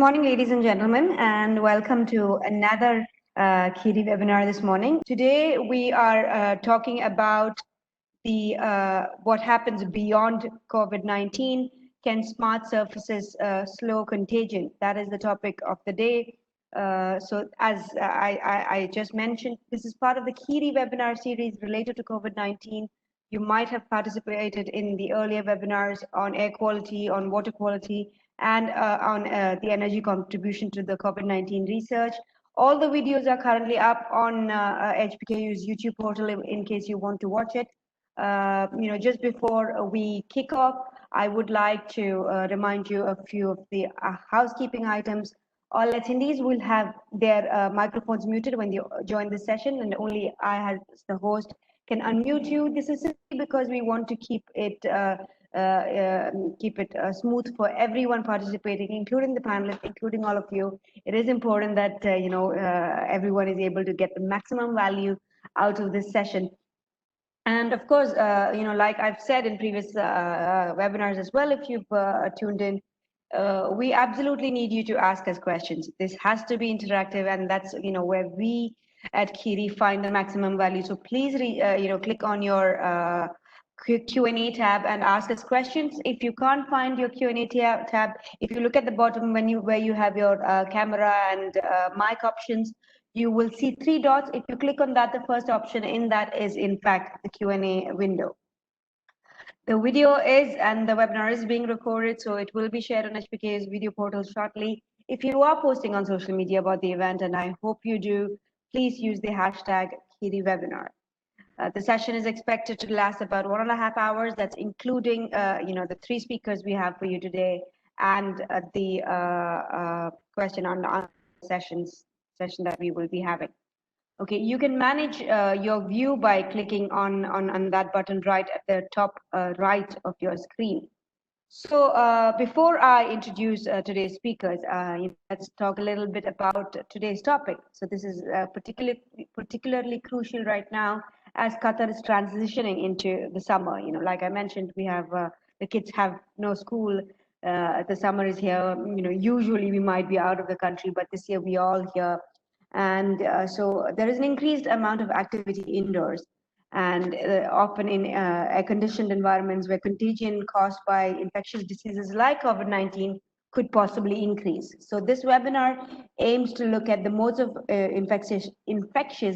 morning, ladies and gentlemen, and welcome to another KIRI webinar this morning. Today, we are talking about the what happens beyond COVID-19. Can smart surfaces slow contagion? That is the topic of the day. So as I just mentioned, this is part of the KIRI webinar series related to COVID-19. You might have participated in the earlier webinars on air quality, on water quality, and on the energy contribution to the COVID-19 research. All the videos are currently up on HPKU's YouTube portal in case you want to watch it. Just before we kick off, I would like to remind you a few of the housekeeping items. All attendees will have their microphones muted when you join the session, and only I, as the host, can unmute you. This is simply because we want to keep it smooth for everyone participating, including the panelists, including all of you. It is important that everyone is able to get the maximum value out of this session. And of course, like I've said in previous webinars as well, if you've tuned in, we absolutely need you to ask us questions. This has to be interactive, and that's where we at KIRI find the maximum value. So please, click on your Q&A tab and ask us questions. If you can't find your Q&A tab, if you look at the bottom menu where you have your camera and mic options, you will see 3 dots. If you click on that, the first option in that is in fact the Q&A window. The video and the webinar is being recorded, so it will be shared on HPK's video portal shortly. If you are posting on social media about the event, and I hope you do, please use the hashtag KIRIWebinar. The session is expected to last about 1.5 hours. That's including, the 3 speakers we have for you today and the question and answer session that we will be having. Okay, you can manage your view by clicking on that button right at the top right of your screen. So before I introduce today's speakers, let's talk a little bit about today's topic. So this is particularly crucial right now as Qatar is transitioning into the summer. Like I mentioned, we have the kids have no school. The summer is here. Usually we might be out of the country, but this year we all here. And so there is an increased amount of activity indoors, and often in air-conditioned environments where contagion caused by infectious diseases like COVID-19 could possibly increase. So this webinar aims to look at the modes of infectious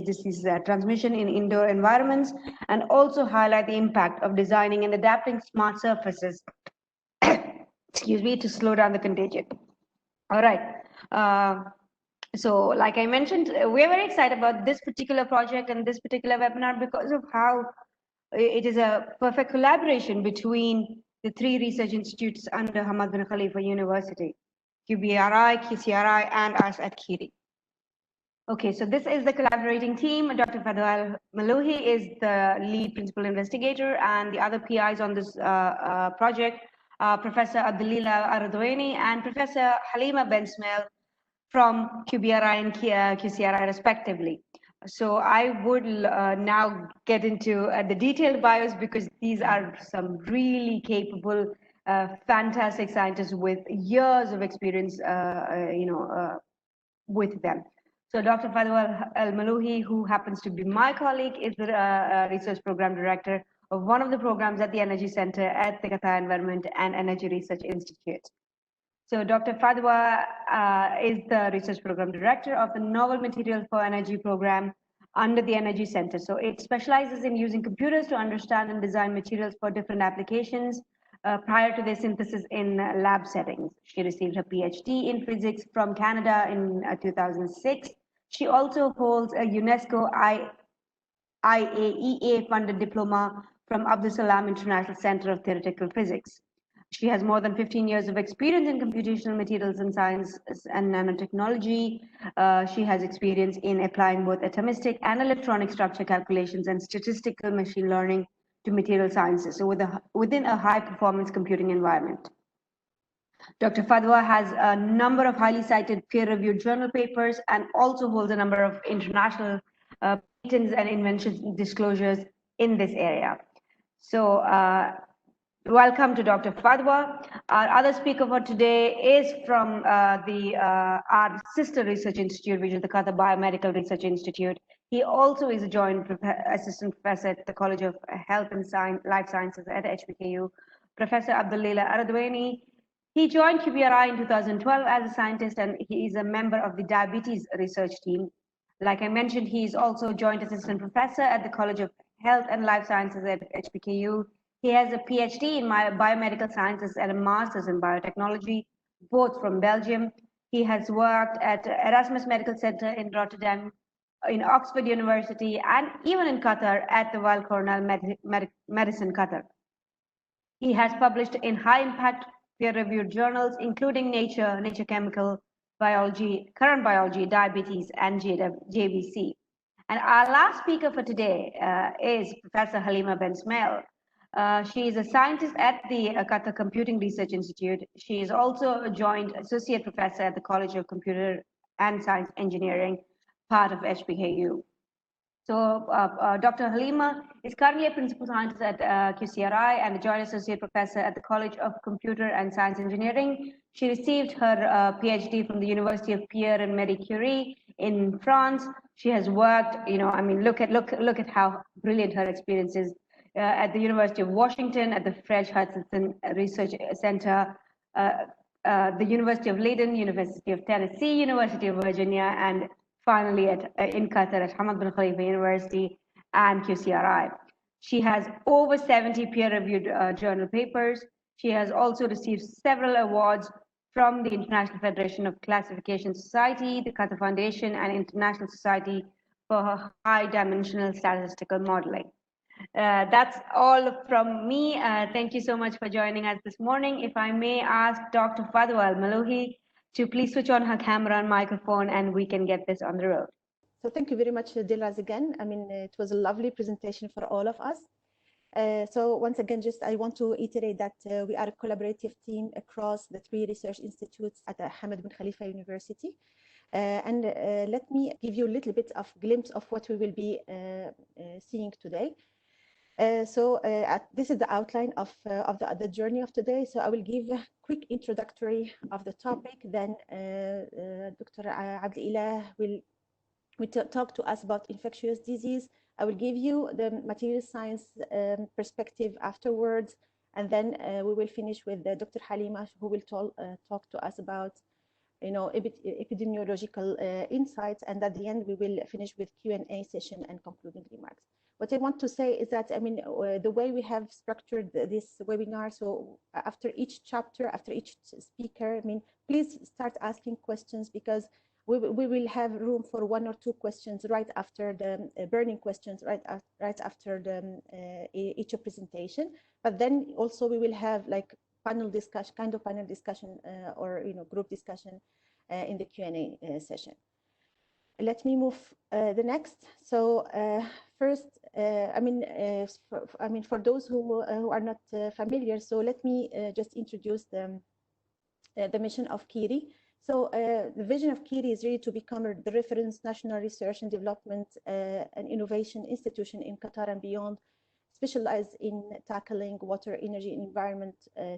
disease transmission in indoor environments, and also highlight the impact of designing and adapting smart surfaces excuse me, to slow down the contagion. All right. So like I mentioned, we're very excited about this particular project and this particular webinar because of how it is a perfect collaboration between the 3 research institutes under Hamad bin Khalifa University, QBRI, QCRI, and us at KIRI. Okay, so this is the collaborating team. Dr. Fadwa Malouhi is the lead principal investigator, and the other PIs on this project are Professor Abdulila Aradwaini and Professor Halima Ben-Smail from QBRI and QCRI respectively. So I would now get into the detailed bios, because these are some really capable, fantastic scientists with years of experience, with them. So Dr. Fadwa Al-Malouhi, who happens to be my colleague, is the research program director of one of the programs at the Energy Center at the Qatar Environment and Energy Research Institute. So Dr. Fadwa is the research program director of the Novel Materials for Energy program under the Energy Center. So it specializes in using computers to understand and design materials for different applications prior to their synthesis in lab settings. She received her PhD in physics from Canada in 2006. She also holds a UNESCO IAEA funded diploma from Abdus Salam International Center of Theoretical Physics. She has more than 15 years of experience in computational materials and science and nanotechnology. She has experience in applying both atomistic and electronic structure calculations and statistical machine learning to material sciences, so within a high-performance computing environment. Dr. Fadwa has a number of highly cited peer-reviewed journal papers and also holds a number of international patents and invention disclosures in this area. So welcome to Dr. Fadwa. Our other speaker for today is from our sister research institute, which is the Qatar Biomedical Research Institute. He also is a joint assistant professor at the College of Health and Life Sciences at HBKU. Professor Abdullah Aradwani. He joined QBRI in 2012 as a scientist, and he is a member of the diabetes research team. Like I mentioned, he is also joint assistant professor at the College of Health and Life Sciences at HBKU. He has a PhD in biomedical sciences and a master's in biotechnology, both from Belgium. He has worked at Erasmus Medical Center in Rotterdam, in Oxford University, and even in Qatar at the Weill Cornell Medicine Qatar. He has published in high-impact peer-reviewed journals, including Nature, Nature Chemical Biology, Current Biology, Diabetes, and JBC. And our last speaker for today is Professor Halima Ben Smail. She is a scientist at the Qatar Computing Research Institute. She is also a joint associate professor at the College of Computer and Science Engineering, part of HBKU. So Dr. Halima is currently a principal scientist at QCRI and a joint associate professor at the College of Computer and Science Engineering. She received her PhD from the University of Pierre and Marie Curie in France. She has worked, I mean, look at how brilliant her experience is at the University of Washington, at the Fred Hutchinson Research Center, the University of Leiden, University of Tennessee, University of Virginia, and finally in Qatar at Hamad bin Khalifa University and QCRI. She has over 70 peer-reviewed journal papers. She has also received several awards from the International Federation of Classification Society, the Qatar Foundation, and International Society for her high-dimensional statistical modeling. That's all from me. Thank you so much for joining us this morning. If I may ask Dr. Fadwa Al-Malouhi to please switch on her camera and microphone, and we can get this on the road. So thank you very much, Dilraz, again. I mean, it was a lovely presentation for all of us. So once again, I want to iterate that we are a collaborative team across the 3 research institutes at Hamad bin Khalifa University. And let me give you a little bit of glimpse of what we will be seeing today. This is the outline of the journey of today. So I will give a quick introductory of the topic. Then Dr. Abdullah will talk to us about infectious disease. I will give you the material science perspective afterwards. And then we will finish with Dr. Halima, who will talk to us about epidemiological insights. And at the end, we will finish with Q&A session and concluding remarks. What I want to say is that, I mean, the way we have structured this webinar, so after each chapter, after each speaker, I mean, please start asking questions, because we will have room for 1 or 2 questions right after the burning questions, right after the each presentation. But then also we will have like panel discussion, or group discussion in the Q&A session. Let me move the next. So first, for those who are not familiar, so let me just introduce the mission of KIRI. So the vision of KIRI is really to become the reference national research and development and innovation institution in Qatar and beyond, specialized in tackling water, energy, and environment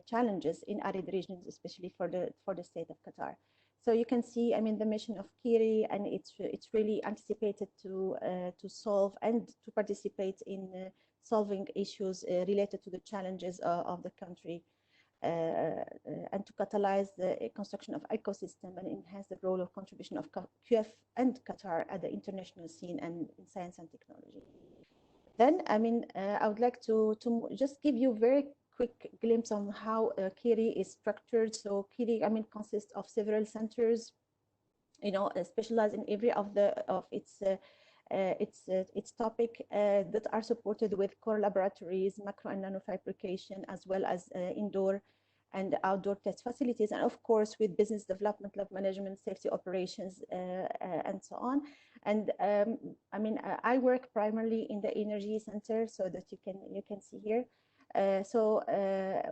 challenges in arid regions, especially for the state of Qatar. So you can see, I mean, the mission of KIRI, and it's really anticipated to solve and to participate in solving issues related to the challenges of the country, and to catalyze the construction of ecosystem and enhance the role of contribution of QF and Qatar at the international scene and in science and technology. Then, I mean, I would like to just give you a very quick glimpse on how KIRI is structured. So KIRI, I mean, consists of several centers, specialized in every of its topic that are supported with core laboratories, macro and nanofabrication, as well as indoor and outdoor test facilities, and of course with business development, lab management, safety operations, and so on. And I mean, I work primarily in the energy center, so that you can see here.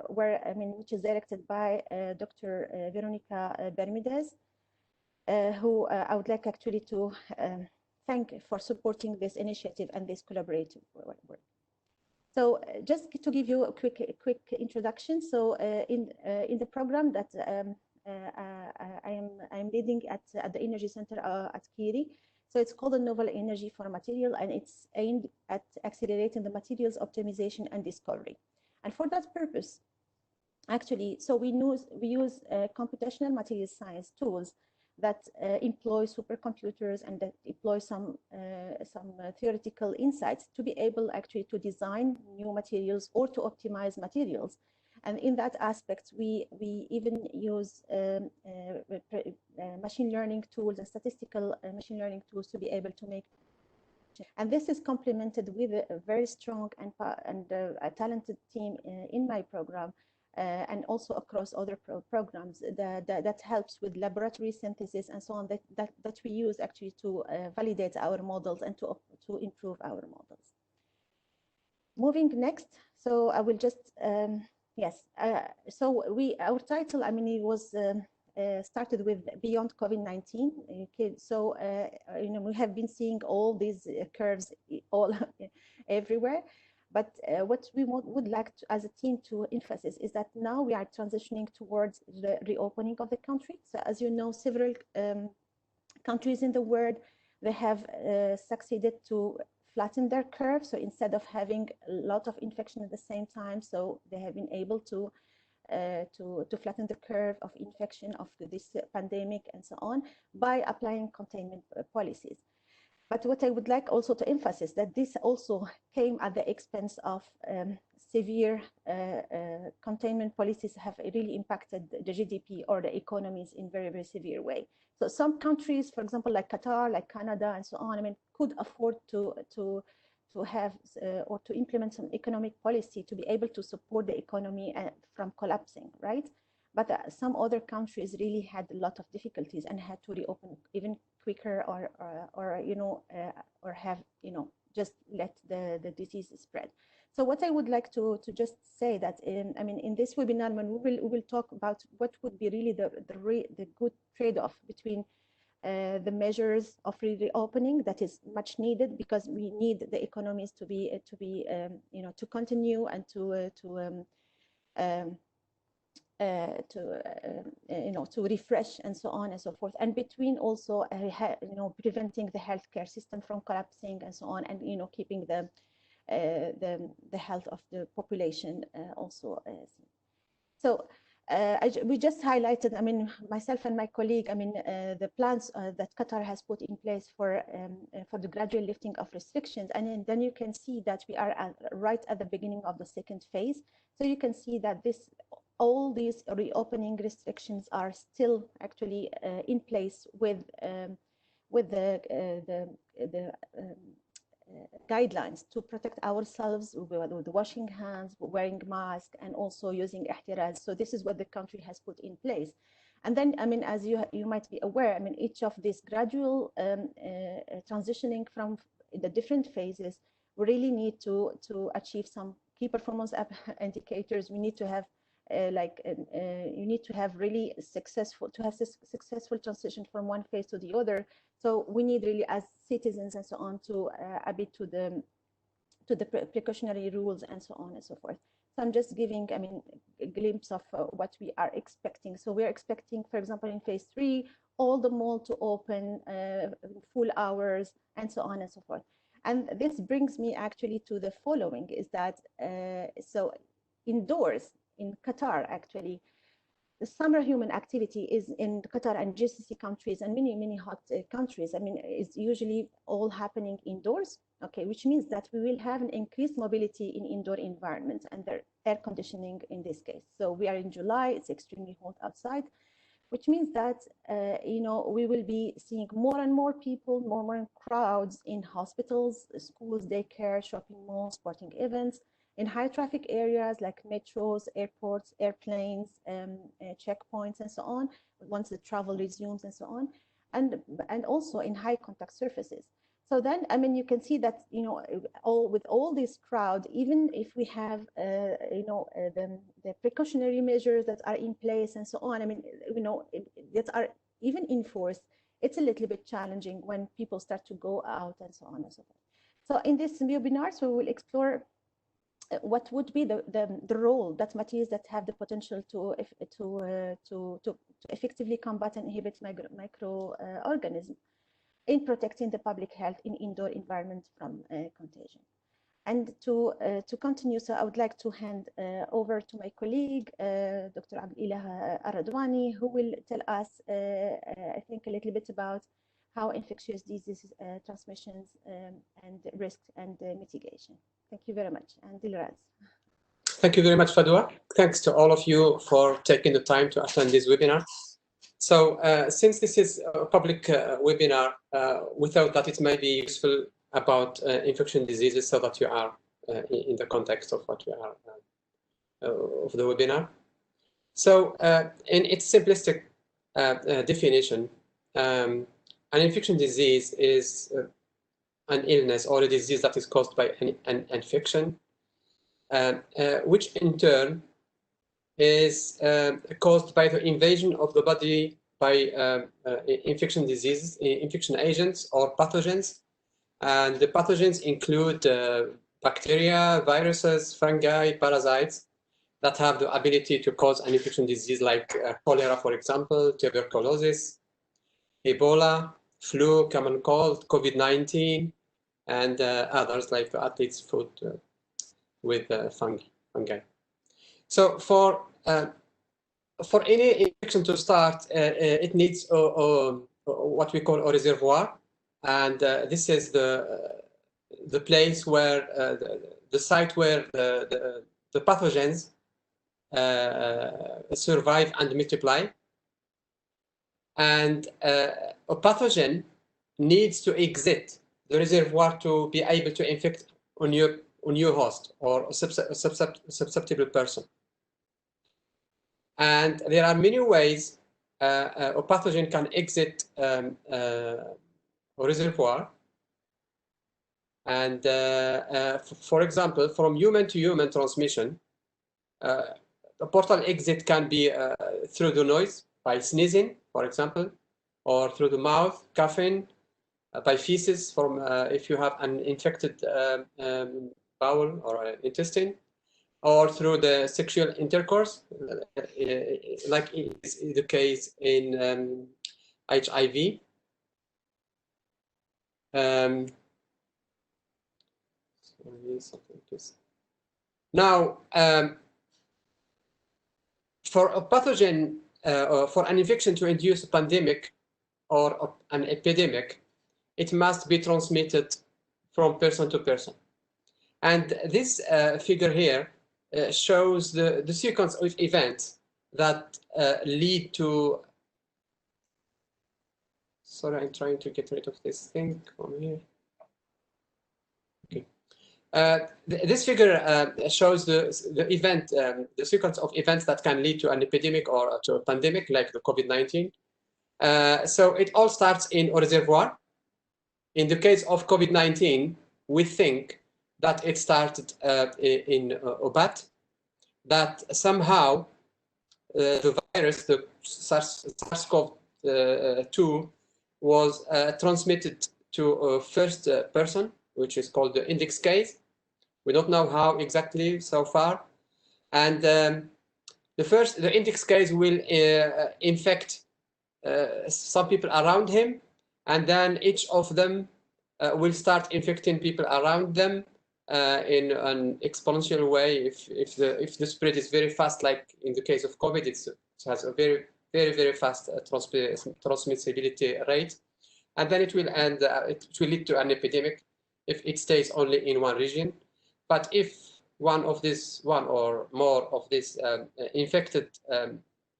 Which is directed by Dr. Veronica Bermudez, who I would like actually to thank for supporting this initiative and this collaborative work. So just to give you a quick introduction. So in the program that I am leading at the Energy Center at Kiri. So it's called a Novel Energy for Material, and it's aimed at accelerating the materials optimization and discovery. And for that purpose, actually, so we use computational material science tools that employ supercomputers and that employ some theoretical insights to be able actually to design new materials or to optimize materials. And in that aspect, we even use machine learning tools and statistical machine learning tools to be able to make. And this is complemented with a very strong and a talented team in my program. And also across other programs that helps with laboratory synthesis and so on that we use actually to validate our models and to improve our models. Moving next, so I will just yes. So our title, I mean, it was started with Beyond COVID-19. Okay, so you know, we have been seeing all these curves all everywhere. But what we would like to, as a team to emphasize is that now we are transitioning towards the reopening of the country. So as you know, several countries in the world, they have succeeded to flatten their curve. So instead of having a lot of infection at the same time, so they have been able to flatten the curve of infection of this pandemic and so on by applying containment policies. But what I would like also to emphasize that this also came at the expense of severe containment policies have really impacted the GDP or the economies in very, very severe way. So some countries, for example, like Qatar, like Canada, and so on, I mean, could afford to have or to implement some economic policy to be able to support the economy from collapsing, right? But some other countries really had a lot of difficulties and had to reopen even quicker, or you know, or have, you know, just let the disease spread. So what I would like to just say that I mean, in this webinar, when we will talk about what would be really the good trade-off between the measures of reopening that is much needed, because we need the economies to be you know, to continue and to you know, to refresh and so on and so forth, and between also you know, preventing the healthcare system from collapsing and so on, and you know, keeping the health of the population also. So we just highlighted, I mean, myself and my colleague, I mean, the plans that Qatar has put in place for the gradual lifting of restrictions. And then you can see that we are right at the beginning of the second phase. So you can see that all these reopening restrictions are still actually in place with the guidelines to protect ourselves with washing hands, wearing masks, and also using ihtiraz. So this is what the country has put in place. And then, I mean, as you might be aware, I mean, each of these gradual transitioning from the different phases, we really need to achieve some key performance indicators. We need to have you need to have really successful successful transition from one phase to the other. So we need really, as citizens and so on, to abide to the precautionary rules and so on and so forth. So I'm just giving, I mean, a glimpse of what we are expecting. So we're expecting, for example, in phase 3, all the mall to open full hours and so on and so forth. And this brings me actually to the following, is that so indoors in Qatar, actually, the summer human activity is in Qatar and GCC countries and many hot countries, I mean, is usually all happening indoors, okay, which means that we will have an increased mobility in indoor environments and their air conditioning in this case. So we are in July, it's extremely hot outside, which means that, you know, we will be seeing more and more people, more crowds in hospitals, schools, daycare, shopping malls, sporting events, in high traffic areas like metros, airports, airplanes, checkpoints, and so on, once the travel resumes and so on, and also in high contact surfaces. So then, I mean, you can see that, you know, with all this crowd, even if we have, you know, the precautionary measures that are in place and so on, I mean, you know, that are even in force, it's a little bit challenging when people start to go out and so on and so forth. So in this webinar, so we will explore what would be the role that materials that have the potential to effectively combat and inhibit microorganisms in protecting the public health in indoor environment from contagion. And to continue, so I would like to hand over to my colleague, Dr. Abdelilah Aradwani, who will tell us, I think, a little bit about how infectious disease transmissions and risks and mitigation. Thank you very much. And Dilraz. Thank you very much, Fadwa. Thanks to all of you for taking the time to attend this webinar. So since this is a public webinar, we thought that it may be useful about infection diseases so that you are in the context of what we are of the webinar. So in its simplistic definition, an infection disease is an illness or a disease that is caused by an infection, which in turn is caused by the invasion of the body by infection diseases, infection agents or pathogens. And the pathogens include bacteria, viruses, fungi, parasites that have the ability to cause an infection disease like cholera, for example, tuberculosis, Ebola, flu, common cold, COVID-19, and others like the athlete's foot with fungi. So for any infection to start, it needs what we call a reservoir, and this is the place where the site where the pathogens survive and multiply. And a pathogen needs to exit the reservoir to be able to infect a new host or a susceptible person. And there are many ways a pathogen can exit a reservoir. And for example, from human to human transmission, a portal exit can be through the nose by sneezing, for example, or through the mouth, coughing, by feces from if you have an infected bowel or intestine, or through the sexual intercourse, like is the case in HIV. Now, for a pathogen, for an infection to induce a pandemic or an epidemic, it must be transmitted from person to person. And this figure here shows the sequence of events that lead to, sorry, I'm trying to get rid of this thing from here. Okay. This figure shows the event, the sequence of events that can lead to an epidemic or to a pandemic like the COVID-19. So it all starts in a reservoir. In the case of COVID-19, we think that it started in a bat, that somehow the virus, the SARS-CoV-2, was transmitted to a first person, which is called the index case. We don't know how exactly so far. And the index case will infect some people around him, and then each of them will start infecting people around them in an exponential way. If the spread is very fast, like in the case of COVID, it has a very fast transmissibility rate, and then it will lead to an epidemic if it stays only in one region. But if one or more of these infected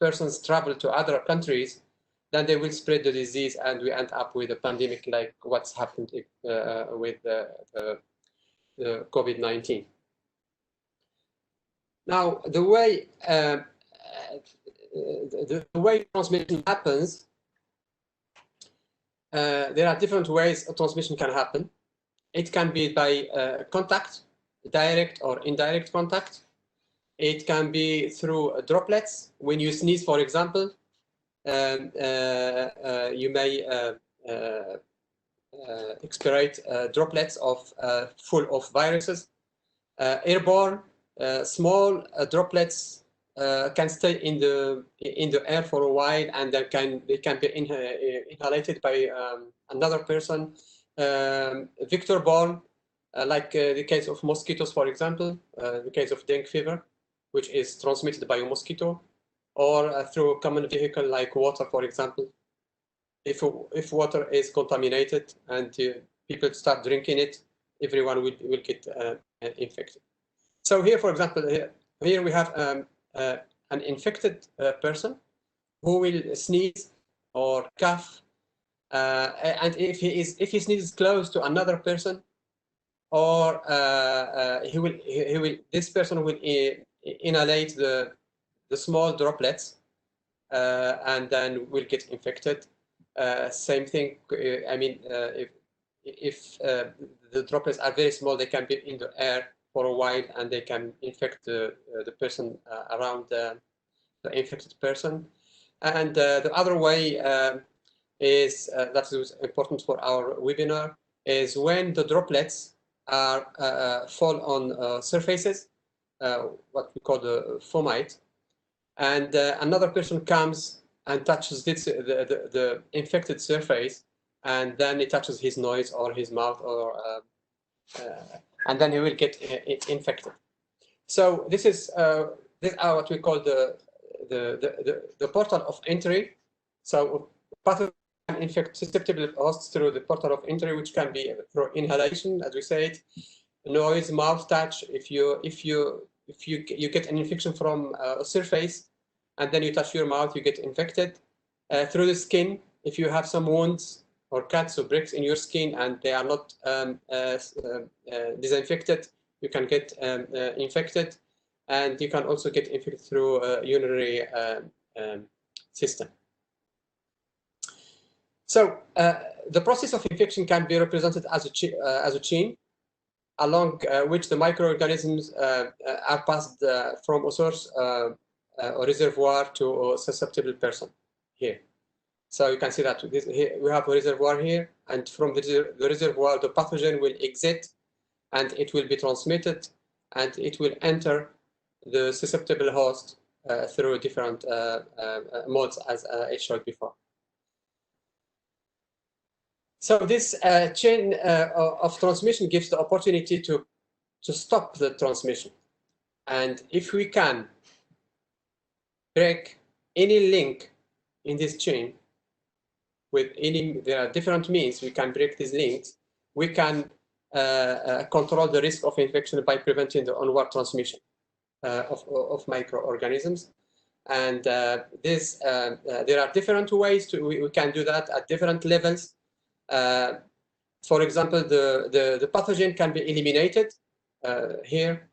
persons travel to other countries, then they will spread the disease, and we end up with a pandemic like what's happened with the COVID-19. Now, the way transmission happens, there are different ways a transmission can happen. It can be by contact, direct or indirect contact. It can be through droplets. When you sneeze, for example, you may expirate droplets full of viruses. Airborne, small droplets can stay in the air for a while, and they can be inhalated by another person. Vector-borne, like the case of mosquitoes, for example, the case of dengue fever, which is transmitted by a mosquito, or through a common vehicle like water, for example. If water is contaminated and people start drinking it, everyone will get infected. So here, for example, here we have an infected person who will sneeze or cough, and if he sneezes close to another person, or this person will inhalate the small droplets, and then will get infected. Same thing. I mean, if the droplets are very small, they can be in the air for a while, and they can infect the person around the infected person. And the other way is that is important for our webinar, is when the droplets are fall on surfaces, what we call the fomite, and another person comes and touches the infected surface, and then it touches his nose or his mouth, or and then he will get infected. So this is what we call the portal of entry. So pathogen can infect susceptible hosts through the portal of entry, which can be through inhalation, as we said, noise, mouth touch. If you get an infection from a surface, and then you touch your mouth, you get infected. Through the skin, if you have some wounds or cuts or breaks in your skin and they are not disinfected, you can get infected. And you can also get infected through a urinary system. So the process of infection can be represented as a chain, along which the microorganisms are passed from a source or reservoir to a susceptible person here. So you can see that here we have a reservoir here, and from the reservoir, the pathogen will exit, and it will be transmitted, and it will enter the susceptible host through different modes, as I showed before. So this chain of transmission gives the opportunity to stop the transmission. And if we can break any link in this chain with there are different means we can break these links, we can control the risk of infection by preventing the onward transmission of microorganisms. And there are different ways we can do that at different levels. For example, the pathogen can be eliminated here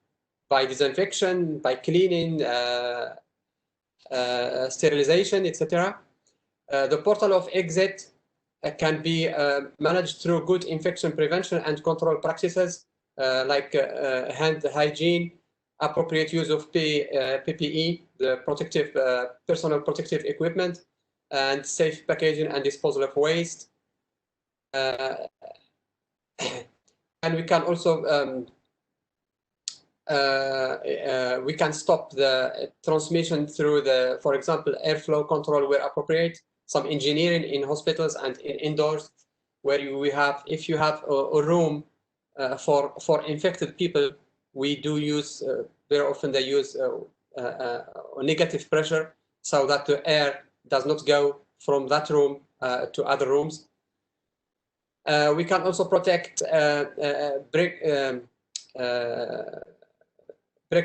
by disinfection, by cleaning, sterilization, etc. The portal of exit can be managed through good infection prevention and control practices like hand hygiene, appropriate use of PPE, the protective personal protective equipment, and safe packaging and disposal of waste. And we can also we can stop the transmission through for example, airflow control where appropriate, some engineering in hospitals and indoors, where if you have a room for infected people, we do use very often they use negative pressure so that the air does not go from that room to other rooms. We can also protect, break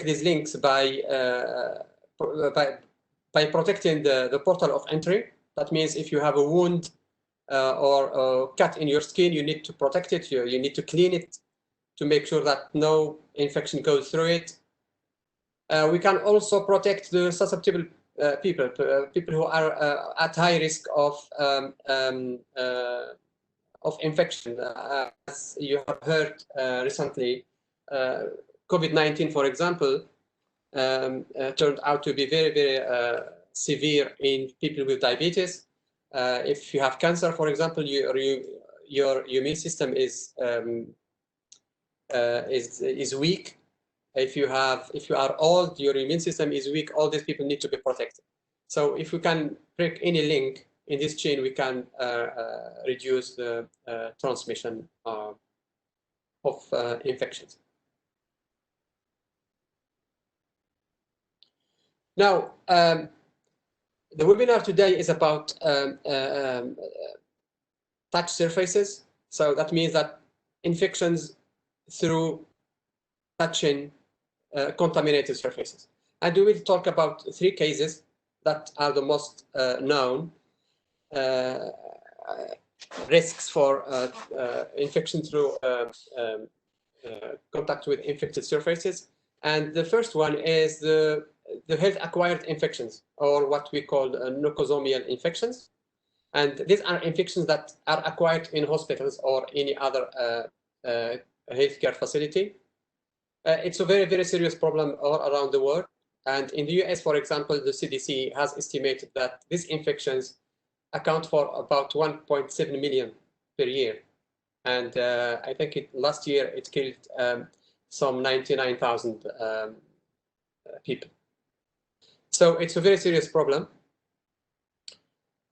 these links by protecting the portal of entry. That means if you have a wound or a cut in your skin, you need to protect it. You need to clean it to make sure that no infection goes through it. We can also protect the susceptible people who are at high risk of infection. As you have heard recently, COVID-19, for example, turned out to be very, very severe in people with diabetes. If you have cancer, for example, your immune system is weak, if you are old, your immune system is weak, all these people need to be protected. So if we can break any link in this chain, we can reduce the transmission of infections. Now, the webinar today is about touch surfaces. So that means that infections through touching contaminated surfaces. And we will talk about 3 cases that are the most known risks for infection through contact with infected surfaces. And the first one is the health-acquired infections, or what we call nosocomial infections. And these are infections that are acquired in hospitals or any other healthcare facility. It's a very, very serious problem all around the world. And in the US, for example, the CDC has estimated that these infections account for about 1.7 million per year. And I think last year it killed some 99,000 people. So it's a very serious problem.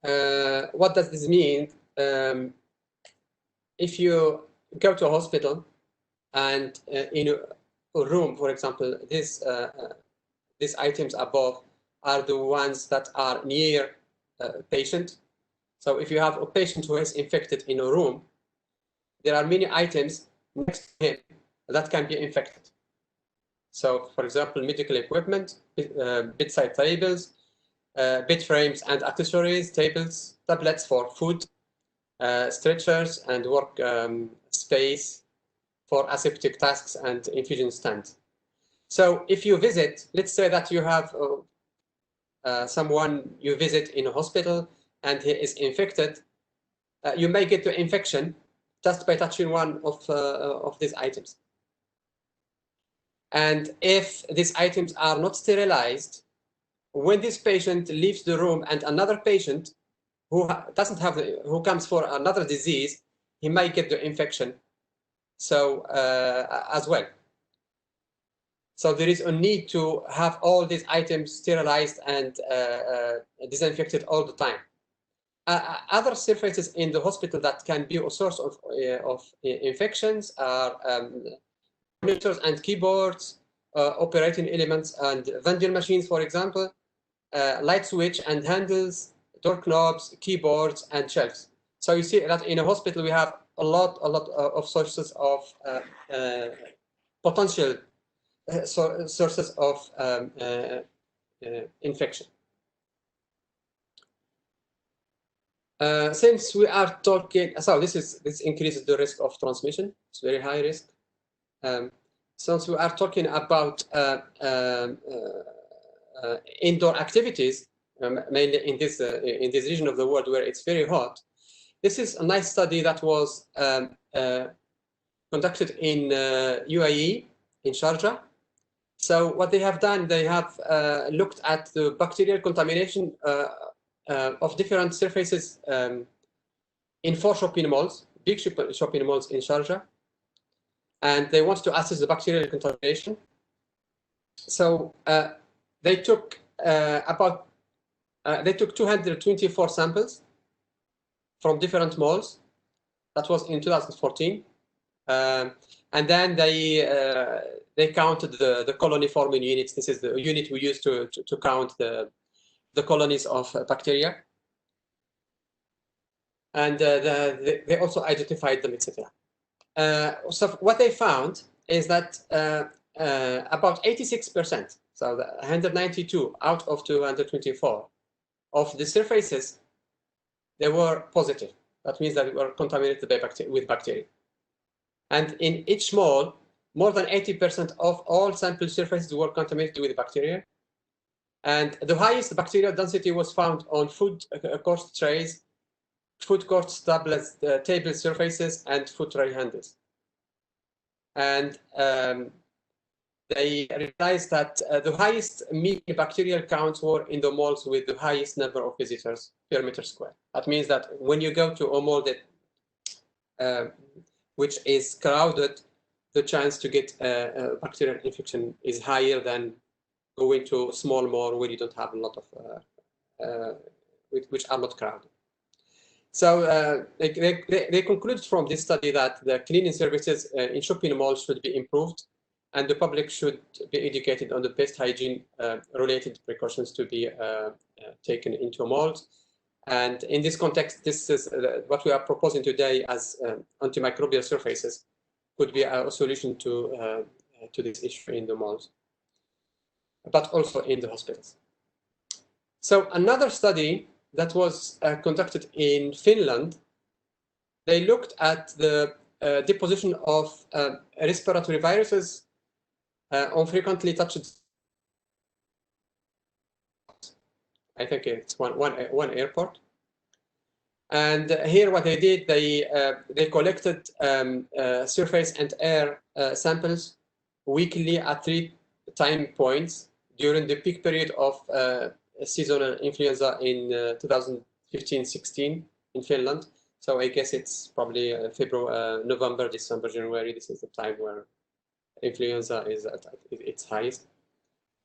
What does this mean? If you go to a hospital and in a room, for example, these items above are the ones that are near patient. So if you have a patient who is infected in a room, there are many items next to him that can be infected. So, for example, medical equipment, bedside tables, bed frames and accessories, tables, tablets for food, stretchers and work space for aseptic tasks and infusion stands. So if you visit, let's say that you have someone you visit in a hospital and he is infected, you may get the infection just by touching one of these items. And if these items are not sterilized, when this patient leaves the room and another patient who who comes for another disease, he might get the infection. So as well. So there is a need to have all these items sterilized and disinfected all the time. Other surfaces in the hospital that can be a source of infections are monitors and keyboards, operating elements and vending machines, for example, light switch and handles, door knobs, keyboards, and shelves. So you see that in a hospital we have a lot of sources of potential sources of infection. Since we are talking, so this increases the risk of transmission. It's very high risk. Since we are talking about indoor activities, mainly in this region of the world where it's very hot, this is a nice study that was conducted in UAE, in Sharjah. So what they have done, they have looked at the bacterial contamination of different surfaces in 4 shopping malls, big shopping malls in Sharjah, and they want to assess the bacterial contamination. So they took 224 samples from different malls. That was in 2014, and then they counted the colony forming units. This is the unit we use to count the colonies of bacteria, and they also identified them, etc. So what they found is that about 86%, so 192 out of 224 of the surfaces, they were positive. That means that they were contaminated with bacteria. And in each mall, more than 80% of all sample surfaces were contaminated with bacteria. And the highest bacterial density was found on food court trays, food court tablets, table surfaces, and food tray handles. And they realized that the highest mean bacterial counts were in the malls with the highest number of visitors per meter square. That means that when you go to a mall that which is crowded, the chance to get a bacterial infection is higher than going to small mall where you don't have a lot of, which are not crowded. So they concluded from this study that the cleaning services in shopping malls should be improved, and the public should be educated on the best hygiene related precautions to be taken into malls. And in this context, this is what we are proposing today as antimicrobial surfaces could be a solution to this issue in the malls, but also in the hospitals. So another study that was conducted in Finland, they looked at the deposition of respiratory viruses on frequently touched. I think it's one airport. And here what they did, they collected surface and air samples weekly at 3 time points during the peak period of seasonal influenza in 2015-16 in Finland. So I guess it's probably February, November, December, January. This is the time where influenza is at its highest.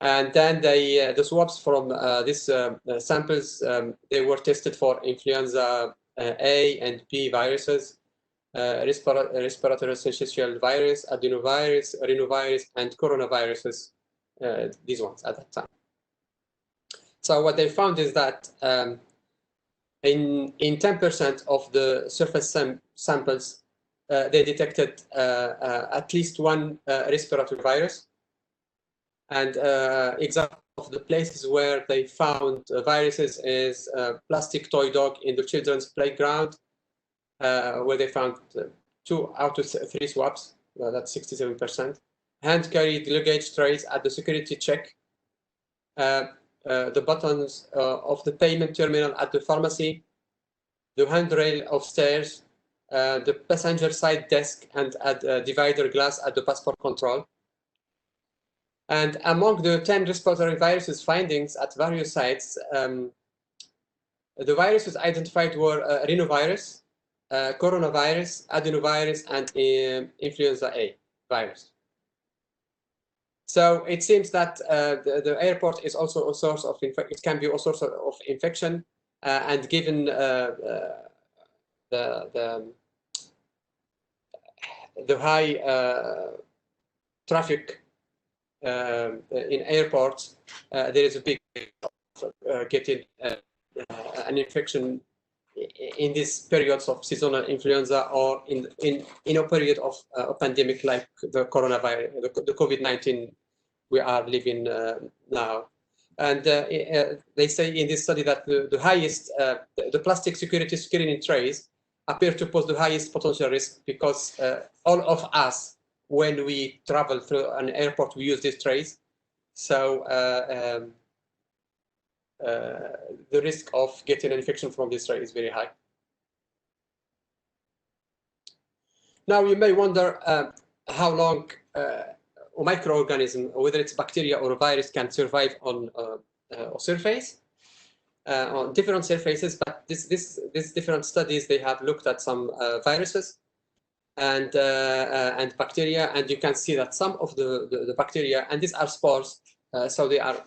And then the swabs from these samples, they were tested for influenza A and B viruses, respiratory syncytial virus, adenovirus, rhinovirus, and coronaviruses, these ones at that time. So what they found is that in 10% of the surface samples, they detected at least one respiratory virus. And example of the places where they found viruses is plastic toy dog in the children's playground, where they found 2 out of 3 swabs, that's 67%. Hand-carried luggage trays at the security check, the buttons of the payment terminal at the pharmacy, the handrail of stairs, the passenger side desk, and at divider glass at the passport control. And among the 10 respiratory viruses findings at various sites, the viruses identified were rhinovirus, coronavirus, adenovirus, and influenza A virus. So it seems that the airport is also a source of it can be a source of infection, and given the high traffic in airports, there is a big getting an infection in these periods of seasonal influenza, or in a period of a pandemic like the coronavirus, the COVID-19 we are living now. And they say in this study that the highest, the plastic security screening trays appear to pose the highest potential risk, because all of us, when we travel through an airport, we use these trays. So the risk of getting an infection from this tray is very high. Now you may wonder how long a microorganism, whether it's bacteria or a virus, can survive on a surface, on different surfaces. But these different studies, they have looked at some viruses and bacteria, and you can see that some of the bacteria, and these are spores, so they are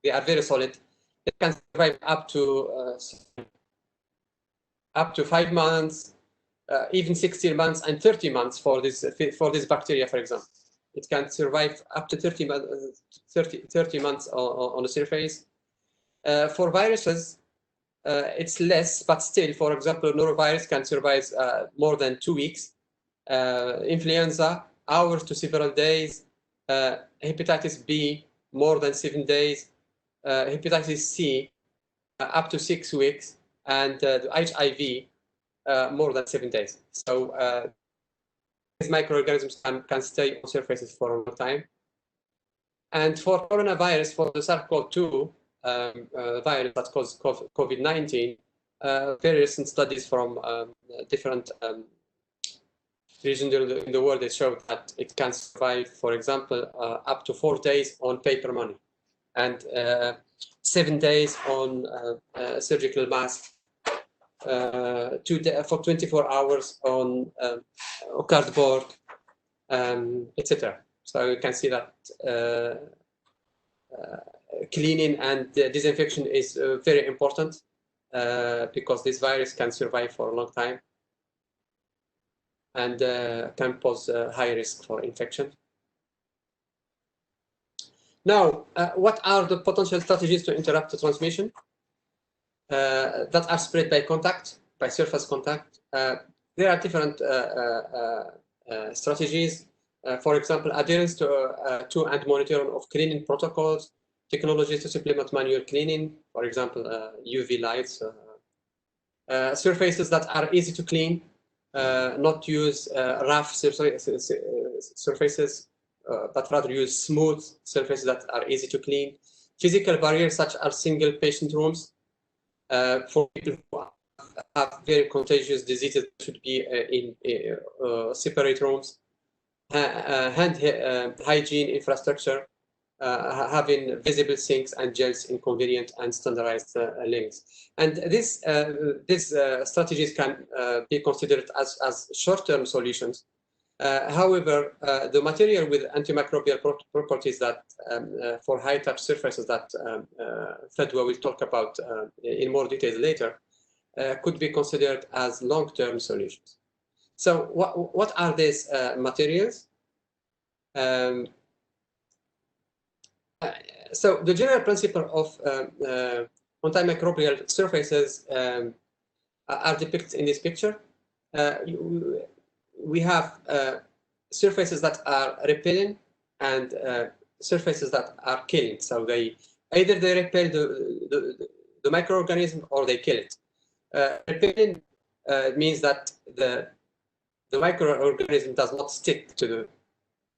very solid. It can survive up to 5 months, even 16 months and 30 months for this bacteria, for example. It can survive up to 30 months on the surface. For viruses, it's less, but still, for example, norovirus can survive more than 2 weeks. Influenza, hours to several days. Hepatitis B, more than 7 days. Hepatitis C, up to 6 weeks. And the HIV, more than 7 days. So these microorganisms can stay on surfaces for a long time. And for coronavirus, for the SARS-CoV-2 virus that causes COVID-19, very recent studies from different regions in the world, they showed that it can survive, for example, up to 4 days on paper money, and 7 days on surgical mask, for 24 hours on cardboard, etc. So you can see that cleaning and disinfection is very important because this virus can survive for a long time and can pose high risk for infection. Now, what are the potential strategies to interrupt the transmission that are spread by contact, by surface contact? There are different strategies. For example, adherence to and monitoring of cleaning protocols, technologies to supplement manual cleaning, for example, UV lights, surfaces that are easy to clean, not use rough surfaces, but rather use smooth surfaces that are easy to clean. Physical barriers such as single patient rooms for people who have very contagious diseases should be in separate rooms. Hand hygiene infrastructure, having visible sinks and gels in convenient and standardized links. And these strategies can be considered as short-term solutions. However, the material with antimicrobial properties that for high-touch surfaces that Fadwa will talk about in more detail later could be considered as long-term solutions. So what are these materials? So the general principle of antimicrobial surfaces are depicted in this picture. We have surfaces that are repelling and surfaces that are killing. So they either repel the microorganism or they kill it. Repelling means that the microorganism does not stick to the,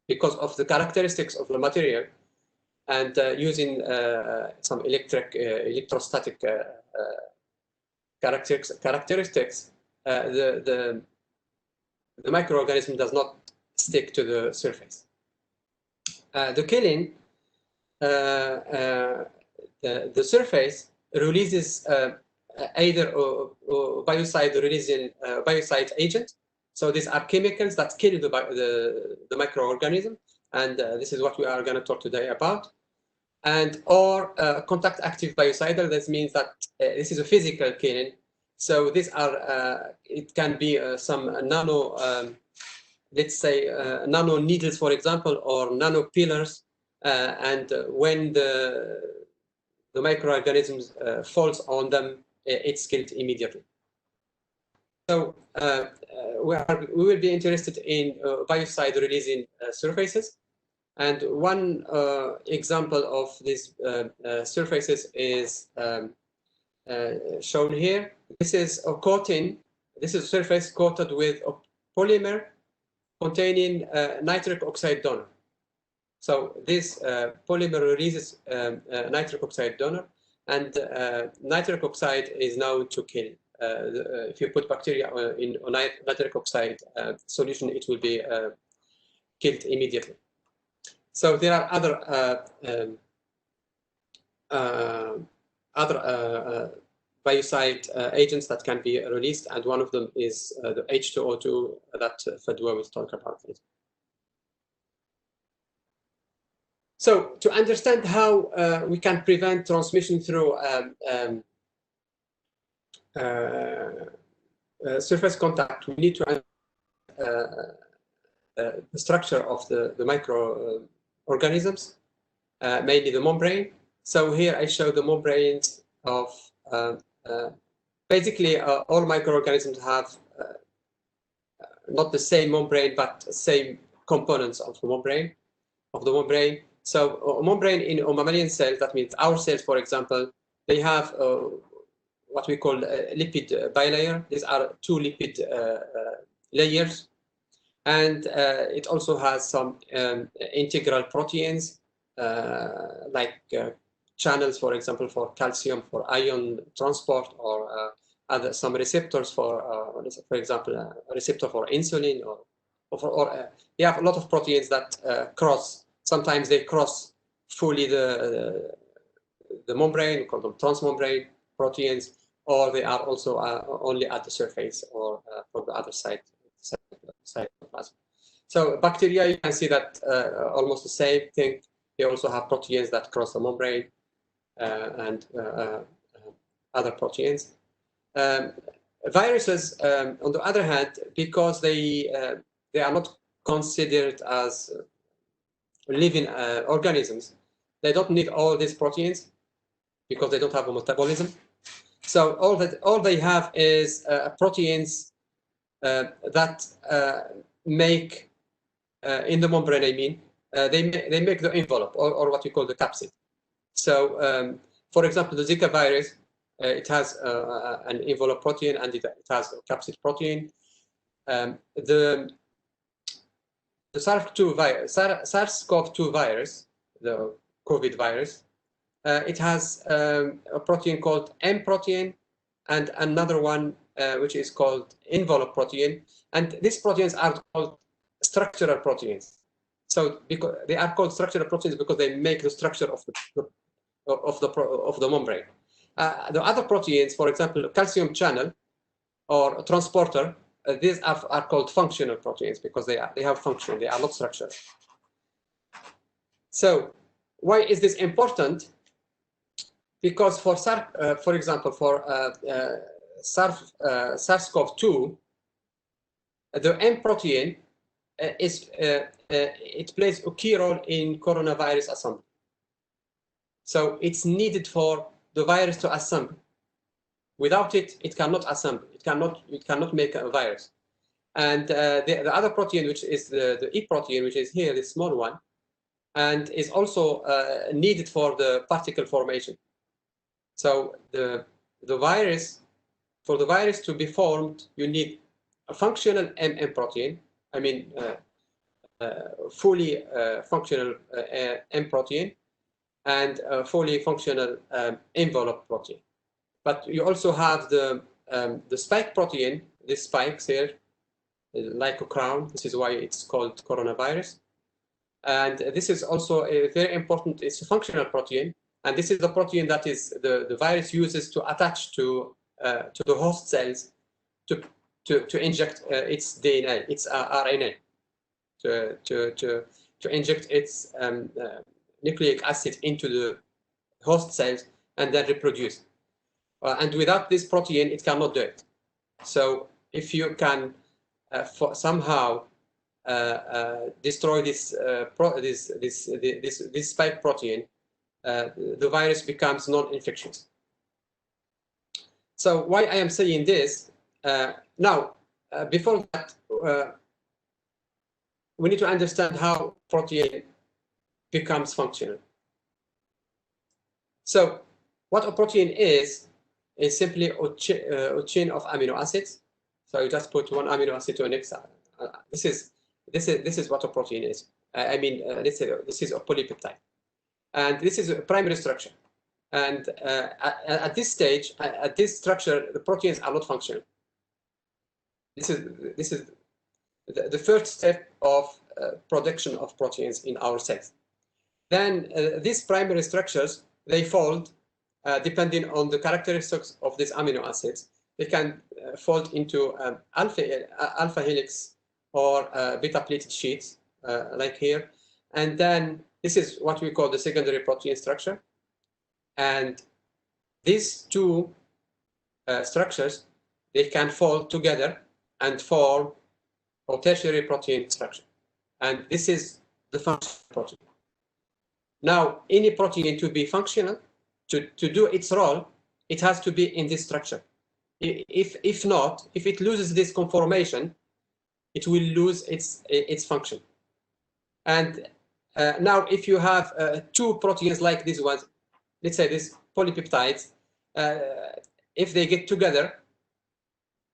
because of the characteristics of the material, and using some electrostatic characteristics, the microorganism does not stick to the surface. The killing, the surface releases either biocide agent. So these are chemicals that kill the microorganism, and this is what we are going to talk today about. And or contact active biocidal. That means that this is a physical killing. So these are it can be some nano, let's say nano needles, for example, or nano pillars. And when the microorganisms falls on them, it's killed immediately. So we will be interested in biocide releasing surfaces. And one example of these surfaces is shown here. This is a coating. This is a surface coated with a polymer containing nitric oxide donor. So this polymer releases nitric oxide donor, and nitric oxide is known to kill. If you put bacteria in a nitric oxide solution, it will be killed immediately. So there are other biocide agents that can be released, and one of them is the H2O2 that Fadwa will talk about later. So to understand how we can prevent transmission through surface contact, we need to understand the structure of the microorganisms, mainly the membrane. So here I show the membranes of basically all microorganisms have not the same membrane, but same components of the membrane. So a membrane in a mammalian cells, that means our cells, for example, they have what we call a lipid bilayer. These are two lipid layers. And it also has some integral proteins, like channels, for example, for calcium, for ion transport, or some receptors for example, a receptor for insulin, or you have a lot of proteins that cross. Sometimes they cross fully the membrane, we call them transmembrane proteins, or they are also only at the surface or from the other side. So bacteria, you can see that almost the same thing. They also have proteins that cross the membrane and other proteins. Viruses, on the other hand, because they are not considered as living organisms, they don't need all these proteins because they don't have a metabolism. So all they have is proteins that make in the membrane. I mean, they make the envelope or what we call the capsid. So, for example, the Zika virus, it has an envelope protein and it has a capsid protein. The SARS-CoV-2 virus, the COVID virus, it has a protein called M protein and another one which is called envelope protein. And these proteins are called structural proteins. So because they are called structural proteins because they make the structure of the membrane. The other proteins, for example, calcium channel or transporter, these are called functional proteins because they have function. They are not structural. So why is this important? Because for example, for SARS-CoV-2, the M protein it plays a key role in coronavirus assembly. So it's needed for the virus to assemble. Without it, it cannot assemble. It cannot make a virus. And the other protein, which is the E protein, which is here, the small one, and is also needed for the particle formation. So for the virus to be formed, you need a functional M protein. I mean, fully functional M protein and fully functional envelope protein. But you also have the spike protein, these spikes here, like a crown. This is why it's called coronavirus. And this is also a very important, it's a functional protein. And this is the protein that is the virus uses to attach to the host cells to inject its DNA, its RNA, to inject its nucleic acid into the host cells and then reproduce. And without this protein, it cannot do it. So if you can somehow destroy this spike protein, the virus becomes non-infectious. So why I am saying this, now, before that, we need to understand how protein becomes functional. So what a protein is simply a chain of amino acids. So you just put one amino acid to the next. This is what a protein is. I mean, let's say this is a polypeptide. And this is a primary structure. And at this stage, at this structure, the proteins are not functional. This is the first step of production of proteins in our cells. Then these primary structures, they fold depending on the characteristics of these amino acids. They can fold into alpha helix or beta pleated sheets, like here. And then this is what we call the secondary protein structure. And these two structures, they can fold together and form a tertiary protein structure. And this is the functional protein. Now, any protein to be functional, to do its role, it has to be in this structure. If not, if it loses this conformation, it will lose its function. And now, if you have two proteins like these ones, let's say these polypeptides, if they get together,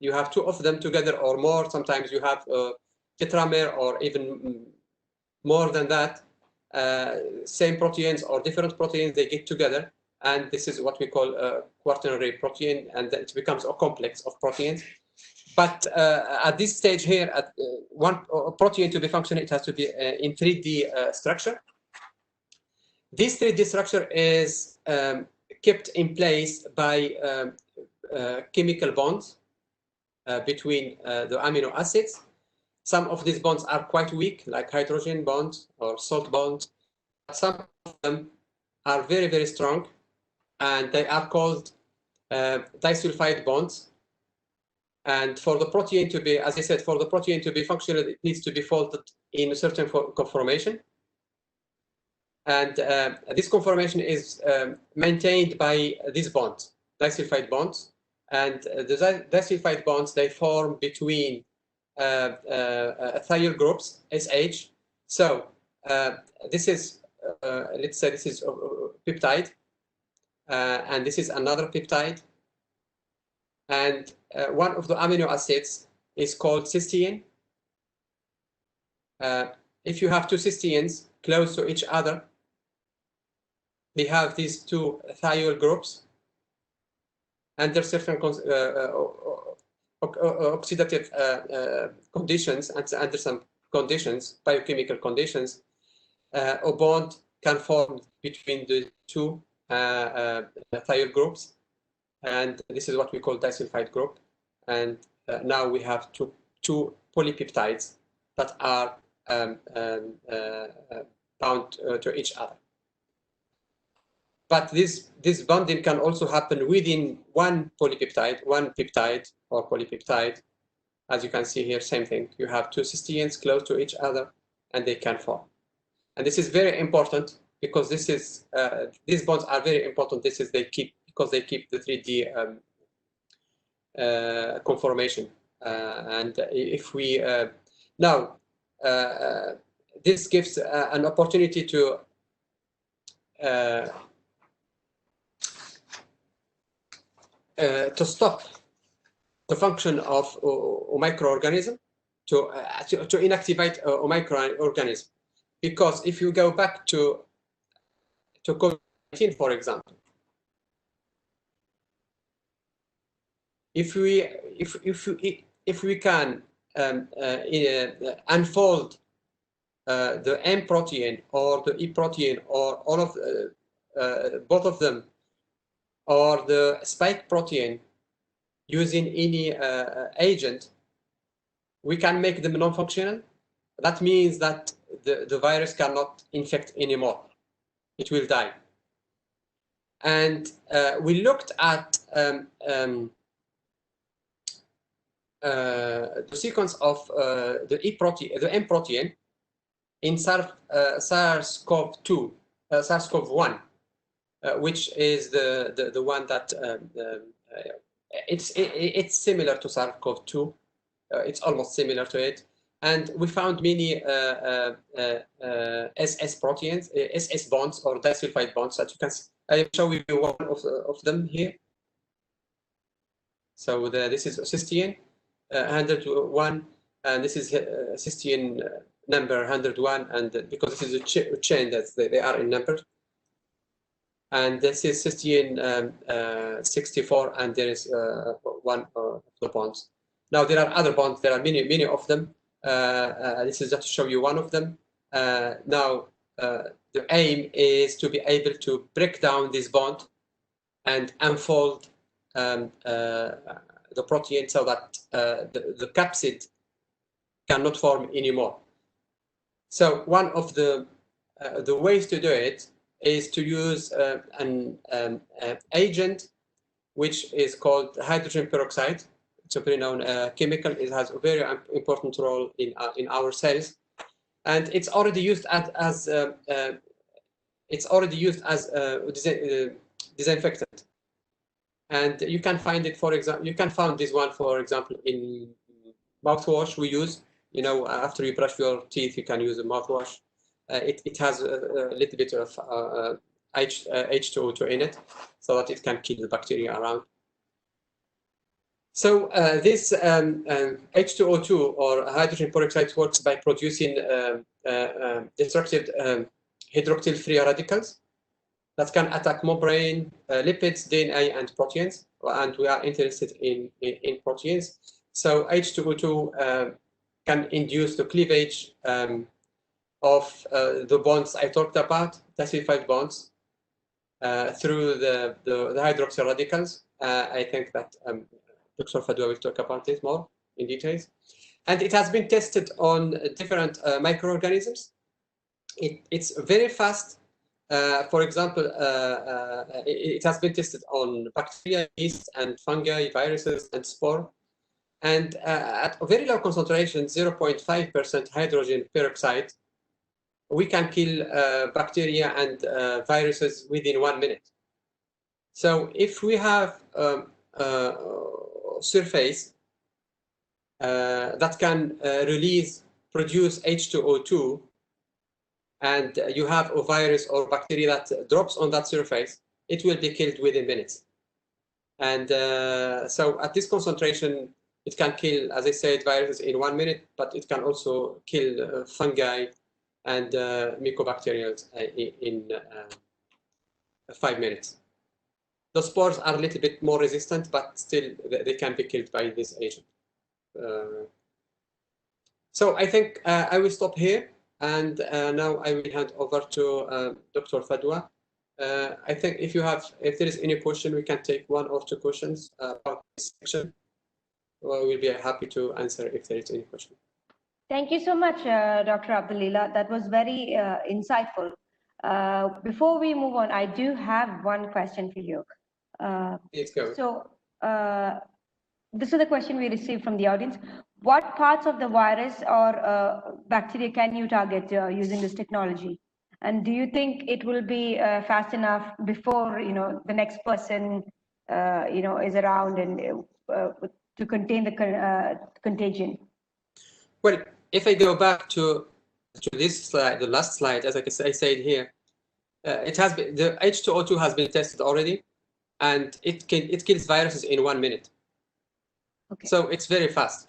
you have two of them together or more. Sometimes you have a tetramer or even more than that. Same proteins or different proteins, they get together. And this is what we call a quaternary protein, and then it becomes a complex of proteins. But at this stage here, at one protein to be functional, it has to be in 3D structure. This 3D structure is kept in place by chemical bonds between the amino acids. Some of these bonds are quite weak, like hydrogen bonds or salt bonds. Some of them are very, very strong, and they are called disulfide bonds. And for the protein to be, as I said, for the protein to be functional, it needs to be folded in a certain conformation. And this conformation is maintained by these bonds, disulfide bonds. And the disulfide bonds, they form between thiol groups, SH. So this is, let's say this is a peptide, and this is another peptide. And one of the amino acids is called cysteine. If you have two cysteines close to each other, they have these two thiol groups, and there are certain oxidative conditions, and under some conditions, biochemical conditions, a bond can form between the two thiol groups. And this is what we call disulfide group. And now we have two polypeptides that are bound to each other. But this bonding can also happen within one polypeptide, one peptide or polypeptide. As you can see here, same thing. You have two cysteines close to each other, and they can form. And this is very important because this is these bonds are very important. This is because they keep the 3D conformation. And if we now this gives an opportunity to stop the function of a microorganism, to inactivate a microorganism. Because if you go back to COVID-19, for example, if we can unfold the M protein or the E protein or all of both of them, or the spike protein using any agent, we can make them non-functional. That means that the virus cannot infect anymore. It will die. And we looked at the sequence of the E protein, the M protein in SARS-CoV-2, SARS-CoV-1, which is the one that it's similar to SARS-CoV-2. It's almost similar to it, and we found many SS proteins, SS bonds or disulfide bonds that you can see. I show you one of them here. So this is cysteine 101, and this is cysteine number 101, and because this is a chain that they are in numbers. And this is cysteine 64, and there is one of the bonds. Now there are other bonds. There are many of them. This is just to show you one of them. Now the aim is to be able to break down this bond and unfold the protein so that the capsid cannot form anymore. So one of the ways to do it is to use an agent which is called hydrogen peroxide. It's a pretty-known chemical. It has a very important role in our cells, and it's already used as disinfectant. And you can find it, for example, you can find this one, for example, in mouthwash we use. You know, after you brush your teeth, you can use a mouthwash. It has a little bit of H2O2 in it, so that it can kill the bacteria around. So this H2O2 or hydrogen peroxide works by producing destructive hydroxyl free radicals that can attack membrane, lipids, DNA, and proteins. And we are interested in proteins. So H2O2 can induce the cleavage of the bonds I talked about, disulfide bonds, through the hydroxyl radicals. I think that Dr. Fadwa will talk about it more in details. And it has been tested on different microorganisms. It's very fast. For example, it has been tested on bacteria, yeast, and fungi, viruses, and spore. And at a very low concentration, 0.5% hydrogen peroxide, we can kill bacteria and viruses within 1 minute. So if we have surface that can produce H2O2, and you have a virus or bacteria that drops on that surface, it will be killed within minutes. And so at this concentration, it can kill, as I said, viruses in 1 minute, but it can also kill fungi and mycobacterials in 5 minutes. The spores are a little bit more resistant, but still they can be killed by this agent. So I think I will stop here, and now I will hand over to Dr. Fadwa. I think if there is any question, we can take 1 or 2 questions about this section. Well, we'll be happy to answer if there is any question. Thank you so much, Dr. Abdulila. That was very insightful. Before we move on, I do have 1 question for you. Please go. So this is the question we received from the audience. What parts of the virus or bacteria can you target using this technology? And do you think it will be fast enough before the next person is around and to contain the contagion? Well, if I go back to this slide, the last slide, as I said here, the H2O2 has been tested already, and it kills viruses in 1 minute. Okay. So it's very fast.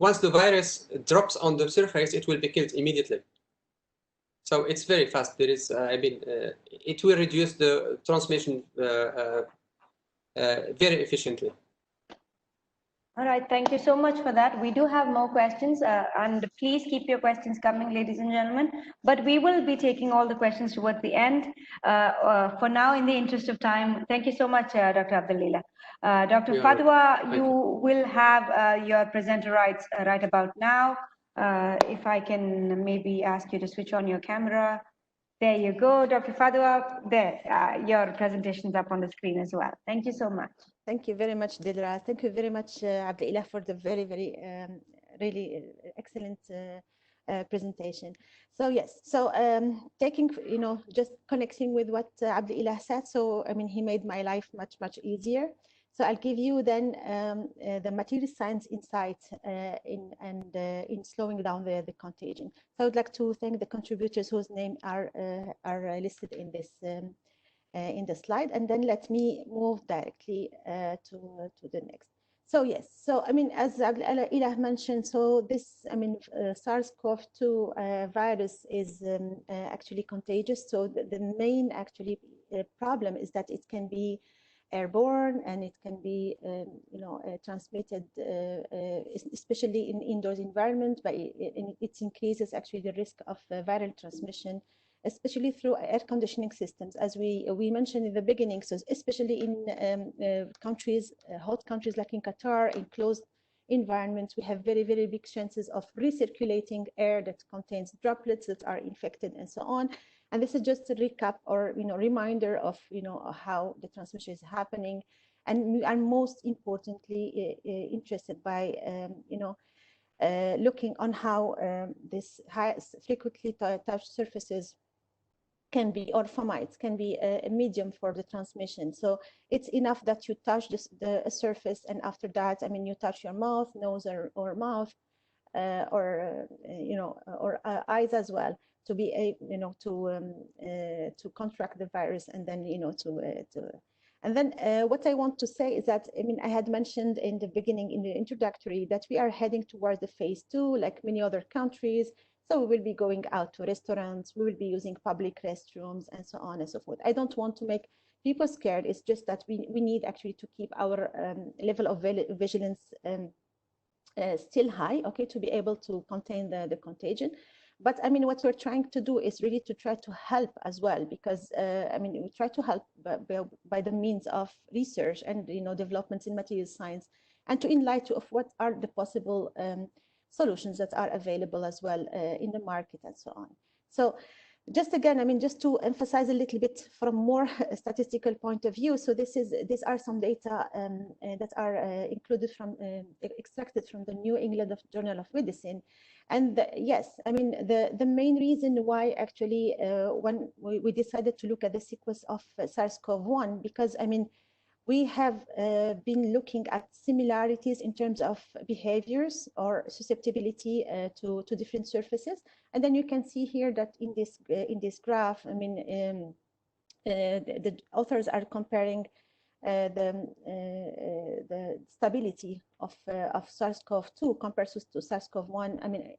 Once the virus drops on the surface, it will be killed immediately. So it's very fast. There is, it will reduce the transmission very efficiently. All right, thank you so much for that. We do have more questions, and please keep your questions coming, ladies and gentlemen. But we will be taking all the questions towards the end. For now, in the interest of time, thank you so much, Dr. Abdulila. Dr. Fadwa, you will have your presenter rights right about now. If I can maybe ask you to switch on your camera. There you go, Dr. Fadwa. There, your presentation's up on the screen as well. Thank you so much. Thank you very much, Dilra. Thank you very much, Abdulila, for the very, very, really excellent presentation. So yes, so taking, just connecting with what Abdulila said. So, I mean, he made my life much, much easier. So I'll give you then the material science insight in slowing down the contagion. So I would like to thank the contributors whose names are listed in this in the slide, and then let me move directly to the next. So yes, so I mean, as Ilah mentioned, so this, I mean, SARS-CoV-2 virus is actually contagious. So the main actually problem is that it can be airborne, and it can be transmitted especially in indoors environment, but it increases actually the risk of viral transmission, especially through air conditioning systems, as we mentioned in the beginning. So especially in countries, hot countries like in Qatar, in closed environments, we have very, very big chances of recirculating air that contains droplets that are infected and so on. And this is just a recap or reminder of how the transmission is happening, and we are most importantly interested by looking on how this frequently touched surfaces can be, or fomites can be a medium for the transmission. So it's enough that you touch the surface, and after that, I mean, you touch your mouth, nose, or mouth, or eyes as well, to be to contract the virus, and then and then what I want to say is that, I mean, I had mentioned in the beginning, in the introductory, that we are heading towards the phase 2, like many other countries. So we will be going out to restaurants, we will be using public restrooms, and so on and so forth. I don't want to make people scared. It's just that we need actually to keep our level of vigilance still high, okay, to be able to contain the contagion. But I mean, what we're trying to do is really to try to help as well, because I mean, we try to help by the means of research and developments in material science, and to enlighten of what are the possible solutions that are available as well in the market and so on. So just again, I mean, just to emphasize a little bit from more statistical point of view. So these are some data that are included from, extracted from the New England Journal of Medicine. And yes, I mean, the main reason why actually when we decided to look at the sequence of SARS-CoV-1, because I mean, we have been looking at similarities in terms of behaviors or susceptibility to different surfaces. And then you can see here that in this graph, I mean, the authors are comparing the stability of SARS-CoV-2 compared to SARS-CoV-1, I mean,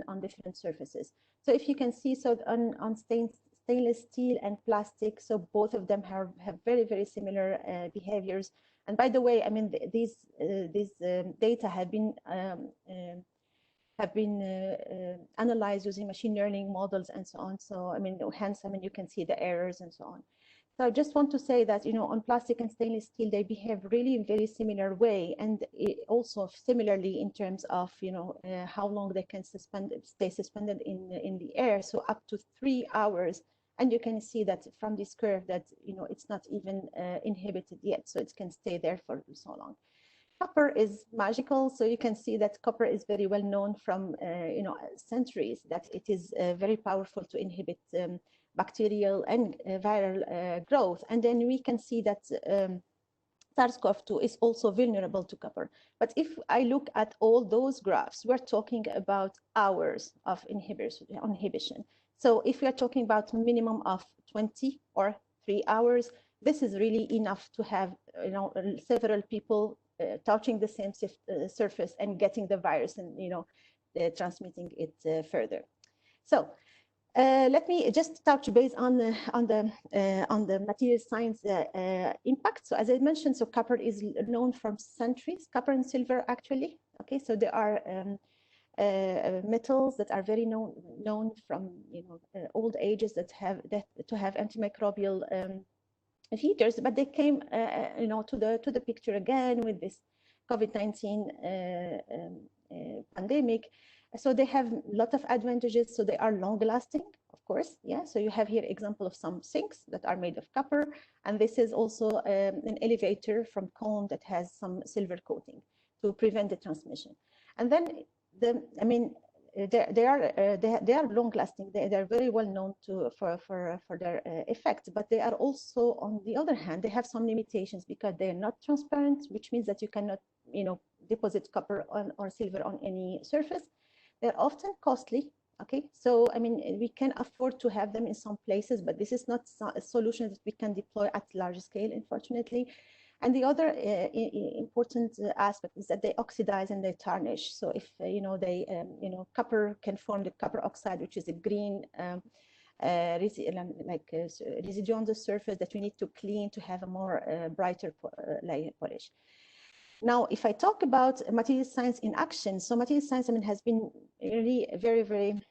on different surfaces. So if you can see, so on stainless steel and plastic, so both of them have very, very similar behaviors. And by the way, I mean, these data have been analyzed using machine learning models and so on. So I mean, hence, I mean, you can see the errors and so on. So I just want to say that, you know, on plastic and stainless steel, they behave really in very similar way, and also similarly in terms of, you know, how long they can stay suspended in the air, so up to 3 hours. And you can see that from this curve that, you know, it's not even inhibited yet, so it can stay there for so long. Copper is magical, so you can see that copper is very well known from, you know, centuries, that it is very powerful to inhibit bacterial and viral growth. And then we can see that SARS-CoV-2 is also vulnerable to copper. But if I look at all those graphs, we're talking about hours of inhibition. So if we are talking about minimum of 20 or 3 hours, this is really enough to have, you know, several people touching the same surface and getting the virus and, you know, transmitting it further. So let me just touch base on the material science impact. So as I mentioned, so copper is known from centuries, copper and silver actually. Okay, so there are metals that are very known from, you know, old ages that have antimicrobial features, but they came you know, to the picture again with this COVID-19 pandemic. So they have a lot of advantages. So they are long lasting, of course. Yeah. So you have here example of some sinks that are made of copper. And this is also an elevator from cone that has some silver coating to prevent the transmission. And then I mean, they are long lasting. They are very well known for their effect, but they are also, on the other hand, they have some limitations because they are not transparent, which means that you cannot, you know, deposit copper or silver on any surface. They're often costly. Okay, so I mean, we can afford to have them in some places, but this is not a solution that we can deploy at large scale, unfortunately. And the other important aspect is that they oxidize and they tarnish. So if you know, they you know, copper can form the copper oxide, which is a green residue on the surface that we need to clean to have a more brighter layer polish. Now, if I talk about material science in action, so material science, I mean, has been really very, very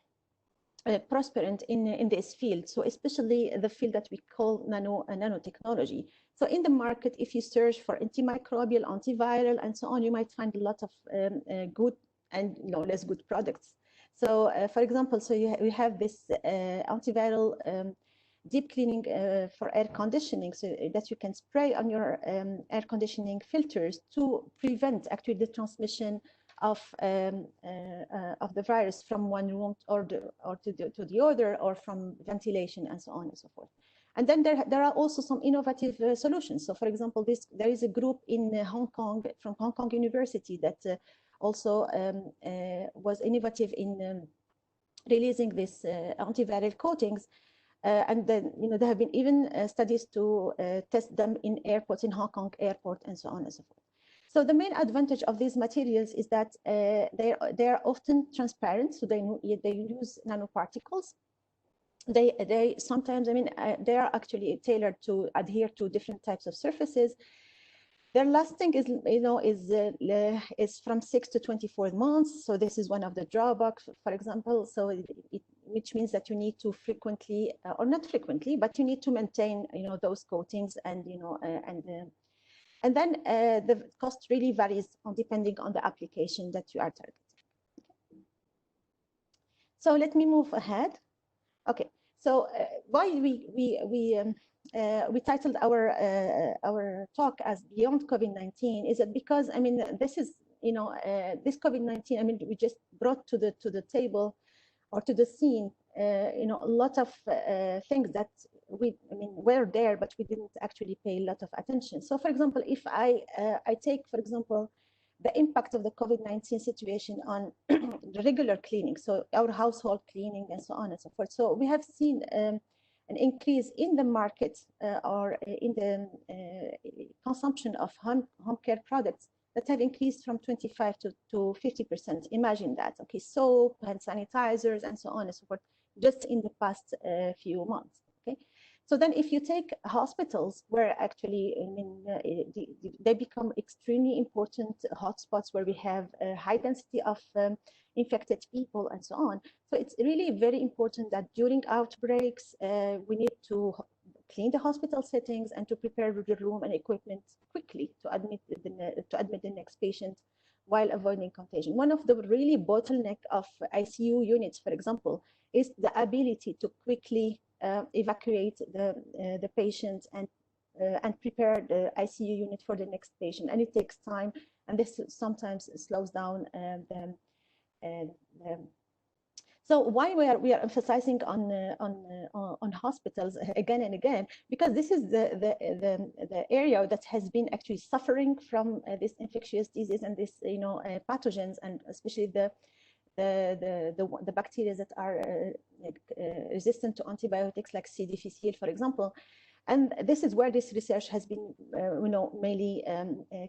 prosperous in this field. So especially the field that we call nanotechnology. So in the market, if you search for antimicrobial, antiviral, and so on, you might find a lot of good and, you know, less good products. So for example, so we have this antiviral deep cleaning for air conditioning, so that you can spray on your air conditioning filters to prevent actually the transmission of the virus from one room to the other, or from ventilation and so on and so forth. And then there are also some innovative solutions. So for example, there is a group in Hong Kong, from Hong Kong University, that also was innovative in releasing this antiviral coatings. And then, you know, there have been even studies to test them in airports, in Hong Kong airport, and so on and so forth. So the main advantage of these materials is that they are often transparent. So they use nanoparticles. They sometimes, I mean, they are actually tailored to adhere to different types of surfaces. Their lasting is, you know, is from 6 to 24 months. So this is one of the drawbacks, for example. So which means that you need to frequently, or not frequently, but you need to maintain, you know, those coatings, and, you know, And then the cost really varies depending on the application that you are targeting. So let me move ahead. Okay, so why we titled our talk as Beyond COVID-19 is that because, I mean, this is, you know, this COVID-19, I mean, we just brought to the table or to the scene, you know, a lot of things that were there, but we didn't actually pay a lot of attention. So, for example, if I take, for example, the impact of the COVID-19 situation on the regular cleaning, so our household cleaning and so on and so forth. So we have seen an increase in the market or in the consumption of home care products that have increased from 25 to 50%. Imagine that, okay, soap, hand sanitizers, and so on and so forth, just in the past few months, okay? So then if you take hospitals where actually, I mean, they become extremely important hotspots where we have a high density of infected people and so on. So it's really very important that during outbreaks, we need to clean the hospital settings and to prepare the room and equipment quickly to admit the next patient while avoiding contagion. One of the really bottleneck of ICU units, for example, is the ability to quickly evacuate the patient and prepare the ICU unit for the next patient. And it takes time, and this sometimes slows down so why we are emphasizing on hospitals again and again, because this is the area that has been actually suffering from this infectious disease and this, you know, pathogens, and especially the bacteria that are resistant to antibiotics, like C. difficile, for example. And this is where this research has been, you know, mainly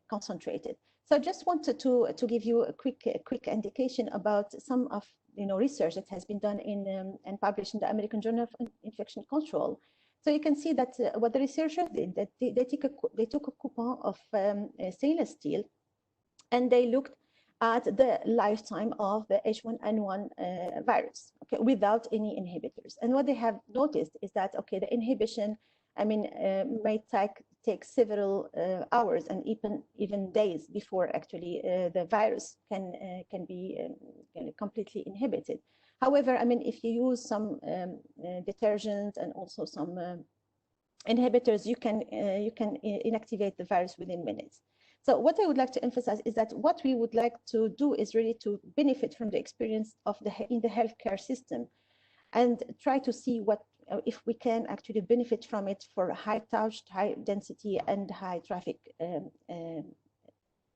concentrated. So I just wanted to give you a quick indication about some of, you know, research that has been done in and published in the American Journal of Infection Control. So you can see that what the researchers did, that they took a coupon of stainless steel, and they looked at the lifetime of the H1N1 virus, okay, without any inhibitors. And what they have noticed is that, okay, the inhibition, I mean, may take several hours and even days before actually the virus can be completely inhibited. However, I mean, if you use some detergents and also some inhibitors, you can inactivate the virus within minutes. So what I would like to emphasize is that what we would like to do is really to benefit from the experience of in the healthcare system, and try to see what if we can actually benefit from it for high touch, high density, and high traffic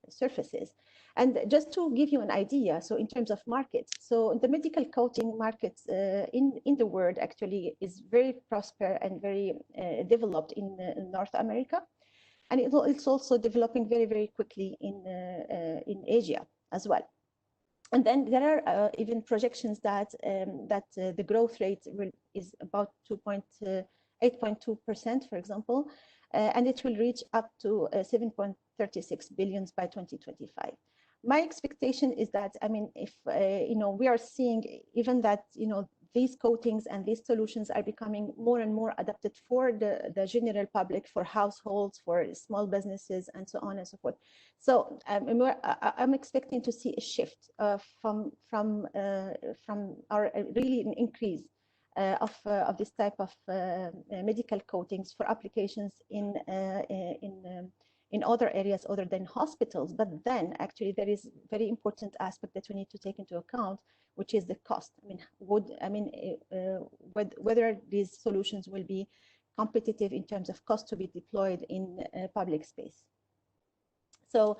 surfaces. And just to give you an idea, so in terms of markets, so the medical coating markets in the world actually is very prosperous and very developed in North America. And it's also developing very, very quickly in Asia as well. And then there are even projections that the growth rate is about 8.2%, for example, and it will reach up to 7.36 billion by 2025. My expectation is that, I mean, if you know, we are seeing even that, you know, these coatings and these solutions are becoming more and more adapted for the general public, for households, for small businesses, and so on and so forth. So I'm expecting to see a shift from our really an increase of this type of medical coatings for applications in other areas other than hospitals. But then actually there is very important aspect that we need to take into account, which is the cost. I mean, whether these solutions will be competitive in terms of cost to be deployed in public space. So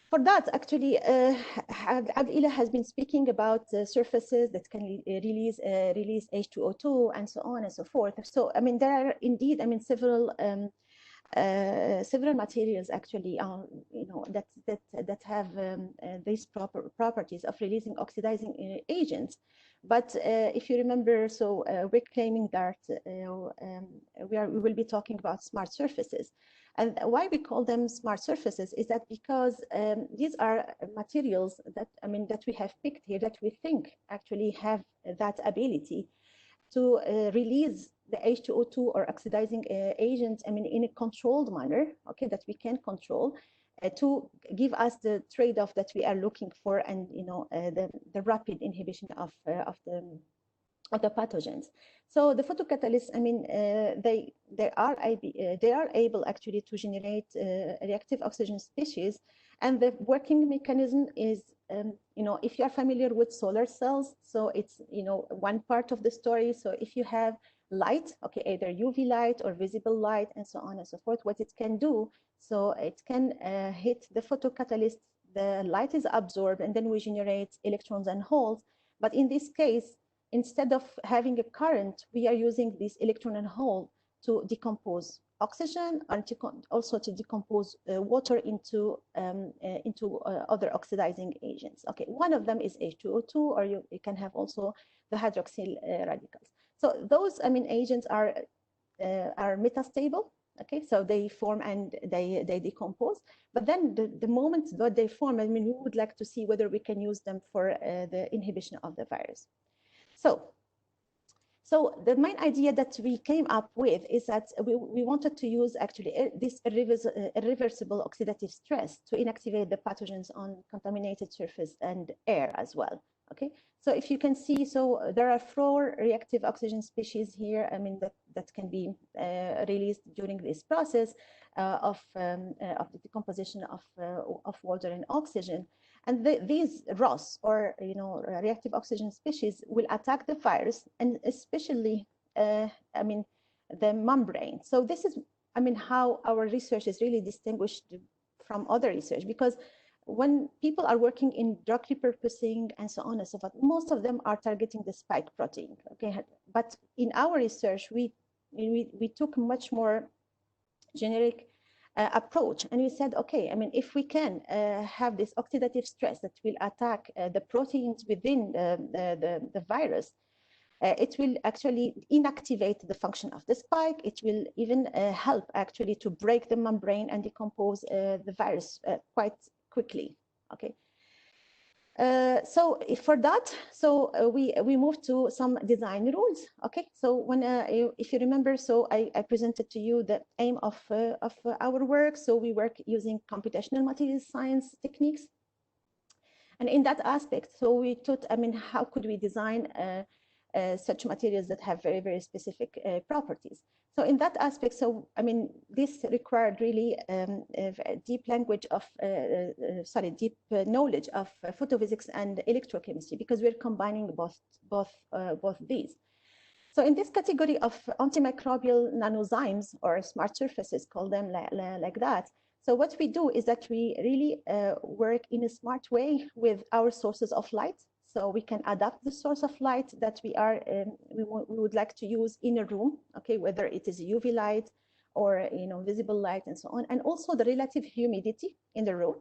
for that, actually, Abdillah has been speaking about surfaces that can release H2O2 and so on and so forth. So, I mean, there are indeed, I mean, several materials actually, you know, that have these properties of releasing oxidizing agents. But if you remember, so we're claiming that we will be talking about smart surfaces. And why we call them smart surfaces is that because these are materials that, I mean, that we have picked here that we think actually have that ability to release the H2O2 or oxidizing agent, I mean, in a controlled manner, okay, that we can control to give us the trade-off that we are looking for, and the rapid inhibition of the pathogens. So the photocatalysts, I mean, they are able actually to generate reactive oxygen species, and the working mechanism is, if you are familiar with solar cells, so it's one part of the story. So if you have light, okay, either UV light or visible light, and so on and so forth, what it can do, so it can hit the photocatalyst, the light is absorbed, and then we generate electrons and holes. But in this case, instead of having a current, we are using this electron and hole to decompose oxygen, and also to decompose water into other oxidizing agents. Okay, one of them is H2O2, or you can have also the hydroxyl radicals. So those, I mean, agents are metastable. Okay, so they form and they decompose. But then the moment that they form, I mean, we would like to see whether we can use them for the inhibition of the virus. So the main idea that we came up with is that we wanted to use actually this irreversible oxidative stress to inactivate the pathogens on contaminated surface and air as well. Okay, so if you can see, so there are 4 reactive oxygen species here, I mean, that can be released during this process of the decomposition of water and oxygen. And these ROS, or reactive oxygen species, will attack the virus, and especially, I mean, the membrane. So this is, I mean, how our research is really distinguished from other research, because when people are working in drug repurposing and so on and so forth, most of them are targeting the spike protein. Okay, but in our research, we took much more generic approach, and we said, okay, I mean, if we can have this oxidative stress that will attack the proteins within the virus, it will actually inactivate the function of the spike. It will even help actually to break the membrane and decompose the virus quite quickly. Okay. So for that, so we moved to some design rules. Okay, so when if you remember, so I presented to you the aim of our work. So we work using computational materials science techniques, and in that aspect, so we thought, I mean, how could we design such materials that have very, very specific properties? So in that aspect, so I mean, this required really a deep language of, deep knowledge of photophysics and electrochemistry, because we're combining both these. So in this category of antimicrobial nanozymes, or smart surfaces, call them like that. So what we do is that we really work in a smart way with our sources of light. So we can adapt the source of light that we would like to use in a room, okay, whether it is UV light or visible light and so on, and also the relative humidity in the room,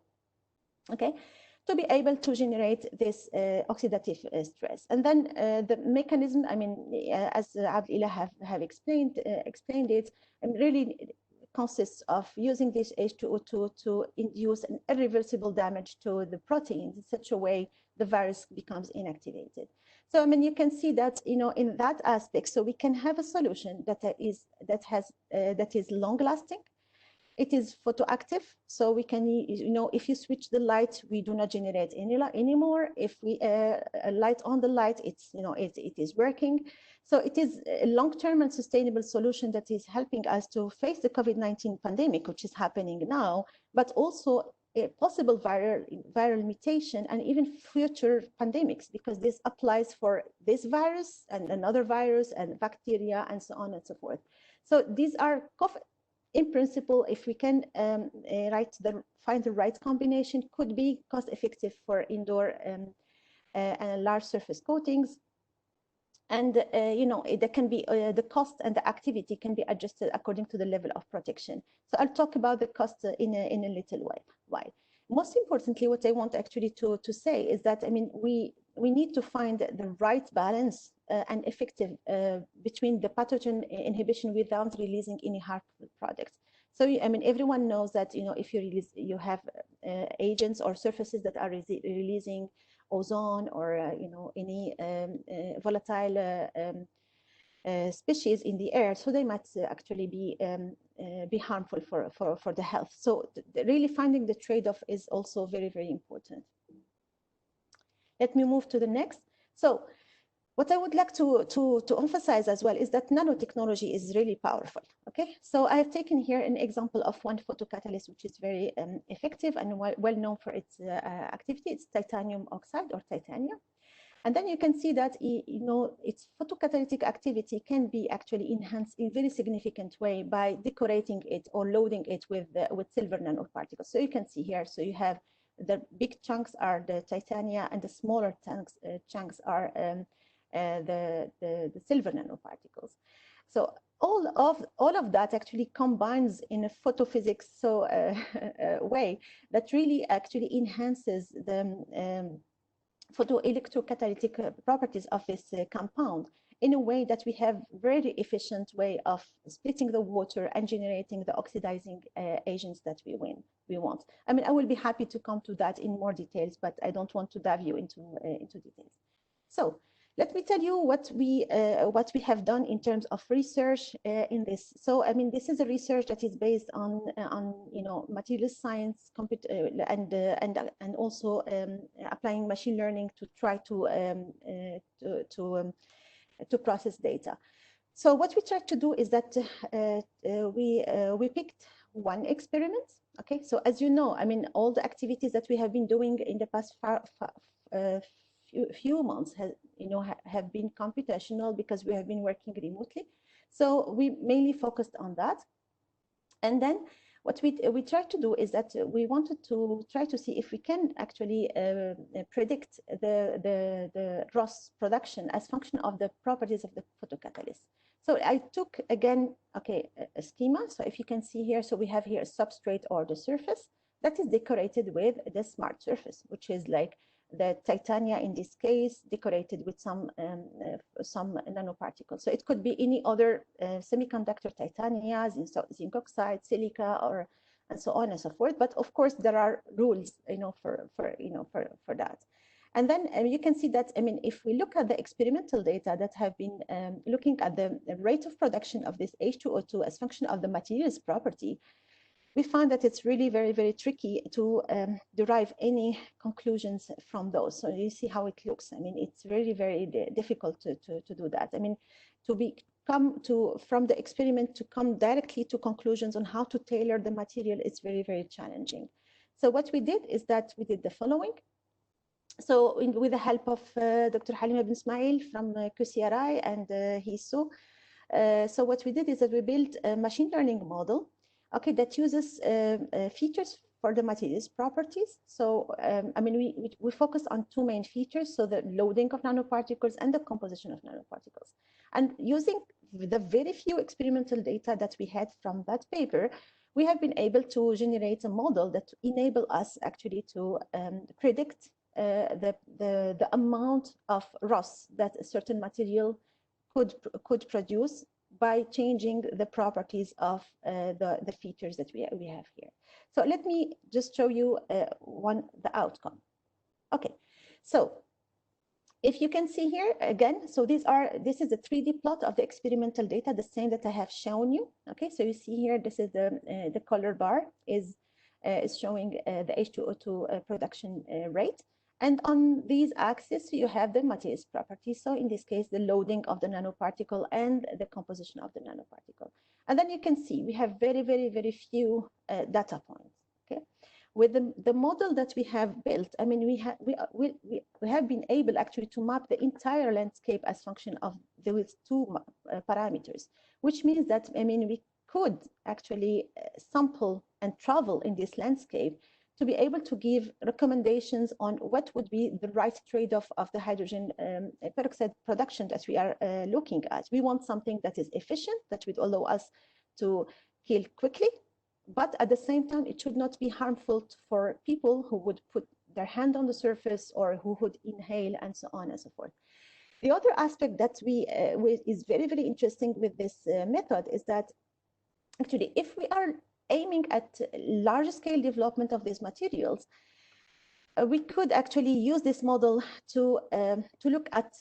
okay, to be able to generate this oxidative stress. And then the mechanism, I mean, as Abdillah have explained it, and really consists of using this H2O2 to induce an irreversible damage to the proteins in such a way the virus becomes inactivated. So I mean, you can see that in that aspect, so we can have a solution that is long lasting. It is photoactive, so we can, if you switch the light, we do not generate any light anymore. If we light on the light, it is working. So it is a long-term and sustainable solution that is helping us to face the COVID-19 pandemic, which is happening now, but also a possible viral mutation and even future pandemics, because this applies for this virus and another virus and bacteria and so on and so forth. So these are, in principle, if we can find the right combination, could be cost effective for indoor and large surface coatings. And there can be the cost and the activity can be adjusted according to the level of protection. So I'll talk about the cost in a little while. Most importantly, what I want actually to say is that, I mean, we need to find the right balance and effective between the pathogen inhibition without releasing any harmful products. So I mean, everyone knows that if you have agents or surfaces that are releasing ozone or any volatile species in the air, so they might actually be harmful for the health. So really finding the trade-off is also very, very important. Let me move to the next. So what I would like to emphasize as well is that nanotechnology is really powerful. Okay, so I have taken here an example of one photocatalyst which is very effective and well known for its activity. It's titanium oxide or titanium. And then you can see that its photocatalytic activity can be actually enhanced in a very significant way by decorating it or loading it with silver nanoparticles. So you can see here, so you have the big chunks are the titania and the smaller chunks are the silver nanoparticles. So all of that actually combines in a photophysics way that really actually enhances the photoelectrocatalytic properties of this compound in a way that we have very efficient way of splitting the water and generating the oxidizing agents that we want. I mean, I will be happy to come to that in more details, but I don't want to dive you into details. So let me tell you what we have done in terms of research in this. So I mean, this is a research that is based on materials science, and also applying machine learning to try to process data. So what we tried to do is that we picked one experiment. Okay, so as you know, I mean, all the activities that we have been doing in the past few months have been computational because we have been working remotely. So we mainly focused on that. And then what we tried to do is that we wanted to try to see if we can actually predict the ROS production as function of the properties of the photocatalyst. So I took again, a schema. So if you can see here, so we have here a substrate or the surface that is decorated with the smart surface, which is like the titania in this case, decorated with some nanoparticles. So it could be any other semiconductor titania, zinc oxide, silica, and so on and so forth. But of course, there are rules, for that. And then you can see that, I mean, if we look at the experimental data that have been looking at the rate of production of this H2O2 as function of the materials property, we find that it's really very, very tricky to derive any conclusions from those. So you see how it looks. I mean, it's very, very difficult to do that. I mean, from the experiment to come directly to conclusions on how to tailor the material, it's very, very challenging. So what we did is that we did the following. So with the help of Dr. Halima bin Ismail from QCRI and HISO, so what we did is that we built a machine learning model that uses features for the materials properties. So, I mean, we focused on two main features, so the loading of nanoparticles and the composition of nanoparticles. And using the very few experimental data that we had from that paper, we have been able to generate a model that enable us actually to predict the amount of ROS that a certain material could produce by changing the properties of the features that we have here. So let me just show you the outcome. Okay, so if you can see here again, so this is a 3D plot of the experimental data, the same that I have shown you. Okay, so you see here, this is the color bar is showing the H2O2 production rate. And on these axes, you have the materials properties. So in this case, the loading of the nanoparticle and the composition of the nanoparticle. And then you can see we have very, very, very few data points. Okay, with the model that we have built, I mean, we have been able actually to map the entire landscape as function of those two parameters, which means that, I mean, we could actually sample and travel in this landscape to be able to give recommendations on what would be the right trade-off of the hydrogen peroxide production that we are looking at. We want something that is efficient, that would allow us to kill quickly, but at the same time, it should not be harmful for people who would put their hand on the surface or who would inhale and so on and so forth. The other aspect that is very, very interesting with this method is that actually, if we are aiming at large-scale development of these materials, we could actually use this model to look at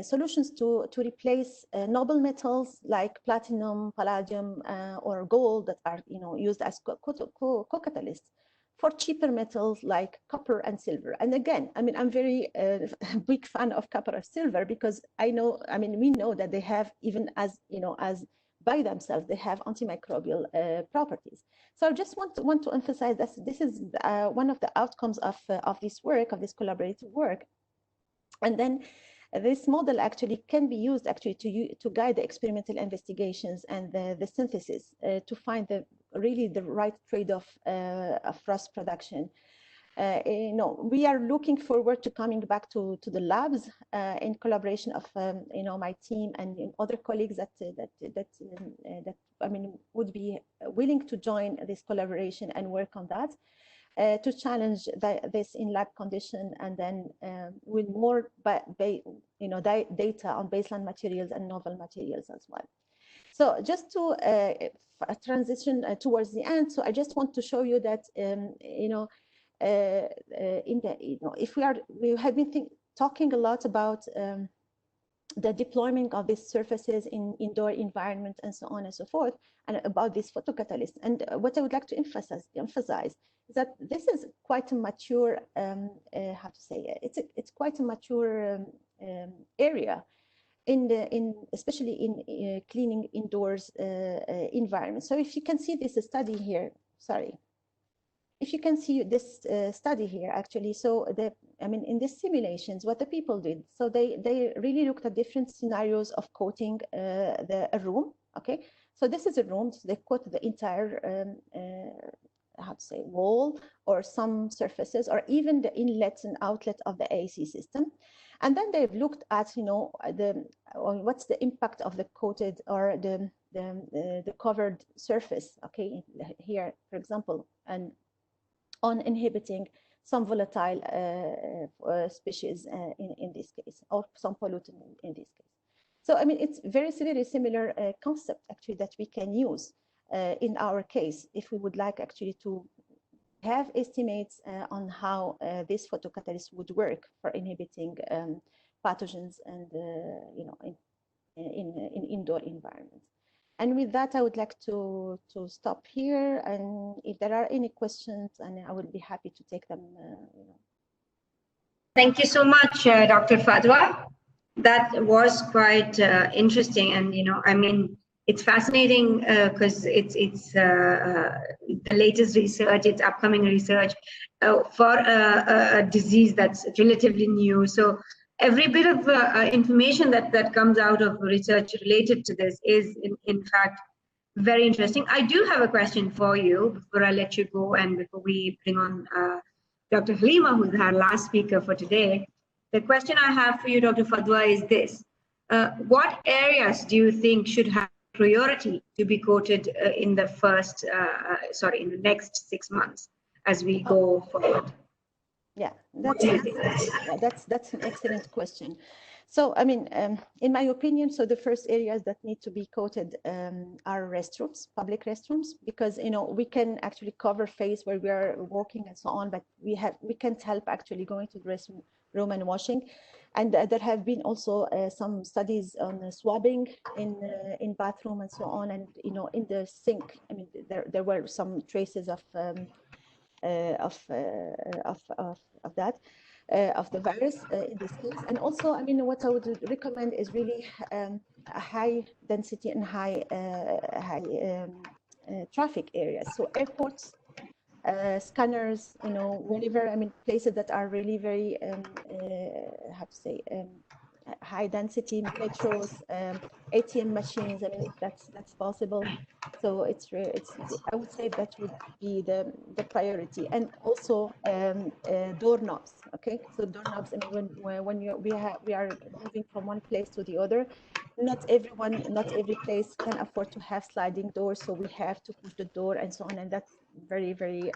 solutions to replace noble metals like platinum, palladium, or gold that are used as co-catalysts for cheaper metals like copper and silver. And again, I mean, I'm very big fan of copper or silver because we know that they have, even as by themselves, they have antimicrobial properties. So I just want to emphasize that this is one of the outcomes of this work, of this collaborative work. And then this model actually can be used to guide the experimental investigations and the synthesis to find really the right trade-off of ROS production. We are looking forward to coming back to the labs in collaboration of my team and other colleagues that would be willing to join this collaboration and work on that to challenge this in lab condition, and then with more data on baseline materials and novel materials as well. So just to transition towards the end, so I just want to show you that we have been talking a lot about the deployment of these surfaces in indoor environment and so on and so forth, and about these photocatalysts. And what I would like to emphasize is that this is quite a mature, it's quite a mature area especially in cleaning indoors environments. So if you can see this study here, if you can see this study here, actually, so in the simulations, what the people did, so they really looked at different scenarios of coating a room. Okay, so this is a room, so they coat the entire wall or some surfaces, or even the inlet and outlet of the AC system. And then they've looked at what's the impact of the coated or the covered surface. Okay, here, for example, and on inhibiting some volatile species in this case, or some pollutant in this case. So it's very similar concept actually that we can use in our case if we would like actually to have estimates on how this photocatalyst would work for inhibiting pathogens and in indoor environments. And with that, I would like to stop here. And if there are any questions, and I would be happy to take them. Thank you so much, Dr. Fadwa. That was quite interesting, and it's fascinating because it's the latest research, it's upcoming research for a disease that's relatively new. So every bit of information that comes out of research related to this is in fact very interesting. I do have a question for you before I let you go, and before we bring on Dr. Halima, who's our last speaker for today. The question I have for you, Dr. Fadwa, is this. What areas do you think should have priority to be coated in the in the next 6 months as we go forward? Yeah, that's an excellent question. So, in my opinion, so the first areas that need to be coated are restrooms, public restrooms, because we can actually cover face where we are walking and so on, but we can't help actually going to the restroom and washing. And there have been also some studies on swabbing in bathroom and so on, and in the sink. There were some traces of the virus in this case. And also, what I would recommend is really a high density and high traffic areas. So airports, scanners, whenever, places that are really very, high density, metros, ATM machines, that's possible. So I would say that would be the priority. And also doorknobs, okay? So doorknobs, when we are moving from one place to the other, not every place can afford to have sliding doors, so we have to push the door and so on, and that's very, very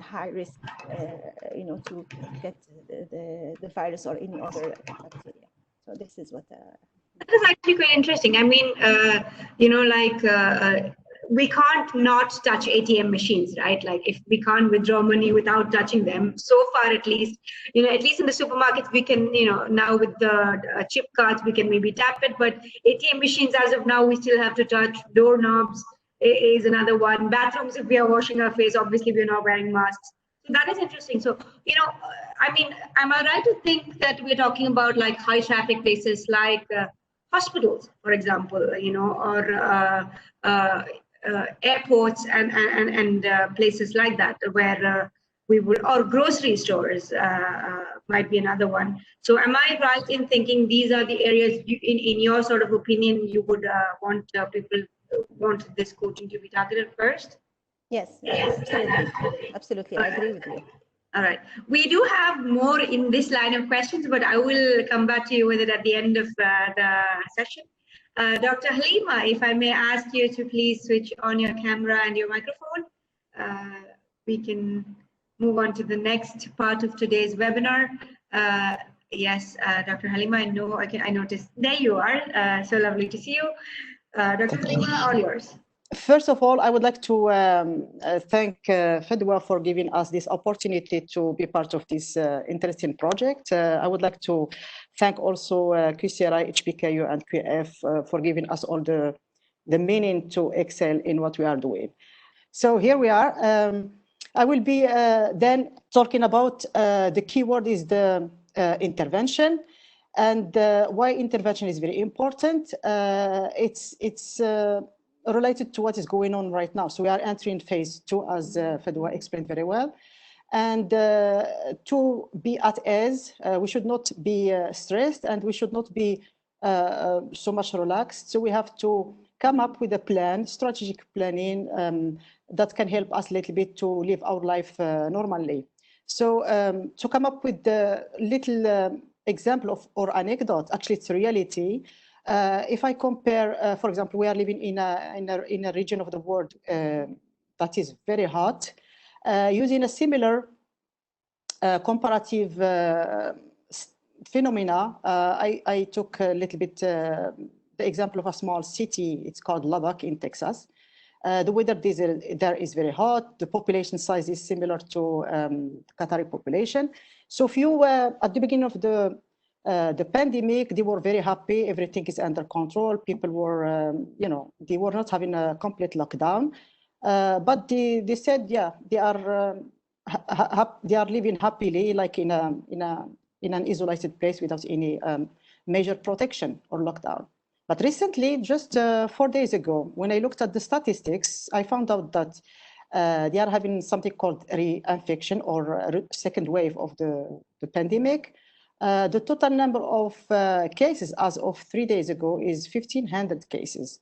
high risk, to get the virus or any other bacteria. So this is what. That is actually quite interesting. we can't not touch ATM machines, right? Like if we can't withdraw money without touching them, so far at least, at least in the supermarkets, we can, now with the chip cards, we can maybe tap it, but ATM machines, as of now, we still have to touch. Doorknobs is another one. Bathrooms, if we are washing our face, obviously we're not wearing masks. So that is interesting. So, I mean, am I right to think that we're talking about like high traffic places like hospitals, for example, or airports and places like that, where we would, or grocery stores might be another one. So am I right in thinking these are the areas, in your sort of opinion, you would want this coaching to be targeted first? Yes, absolutely. Absolutely, I agree with you. All right. We do have more in this line of questions, but I will come back to you with it at the end of the session. Dr. Halima, if I may ask you to please switch on your camera and your microphone, we can move on to the next part of today's webinar. Yes, Dr. Halima, I noticed. There you are. So lovely to see you. Dr. Halima, all yours. First of all, I would like to thank Fadwa for giving us this opportunity to be part of this interesting project. I would like to thank also QCRI, HPKU, and QF for giving us all the meaning to excel in what we are doing. So here we are. I will be then talking about the keyword is the intervention, and why intervention is very important. It's related to what is going on right now. So we are entering phase 2, as Fadwa explained very well. And to be at ease, we should not be stressed, and we should not be so much relaxed. So we have to come up with a plan, strategic planning that can help us a little bit to live our life normally. So to come up with the little example of or anecdote, actually it's reality. If I compare, for example, we are living in a region of the world that is very hot. Using a similar comparative phenomena, I took a little bit the example of a small city. It's called Lubbock in Texas. The weather there is very hot. The population size is similar to Qatari population. So if you at the beginning of the pandemic, they were very happy. Everything is under control. People were, they were not having a complete lockdown, but they said, yeah, they are living happily, like in an isolated place without any major protection or lockdown. But recently, just 4 days ago, when I looked at the statistics, I found out that they are having something called reinfection or second wave of the pandemic. The total number of cases as of 3 days ago is 1,500 cases.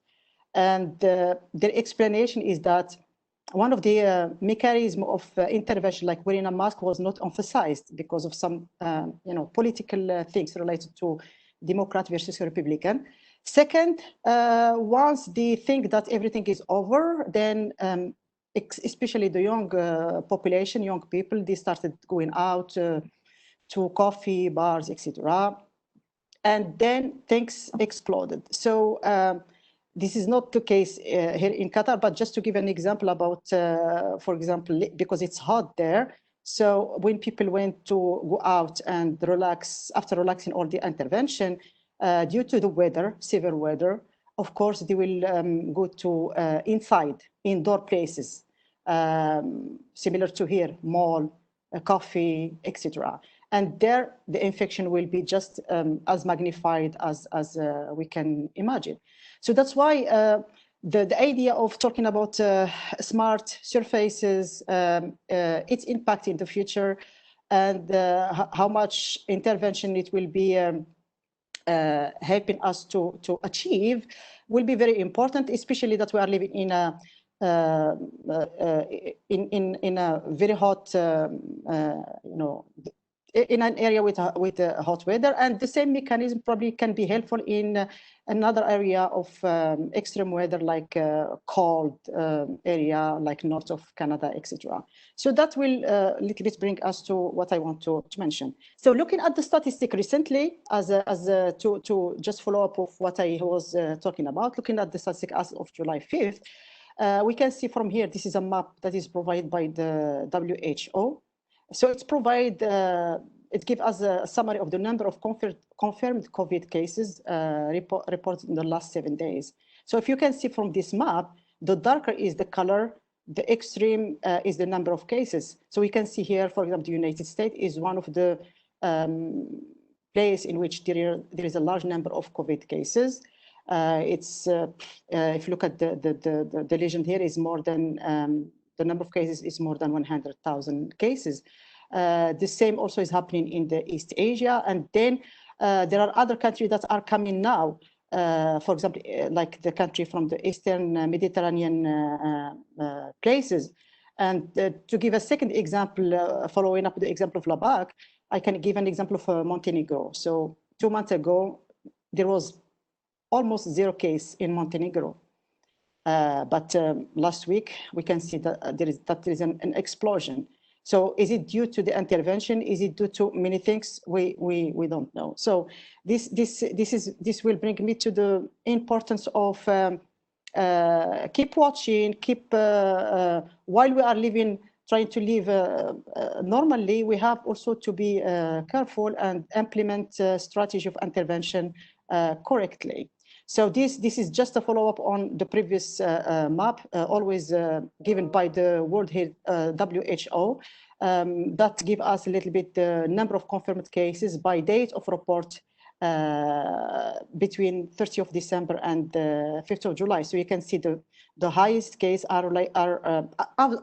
And their explanation is that one of the mechanisms of intervention, like wearing a mask, was not emphasized because of some political things related to Democrat versus Republican. Second, once they think that everything is over, then especially the young population, young people, they started going out to coffee, bars, etc. And then things exploded. So this is not the case here in Qatar, but just to give an example about, for example, because it's hot there. So when people went to go out and relax, after relaxing all the intervention, due to the weather, severe weather, of course, they will go to indoor places, similar to here, mall, coffee, etc. And there, the infection will be just as magnified as we can imagine. So that's why the idea of talking about smart surfaces, its impact in the future, and how much intervention it will be helping us to achieve will be very important, especially that we are living in a in a very hot, in an area with hot weather, and the same mechanism probably can be helpful in another area of extreme weather, like cold area, like north of Canada, etc. So that will a little bit bring us to what I want to mention. So looking at the statistic recently, to just follow up of what I was talking about, looking at the statistic as of July 5th, We can see from here, this is a map that is provided by the WHO. So it gives us a summary of the number of confirmed COVID cases reported in the last 7 days. So if you can see from this map, the darker is the color, the extreme is the number of cases. So we can see here, for example, the United States is one of the places in which there is a large number of COVID cases. If you look at the legend here, is more than the number of cases is more than 100,000 cases. The same also is happening in the East Asia, and then there are other countries that are coming now. For example, like the country from the Eastern Mediterranean places. And to give a second example, following up the example of Labac, I can give an example of Montenegro. So 2 months ago, there was almost 0 case in Montenegro. But last week, we can see that there is an explosion. So is it due to the intervention? Is it due to many things? We don't know. So this will bring me to the importance of keep watching, while we are trying to live normally, we have also to be careful and implement strategy of intervention correctly. So this is just a follow-up on the previous map, always given by the World Health WHO, that give us a little bit the number of confirmed cases by date of report between 30th of December and 5th of July. So you can see the highest case are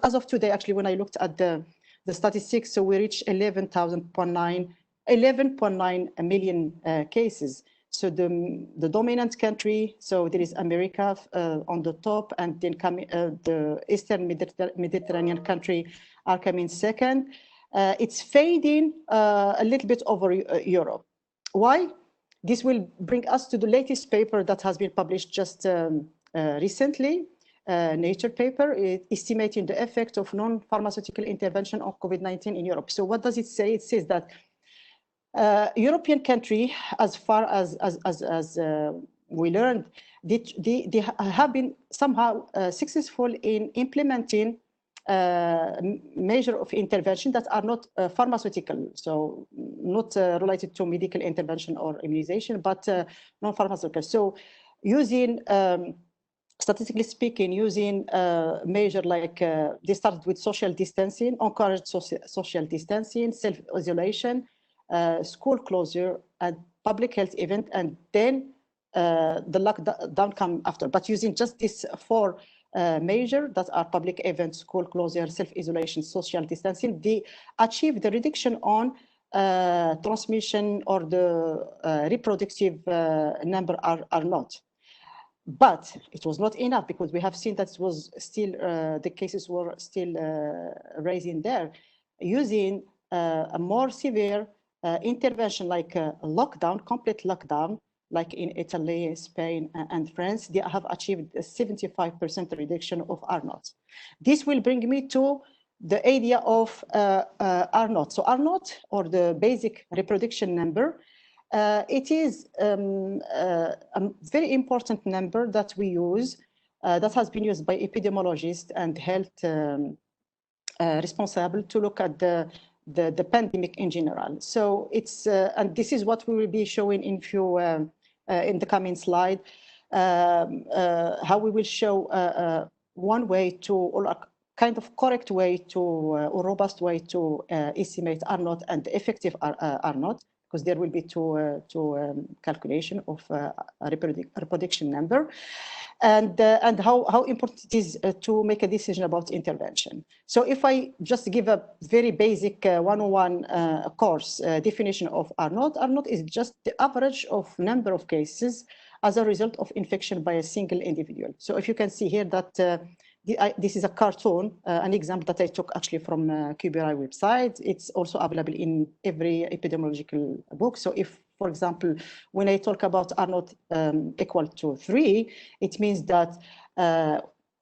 as of today, actually, when I looked at the statistics, so we reached 11.9 million cases. So the dominant country, so there is America on the top, and then the Eastern Mediterranean country are coming second. It's fading a little bit over Europe. Why? This will bring us to the latest paper that has been published just recently, Nature paper, estimating the effect of non-pharmaceutical intervention on COVID-19 in Europe. So what does it say? It says that European country, as far as we learned, they have been somehow successful in implementing measure of intervention that are not pharmaceutical, so not related to medical intervention or immunization, but non-pharmaceutical. So using, statistically speaking, using measure like they started with social distancing, encouraged social distancing, self-isolation, school closure, and public health event, and then the lockdown come after. But using just these 4 measures that are public events, school closure, self-isolation, social distancing, they achieve the reduction on transmission or the reproductive number are not. But it was not enough, because we have seen that it was still the cases were still rising there. Using a more severe intervention like a lockdown, complete lockdown, like in Italy, Spain, and France, they have achieved a 75% reduction of R0. This will bring me to the idea of R0. So R0, or the basic reproduction number, it is a very important number that we use, that has been used by epidemiologists and health responsible to look at the pandemic in general. So it's, and this is what we will be showing in the coming slide, how we will show one way to, or a kind of correct way to, or robust way to estimate R0 and the effective R0, because there will be two calculation of a reproduction number. And how important it is to make a decision about intervention. So if I just give a very basic 101 course definition of R0, R0 is just the average of number of cases as a result of infection by a single individual. So if you can see here that this is a cartoon, an example that I took actually from QBRI website. It's also available in every epidemiological book. So if, for example, when I talk about R0 equal to 3, it means that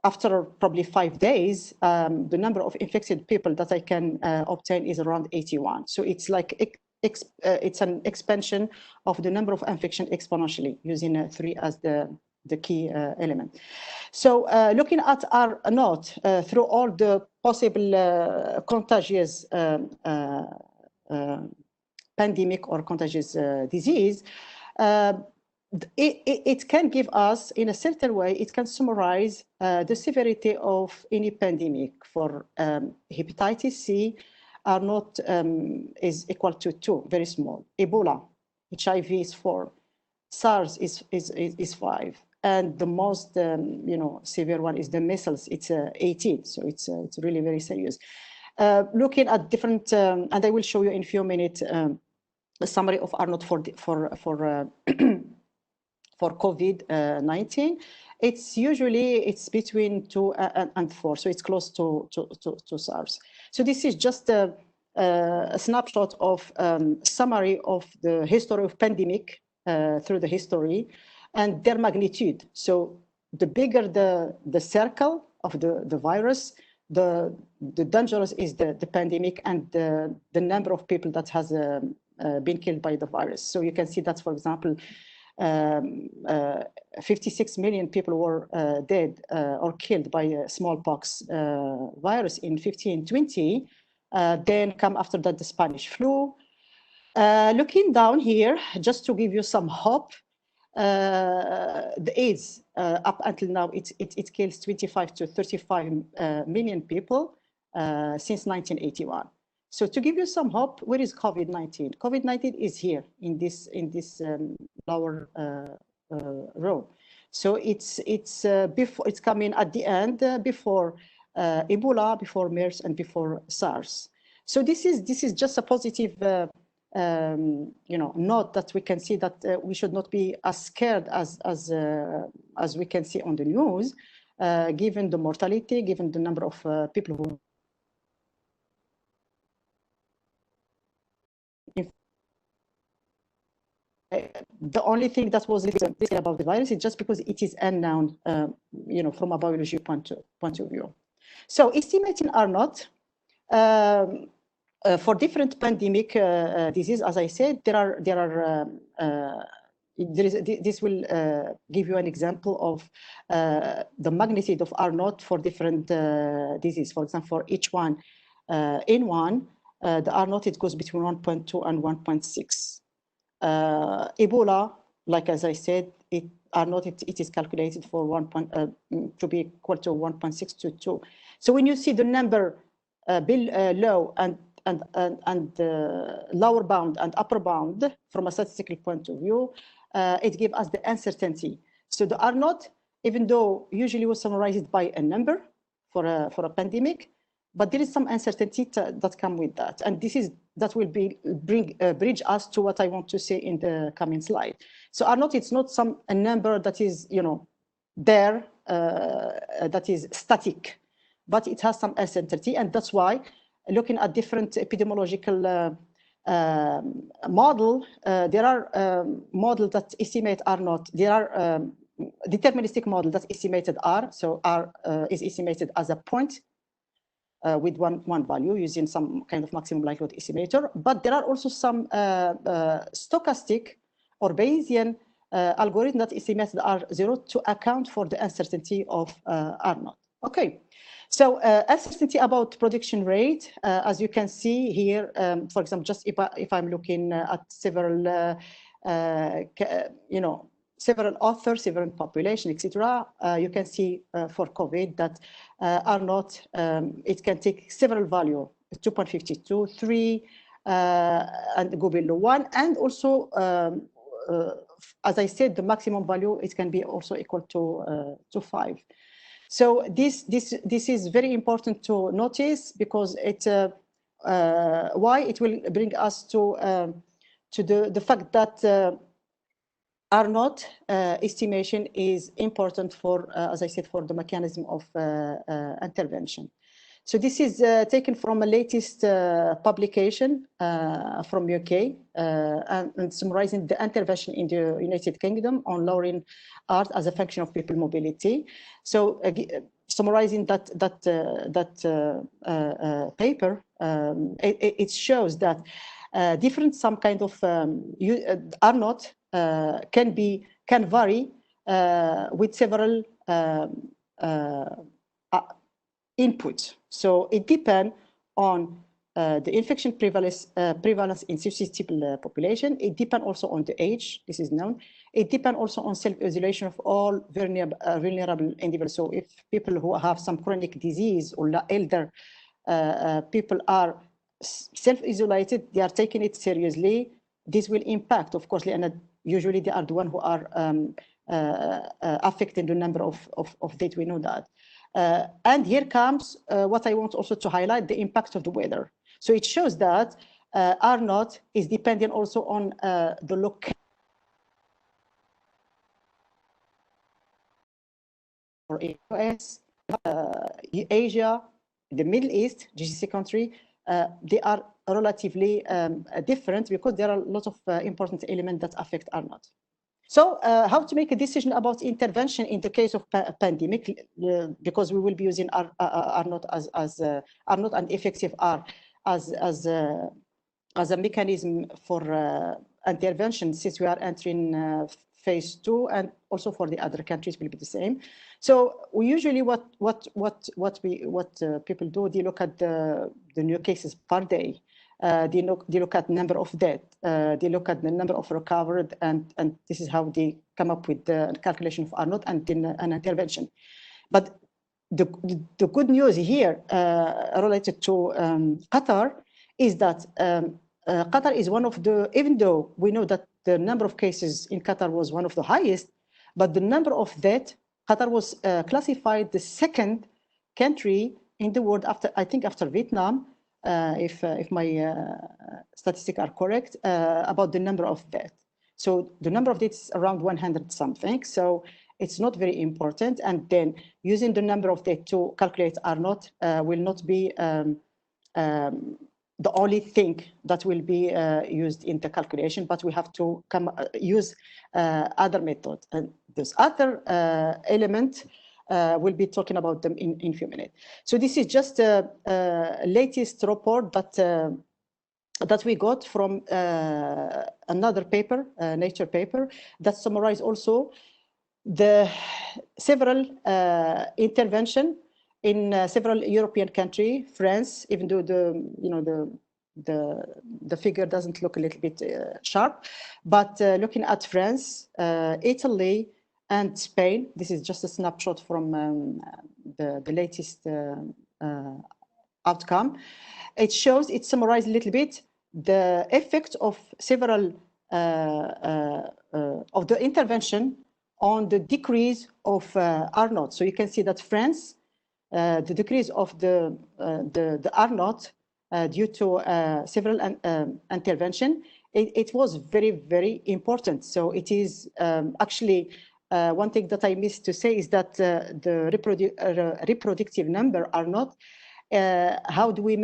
after probably 5 days, the number of infected people that I can obtain is around 81. So it's like it's an expansion of the number of infection exponentially, using 3 as the the key element. So looking at R naught through all the possible contagious pandemic or contagious disease, it can give us, in a certain way, it can summarize the severity of any pandemic. For hepatitis C, R naught is equal to 2, very small. Ebola, HIV is 4, SARS is 5, and the most severe one is the measles. It's 18, so it's really very serious. Looking at different, and I will show you in a few minutes a summary of R naught for COVID-19, it's between 2 and 4, so it's close to SARS. So this is just a snapshot of summary of the history of pandemic through the history and their magnitude. So the bigger the circle of the virus, the dangerous is the pandemic and the number of people that has been killed by the virus. So you can see that, for example, 56 million people were dead or killed by smallpox virus in 1520. Then come after that the Spanish flu. Looking down here, just to give you some hope, the AIDS up until now, it kills 25 to 35 million people since 1981. So to give you some hope, where is COVID-19? COVID-19 is here in this lower row. So it's coming at the end before Ebola, before MERS, and before SARS. So this is just a positive note that we can see that we should not be as scared as we can see on the news, given the mortality, given the number of people who. The only thing that was about the virus is just because it is unknown, from a biology point of view. So estimating R naught for different pandemic disease, as I said, this will give you an example of the magnitude of R naught for different disease. For example, for each one N1, the R naught, it goes between 1.2 and 1.6. Ebola, like as I said, it is calculated for to be equal to 1.6 to 2. So when you see the number below and lower bound and upper bound from a statistical point of view, it gives us the uncertainty. So the R naught, even though usually was summarized by a number for a pandemic, but there is some uncertainty that come with that, and that will bridge us to what I want to say in the coming slide. So R naught, it's not a number that is there that is static, but it has some uncertainty, and that's why looking at different epidemiological model, there are models that estimate R naught. There are deterministic model that estimated R. So R is estimated as a point with one value using some kind of maximum likelihood estimator. But there are also some stochastic or Bayesian algorithm that estimates R0 to account for the uncertainty of R naught. Okay, so uncertainty about prediction rate, as you can see here, for example, just if I'm looking at several, several authors, several population, etc., you can see for COVID that R naught, it can take several value, 2.52, 3, and go below 1, and also, as I said, the maximum value, it can be also equal to 5. So this is very important to notice, because why it will bring us to the fact that R naught estimation is important for, as I said, for the mechanism of intervention. So this is taken from a latest publication from UK and summarizing the intervention in the United Kingdom on lowering R as a function of people mobility. So summarizing that paper, it shows that different some kind of R naught can vary with several inputs. So it depends on the infection prevalence in susceptible population. It depends also on the age. This is known. It depends also on self-isolation of all vulnerable individuals. So if people who have some chronic disease or elder people are self-isolated, they are taking it seriously. This will impact, of course, and usually they are the ones who are affecting the number of deaths. We know that. And here comes what I want also to highlight, the impact of the weather. So it shows that R0 is dependent also on the local or US, Asia, the Middle East, GCC country, they are relatively different because there are a lot of important elements that affect R0. So how to make a decision about intervention in the case of pandemic, because we will be using R0 as R0 and effective R as a mechanism for intervention, since we are entering phase 2, and also for the other countries will be the same. So we usually what people do, they look at the new cases per day. They look at number of deaths, they look at the number of recovered, and this is how they come up with the calculation of R0 and then an intervention. But the good news here related to Qatar is that Qatar is one of the, even though we know that the number of cases in Qatar was one of the highest, but the number of deaths, Qatar was classified the second country in the world after, I think, after Vietnam, if my statistics are correct, about the number of deaths. So the number of deaths is around 100 something. So it's not very important. And then using the number of deaths to calculate R0 will not be the only thing that will be used in the calculation, but we have to use other methods. And those other elements, we'll be talking about them in a few minutes. So this is just a latest report that we got from another paper, Nature paper, that summarized also the several intervention in several European countries, France, even though the figure doesn't look a little bit sharp, but looking at France, Italy, and Spain, this is just a snapshot from the latest outcome. It shows, it summarized a little bit the effect of several of the intervention on the decrease of R0. So you can see that France, the decrease of the R0 due to several intervention, it was very, very important. So it is actually one thing that I missed to say is that the reproductive number R0. How do we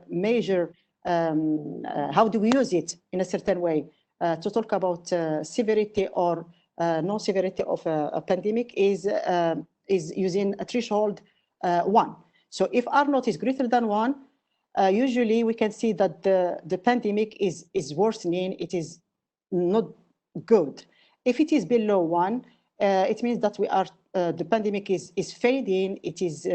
measure? How do we use it in a certain way to talk about severity or non-severity of a pandemic is using a threshold 1. So if R0 is greater than 1, usually we can see that the pandemic is worsening. It is not good. If it is below 1, it means that we are the pandemic is fading. It is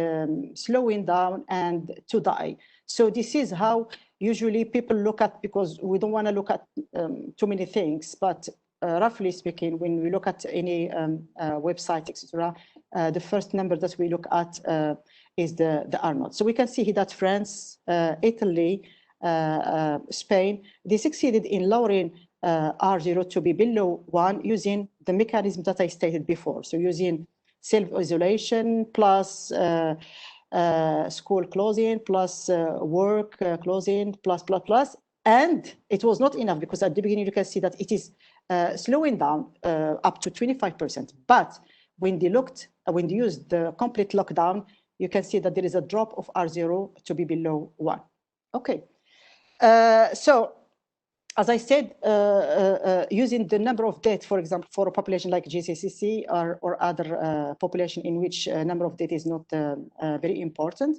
slowing down and to die. So this is how usually people look at, because we don't want to look at too many things, but roughly speaking, when we look at any website, etc., the first number that we look at is the R0. So we can see that France, Italy, Spain, they succeeded in lowering R0 to be below 1 using the mechanism that I stated before. So using self-isolation plus school closing plus work closing plus. And it was not enough, because at the beginning you can see that it is slowing down up to 25%. But when they used the complete lockdown, you can see that there is a drop of R0 to be below 1. Okay. So as I said, using the number of deaths, for example, for a population like GCC or other population in which number of deaths is not very important,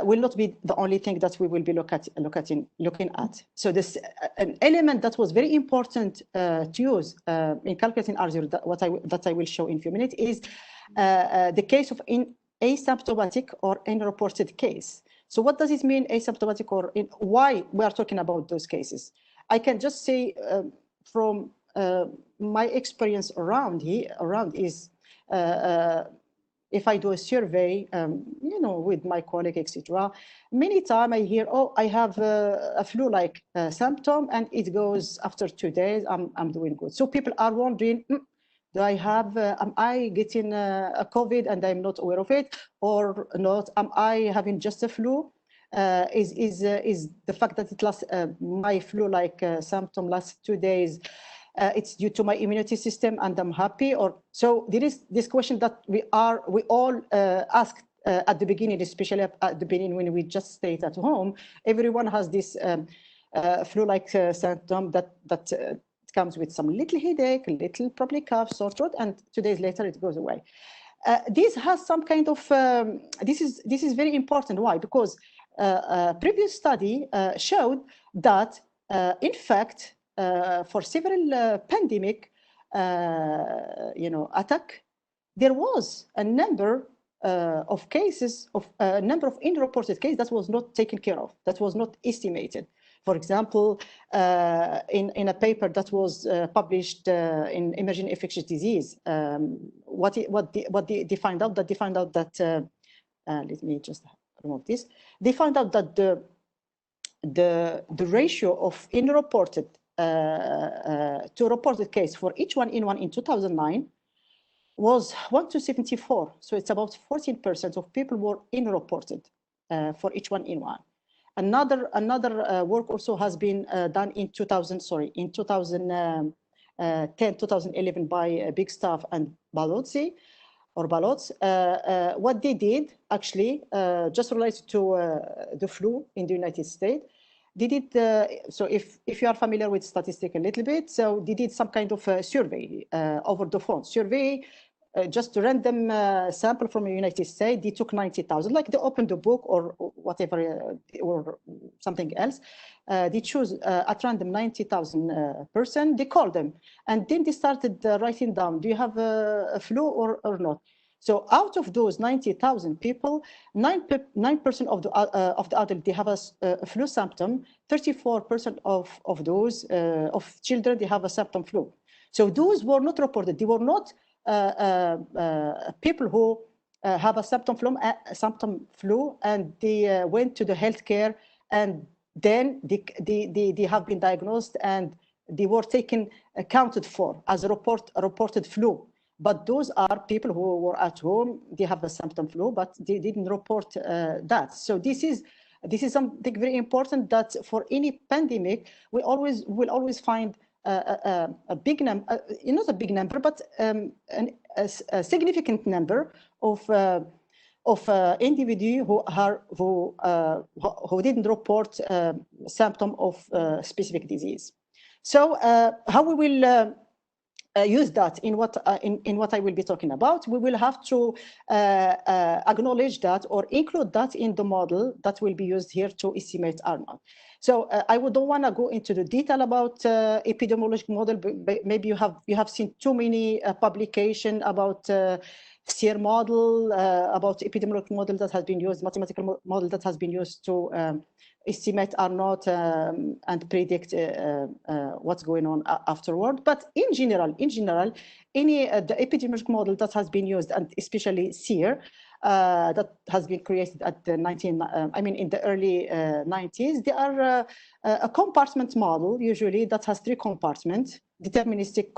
will not be the only thing that we will be looking at. So this an element that was very important to use in calculating R0 that I will show in a few minutes is the case of asymptomatic or unreported case. So what does it mean, asymptomatic or why we are talking about those cases? I can just say from my experience around is if I do a survey, you know, with my colleague, etc., many times I hear, oh, I have a flu-like symptom, and it goes after 2 days, I'm doing good. So people are wondering, do I have, am I getting a COVID and I'm not aware of it, or not? Am I having just a flu? Is the fact that it lasts, my flu-like symptom lasts 2 days, it's due to my immunity system and I'm happy? Or so there is this question that we all asked at the beginning, especially at the beginning when we just stayed at home. Everyone has this flu-like symptom that comes with some little headache, little probably cough, sore throat, and 2 days later it goes away. This has some kind of this is very important. Why? Because a previous study showed that in fact for several pandemic attack, there was a number of cases of a number of unreported cases that was not taken care of, that was not estimated. For example, in a paper that was published in Emerging Infectious Disease, what they find out that let me just remove this. They found out that the ratio of unreported to reported case for each 1-in-1 in 2009 was 1 to 74. So it's about 14% of people were unreported for each 1-in-1. Another work also has been done in 2010, 2011 by Big Staff and Balotz. What they did actually, just related to the flu in the United States, they did, so if you are familiar with statistics a little bit, so they did some kind of a survey over the phone. Survey, just a random sample from the United States. They took 90,000, like they opened the book or whatever, or something else. They choose at random 90,000 person. They called them, and then they started writing down, do you have a flu or not? So out of those 90,000 people, 9% of the adult, they have a flu symptom. 34% of those of children, they have a symptom flu. So those were not reported. They were not people who have a symptom flu, and they went to the healthcare, and then they have been diagnosed and they were accounted for as a reported flu. But those are people who were at home, they have a symptom flu, but they didn't report that. So this is something very important, that for any pandemic, we will always find a big number, not a big number, but a significant number of individuals who didn't report symptom of specific disease. So how we will use that in what I will be talking about, we will have to acknowledge that or include that in the model that will be used here to estimate R0. So I don't want to go into the detail about epidemiologic model. But maybe you have seen too many publications about SEER model, about epidemiologic model that has been used, mathematical model that has been used to estimate R0 and predict what's going on afterward. But in general, the epidemiologic model that has been used, and especially SEER, that has been created at the in the early 90s, they are a compartment model usually that has 3 compartments: deterministic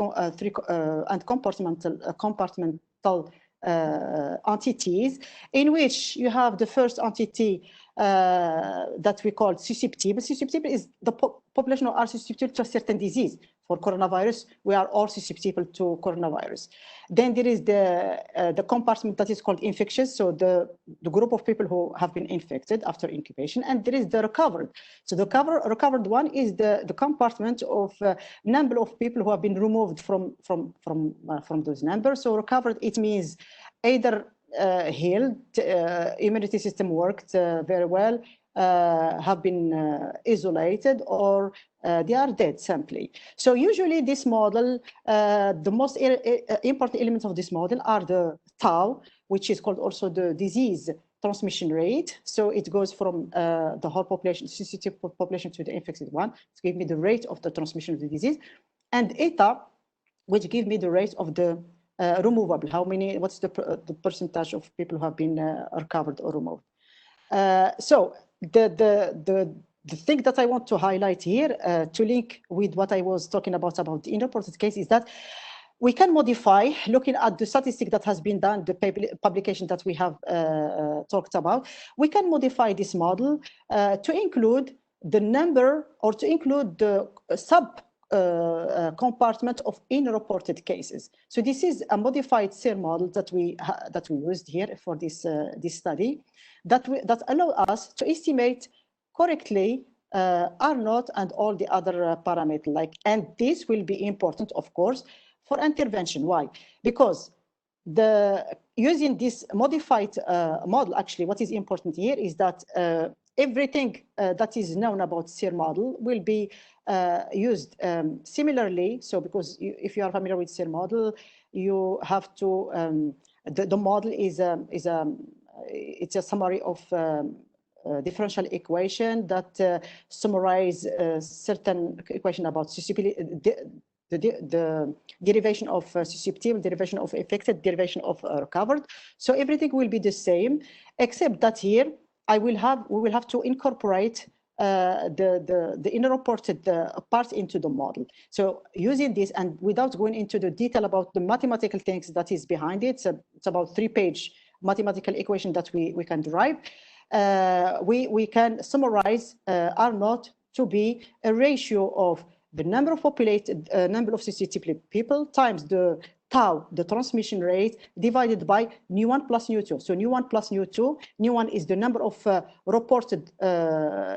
and compartmental entities, in which you have the first entity that we call susceptible. Susceptible is the population are susceptible to a certain disease. For coronavirus, we are all susceptible to coronavirus. Then there is the compartment that is called infectious, so the group of people who have been infected after incubation, and there is the recovered. So the recovered one is the compartment of number of people who have been removed from those numbers. So recovered, it means either healed, immunity system worked very well, have been isolated, or they are dead simply. So usually this model, the most important elements of this model are the tau, which is called also the disease transmission rate. So it goes from the whole population, sensitive population, to the infected one. To give me the rate of the transmission of the disease. And eta, which give me the rate of the removable, what's the percentage of people who have been recovered or removed. So the thing that I want to highlight here, to link with what I was talking about the unreported case, is that we can modify, looking at the statistic that has been done, the publication that we have talked about, we can modify this model to include the number, or to include the sub compartment of unreported cases. So this is a modified SIR model that we used here for this study, that allow us to estimate correctly R0 and all the other parameters. And this will be important, of course, for intervention. Why? Because using this modified model, actually, what is important here is that everything that is known about SIR model will be used similarly. So because if you are familiar with SIR model, you have to, the model is it's a summary of differential equation that summarize certain equation about susceptibility, the derivation of susceptible, derivation of affected, derivation of recovered. So everything will be the same, except that here we will have to incorporate the unreported part into the model. So using this, and without going into the detail about the mathematical things that is behind it, so it's about 3-page mathematical equation that we can derive. We can summarize R0 to be a ratio of the number of populated, number of susceptible people times the tau, the transmission rate, divided by nu1 plus nu2. So nu1 plus nu2, nu1 is the number of reported,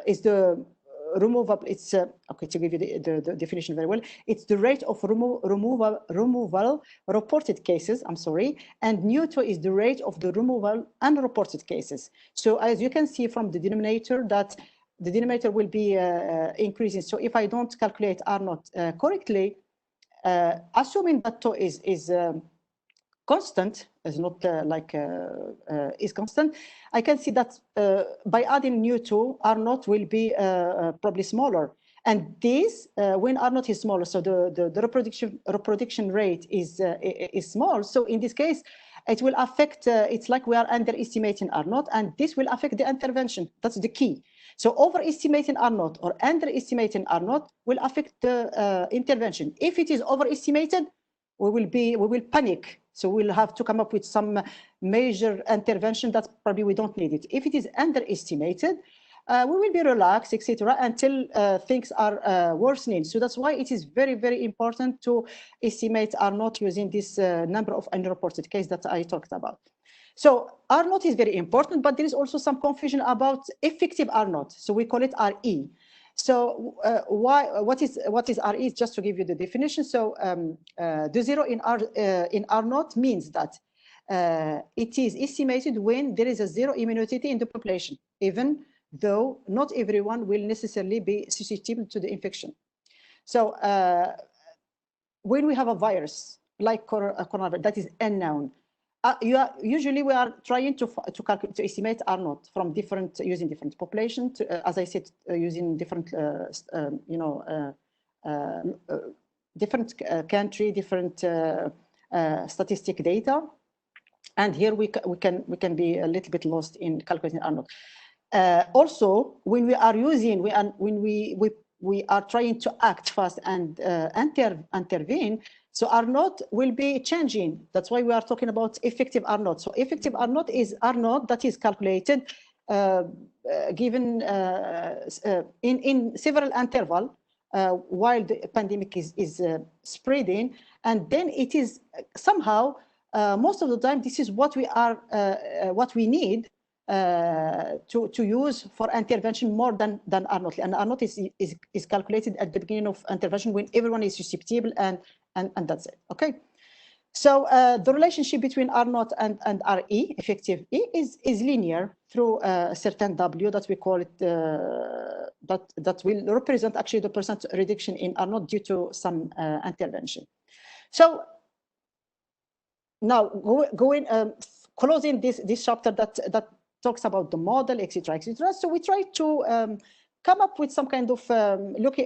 is the removable, it's, okay, to give you the definition very well, it's the rate of removal reported cases, I'm sorry, and nu2 is the rate of the removal unreported cases. So as you can see from the denominator, that the denominator will be increasing. So if I don't calculate R0 correctly, assuming that tau is constant, is not is constant, I can see that by adding nu2, R0 will be probably smaller. And this, when R0 is smaller, so the reproduction rate is small. So in this case, it will affect, it's like we are underestimating R0, and this will affect the intervention. That's the key. So overestimating R0 or underestimating R0 will affect the intervention. If it is overestimated, we will panic. So we'll have to come up with some major intervention that probably we don't need it. If it is underestimated, we will be relaxed, etc., until things are worsening. So that's why it is very, very important to estimate R0 using this number of unreported cases that I talked about. So R0 is very important, but there is also some confusion about effective R0. So we call it RE. So what is RE? Just to give you the definition. So the zero in R0 means that it is estimated when there is a zero immunity in the population, even though not everyone will necessarily be susceptible to the infection. So when we have a virus like coronavirus that is unknown, usually we are trying to estimate R0 from using different populations, as I said, using different different country, different statistic data, and here we can be a little bit lost in calculating R0. Also, when we are using, when we are trying to act fast and intervene, so R0 will be changing. That's why we are talking about effective R0. So effective R0 is R0 that is calculated given in several intervals while the pandemic is spreading, and then it is somehow most of the time this is what we need to use for intervention more than R0. And R0 is calculated at the beginning of intervention when everyone is susceptible, and that's it. Okay. So the relationship between R0 and RE, effective E, is linear through a certain W that we call it, that will represent actually the percent reduction in R0 due to some intervention. So now closing this chapter that talks about the model, etc., etc. So we try to come up with some kind of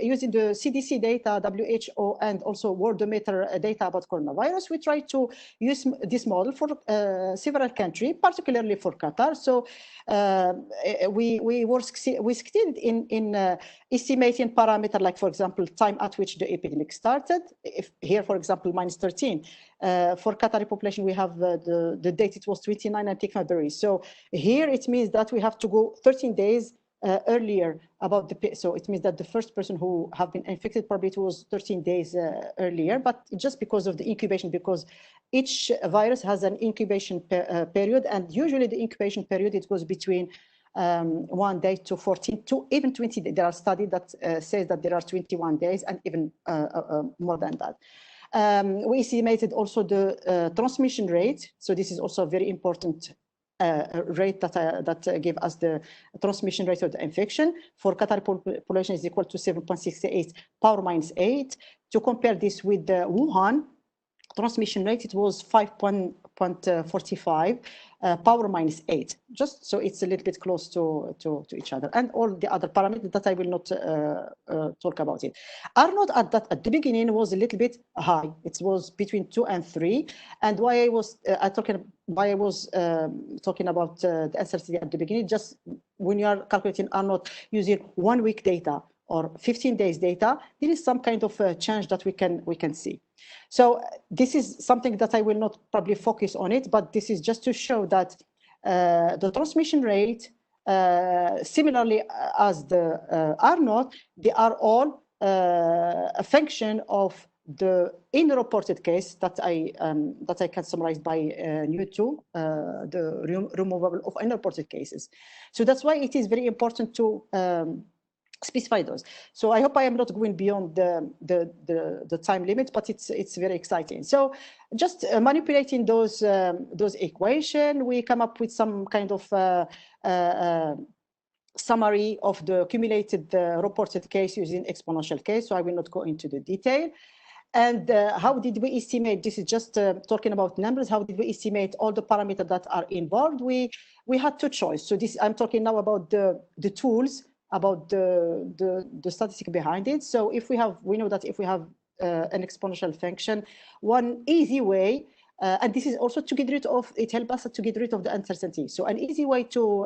using the CDC data, WHO, and also Worldometer data about coronavirus. We try to use this model for several countries, particularly for Qatar. So we succeeded in estimating parameter like, for example, time at which the epidemic started. If here, for example, -13. For Qatari population, we have the date, it was 29, I think, February. So here it means that we have to go 13 days earlier about so it means that the first person who have been infected probably it was 13 days earlier, but just because of the incubation, because each virus has an incubation period, and usually the incubation period, it goes between 1 day to 14 to even 20 days. There are studies that says that there are 21 days and even more than that. We estimated also the transmission rate. So this is also a very important rate that give us the transmission rate of the infection. For Qatari population is equal to 7.68 power minus 8. To compare this with the Wuhan transmission rate, it was 5.45 power minus 8. Just so it's a little bit close to each other, and all the other parameters that I will not talk about it. R0 at the beginning was a little bit high. It was between 2 and 3. And why I was talking about the uncertainty at the beginning, just when you are calculating R0 using 1 week data or 15 days data, there is some kind of change that we can see. So this is something that I will not probably focus on it, but this is just to show that the transmission rate, similarly as the R0, they are all a function of the in-reported case that I can summarize by new2, the removal of unreported cases. So that's why it is very important to specify those. So I hope I am not going beyond the time limit, but it's very exciting. So just manipulating those equations, we come up with some kind of summary of the accumulated reported case using exponential case. So I will not go into the detail. And how did we estimate? This is just talking about numbers. How did we estimate all the parameters that are involved? We had two choices. So this, I'm talking now about the tools, about the statistic behind it. So if we know that if we have an exponential function, one easy way, and this is also to get rid of, it helps us to get rid of the uncertainty. So an easy way to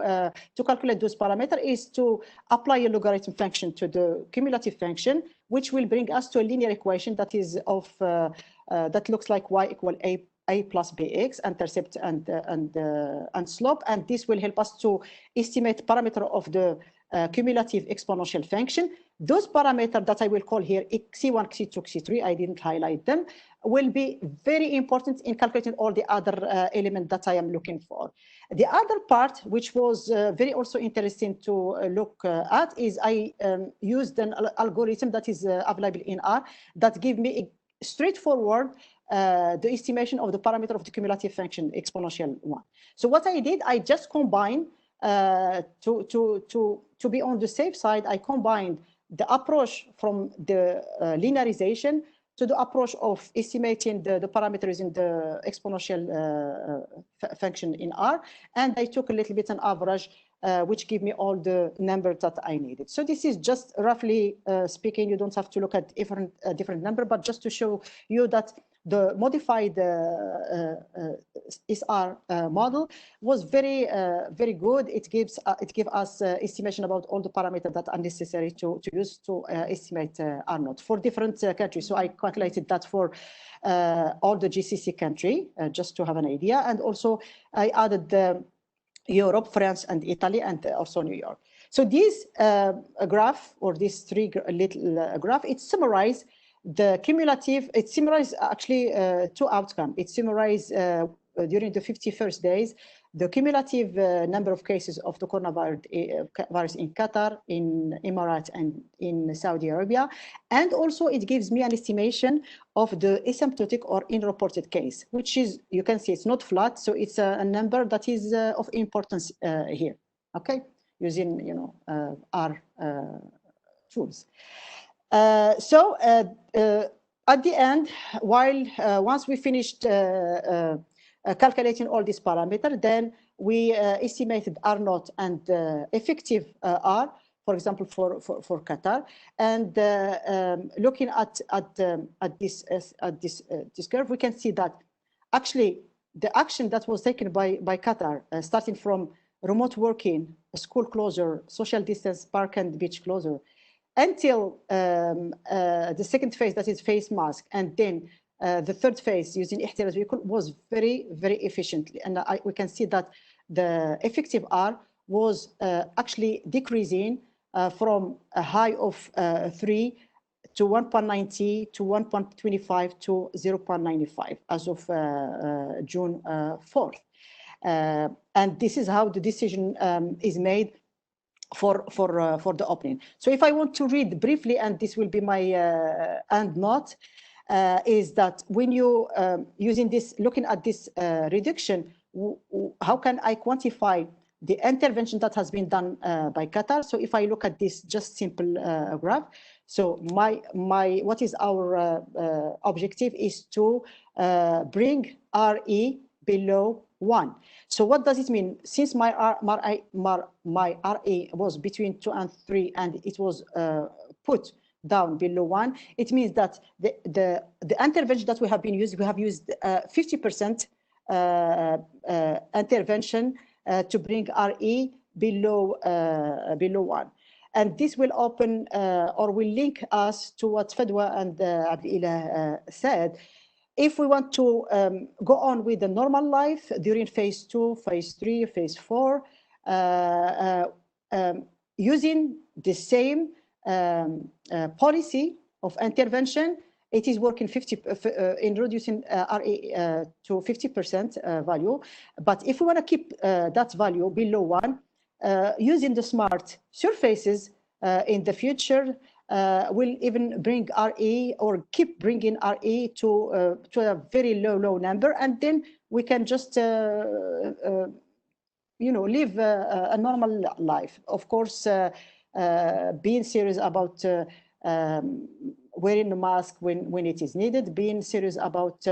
calculate those parameters is to apply a logarithm function to the cumulative function, which will bring us to a linear equation that is of that looks like y equal a plus bx, intercept and slope, and this will help us to estimate parameter of the cumulative exponential function. Those parameters that I will call here C1, C2, C3, I didn't highlight them, will be very important in calculating all the other elements that I am looking for. The other part, which was very also interesting to look at, is I used an algorithm that is available in R that give me a straightforward the estimation of the parameter of the cumulative function, exponential one. So what I did, I just combined to be on the safe side, I combined the approach from the linearization to the approach of estimating the parameters in the exponential function in R, and I took a little bit an average, which give me all the numbers that I needed. So this is just roughly speaking. You don't have to look at different number, but just to show you that the modified SR model was very good. It gives us estimation about all the parameters that are necessary to use to estimate R0 for different countries. So I calculated that for all the GCC country, just to have an idea, and also I added Europe, France, and Italy, and also New York. So this graph, or this three little graph, it summarizes the cumulative. It summarizes actually two outcomes. It summarizes during the 51st days, the cumulative number of cases of the coronavirus in Qatar, in Emirates, and in Saudi Arabia. And also it gives me an estimation of the asymptotic or unreported case, which is, you can see it's not flat, so it's a number that is of importance here, okay, using, you know, our tools. So at the end, while once we finished calculating all these parameters, then we estimated R naught and effective R, for example, for Qatar, and looking at this curve, we can see that actually the action that was taken by Qatar, starting from remote working, school closure, social distance, park and beach closure, until the second phase, that is face mask, and then the third phase using احتراز vehicle was very, very efficiently. And we can see that the effective R was actually decreasing from a high of 3 to 1.90 to 1.25 to 0.95 as of June 4th. And this is how the decision is made for the opening. So if I want to read briefly, and this will be my end note, is that when you using this, looking at this reduction, how can I quantify the intervention that has been done by Qatar? So if I look at this just simple graph, so what is our objective is to bring RE below 1. So what does it mean? Since my RE was between 2 and 3, and it was put down below 1, it means that the intervention that we have used 50% intervention to bring RE below 1. And this will open or will link us to what Fadwa and Abdilah said. If we want to go on with the normal life during phase 2, phase 3, phase 4, using the same policy of intervention, it is working in reducing RE to 50% value. But if we want to keep that value below 1, using the smart surfaces in the future, will even bring RE or keep bringing RE to a very low number, and then we can just you know, live a normal life. Of course, being serious about wearing a mask when it is needed, being serious about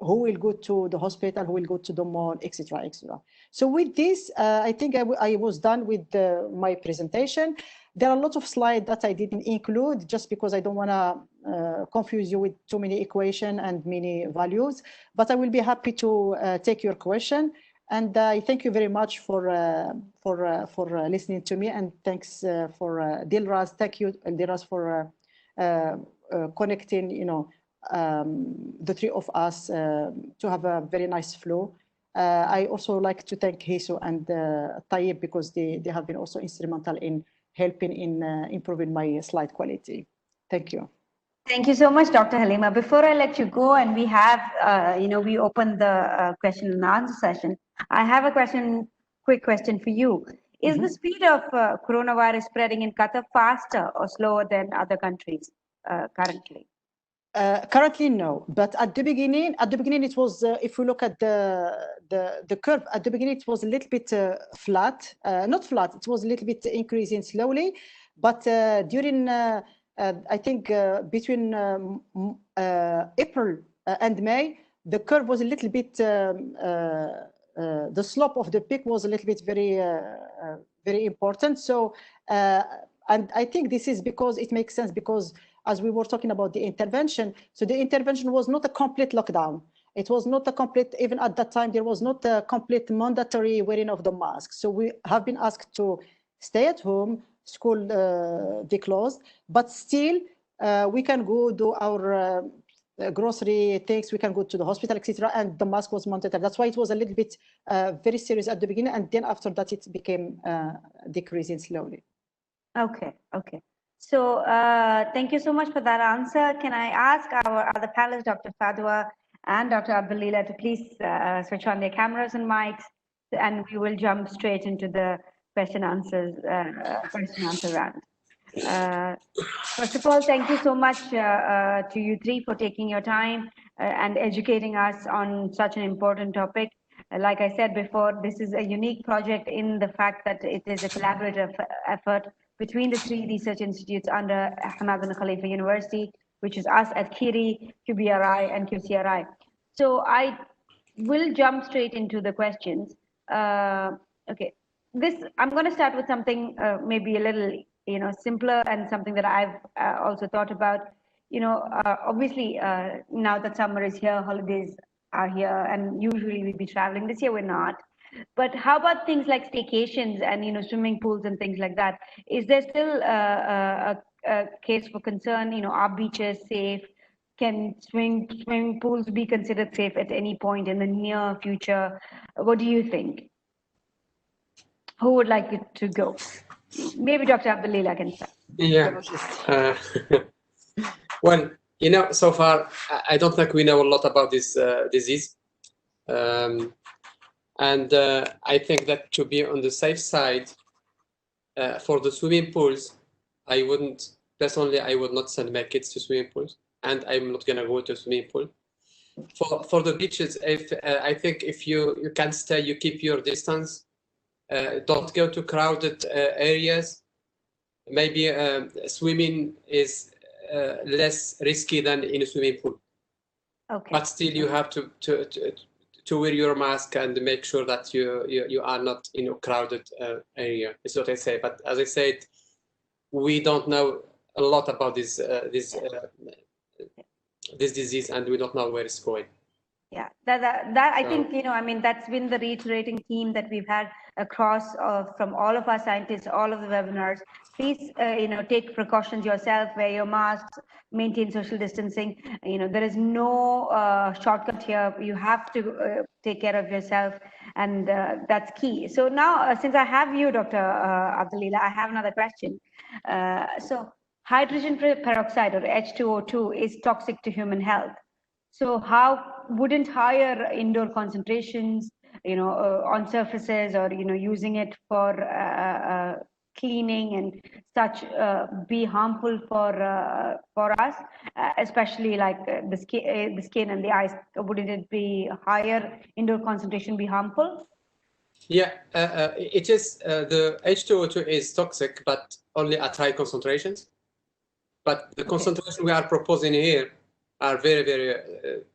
who will go to the hospital, who will go to the mall, etc., etc. So with this, I think I was done with my presentation. There are a lot of slides that I didn't include just because I don't want to confuse you with too many equations and many values, but I will be happy to take your question. And I thank you very much for listening to me, and thanks for Dilras. Thank you, Dilras, for connecting, you know, the three of us to have a very nice flow. I also like to thank Hiso and Tayyib, because they have been also instrumental in helping in improving my slide quality. Thank you. Thank you so much, Dr. Halima. Before I let you go, and we have, you know, we open the question and answer session, I have a quick question for you. Is the speed of coronavirus spreading in Qatar faster or slower than other countries currently? Currently, no. But at the beginning it was. If we look at the curve at the beginning, it was a little bit flat. Not flat. It was a little bit increasing slowly. But during I think between April and May, the curve was a little bit. The slope of the peak was a little bit very important. So and I think this is because it makes sense, because as we were talking about the intervention, so the intervention was not a complete lockdown. It was not a complete, even at that time, there was not a complete mandatory wearing of the mask. So we have been asked to stay at home, school be closed, but still we can go do our grocery things, we can go to the hospital, etc. And the mask was mandatory. That's why it was a little bit very serious at the beginning, and then after that it became decreasing slowly. Okay, okay. So thank you so much for that answer. Can I ask our other panelist, Dr. Fadwa and Dr. Abdulila to please switch on their cameras and mics, and we will jump straight into the question answer round. First of all, thank you so much to you three for taking your time and educating us on such an important topic. Like I said before, this is a unique project in the fact that it is a collaborative effort between the three research institutes under Hamad bin Khalifa University, which is us at KIRI, QBRI, and QCRI. So I will jump straight into the questions. Okay, I'm going to start with something maybe a little simpler and something that I've also thought about. Obviously now that summer is here, holidays are here, and usually we'd be traveling. This year we're not. But how about things like staycations and swimming pools and things like that? Is there still a case for concern? Are beaches safe? Can swimming pools be considered safe at any point in the near future? What do you think? Who would like it to go? Maybe Dr. Abdulila can start. Yeah. Well, so far, I don't think we know a lot about this disease. And I think that to be on the safe side, for the swimming pools, I would not send my kids to swimming pools, and I'm not gonna go to a swimming pool. For the beaches, I think if you can stay, you keep your distance. Don't go to crowded areas. Maybe swimming is less risky than in a swimming pool. Okay. But still, you have to wear your mask and make sure that you are not in a crowded area. Is what I say. But as I said, we don't know a lot about this disease, and we don't know where it's going. Yeah, that I think that's been the reiterating theme that we've had across from all of our scientists, all of the webinars. Please, take precautions yourself, wear your masks, maintain social distancing. There is no shortcut here. You have to take care of yourself, and that's key. So now, since I have you, Dr. Abdulila, I have another question. So hydrogen peroxide, or H2O2, is toxic to human health. So how wouldn't higher indoor concentrations, on surfaces, or using it for cleaning and such, be harmful for us, especially like the skin and the eyes? Wouldn't it be higher indoor concentration be harmful? Yeah, it is. The H2O2 is toxic, but only at high concentrations. But the concentration we are proposing here are very, very,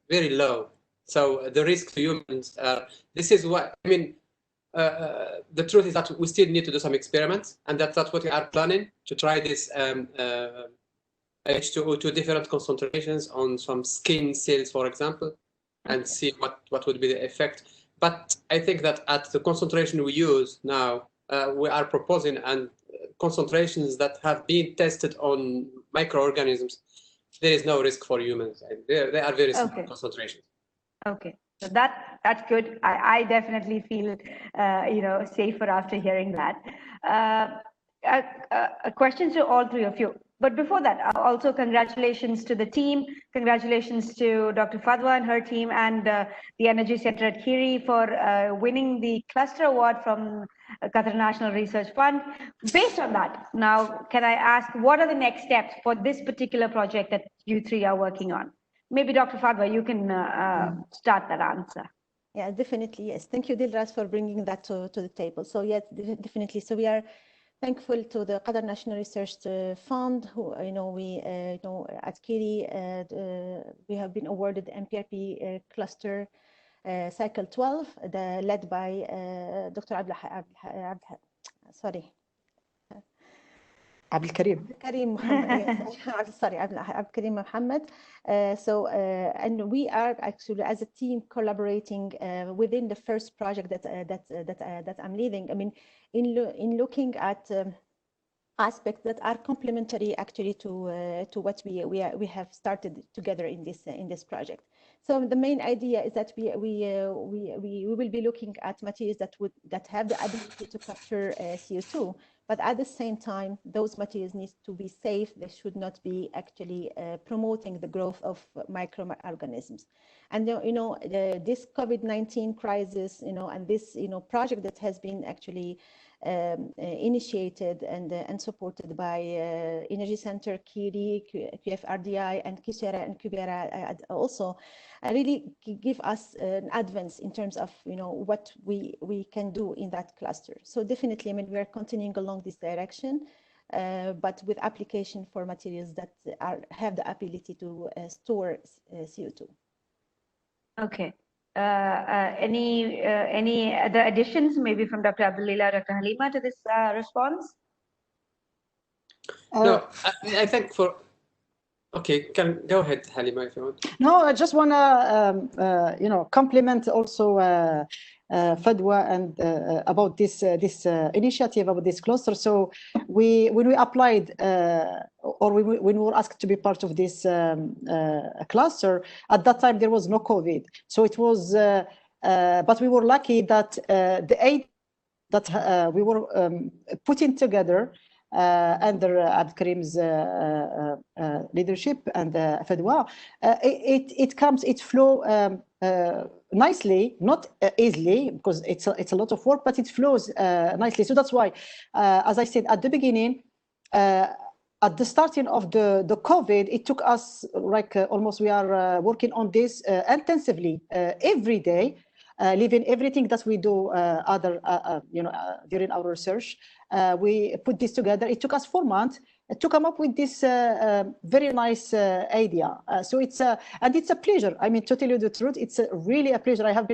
very low. So the risk to humans, this is what, the truth is that we still need to do some experiments, and that's what we are planning, to try this H2O2 different concentrations on some skin cells, for example, and see what would be the effect. But I think that at the concentration we use now, we are proposing and concentrations that have been tested on microorganisms, there is no risk for humans. They are very small concentrations. Okay, so that's good. I definitely feel safer after hearing that. Questions to all three of you. But before that, also congratulations to the team. Congratulations to Dr. Fadwa and her team, and the Energy Center at KIRI for winning the Cluster Award from Qatar National Research Fund. Based on that, now, can I ask, what are the next steps for this particular project that you three are working on? Maybe Dr. Fadwa, you can start that answer. Yeah, definitely, yes. Thank you, Dilras, for bringing that to the table. So yes, definitely. So we are thankful to the Qatar National Research Fund, who we at KIRI we have been awarded the MPRP cluster cycle 12, led by Dr. Abdelkarim Mohammed. And we are actually, as a team, collaborating within the first project that I'm leading. In looking at aspects that are complementary actually to what we have started together in this project. So the main idea is that we will be looking at materials that have the ability to capture CO2, But at the same time, those materials need to be safe. They should not be actually promoting the growth of microorganisms. And this COVID-19 crisis, and this project that has been actually initiated and supported by Energy Center, KIRI, QFRDI, and Kisera and Kubera also really give us an advance in terms of what we can do in that cluster. So definitely, I mean, we are continuing along this direction, but with application for materials that have the ability to store CO2. Okay. Any other additions, maybe from Dr. Abdulillah, Dr. Halima, to this response? No, I think for. Okay, can go ahead, Halima, if you want. No, I just want to, compliment also Fadwa and about this initiative, about this cluster. So when we applied or when we were asked to be part of this cluster, at that time there was no COVID. So it was, but we were lucky that the aid that we were putting together under Abdulkarim's leadership and Fadwa, it flows nicely, not easily, because it's a lot of work, but it flows nicely. So that's why, as I said at the beginning, at the starting of the COVID, it took us like almost we are working on this intensively every day. Leaving everything that we do during our research, we put this together. It took us 4 months to come up with this very nice idea. So it's a pleasure. I mean, to tell you the truth, it's really a pleasure. I had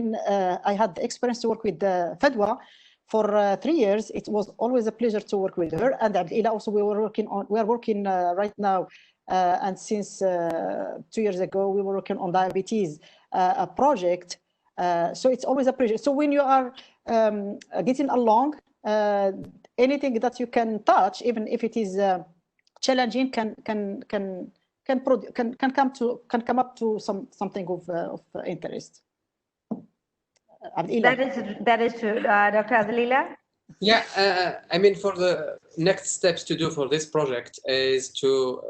the experience to work with Fadwa for 3 years. It was always a pleasure to work with her. And Abdulillah also, we are working right now, and since 2 years ago, we were working on diabetes, a project. So it's always a pleasure. So when you are getting along, anything that you can touch, even if it is challenging, can come up to something of interest. That is true, Dr. Abdulillah. Yeah, I mean, for the next steps to do for this project is to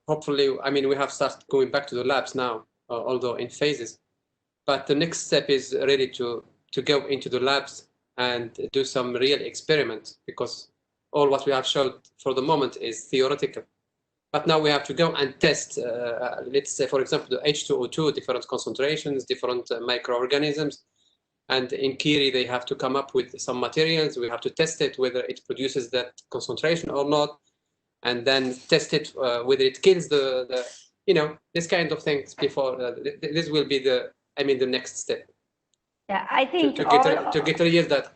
hopefully, I mean, we have started going back to the labs now, although in phases. But the next step is really to go into the labs and do some real experiments, because all what we have shown for the moment is theoretical. But now we have to go and test, let's say, for example, the H2O2, different concentrations, different microorganisms. And in KIRI, they have to come up with some materials. We have to test it, whether it produces that concentration or not, and then test it whether it kills the this kind of things before. This will be the next step. Yeah, I think to get real data.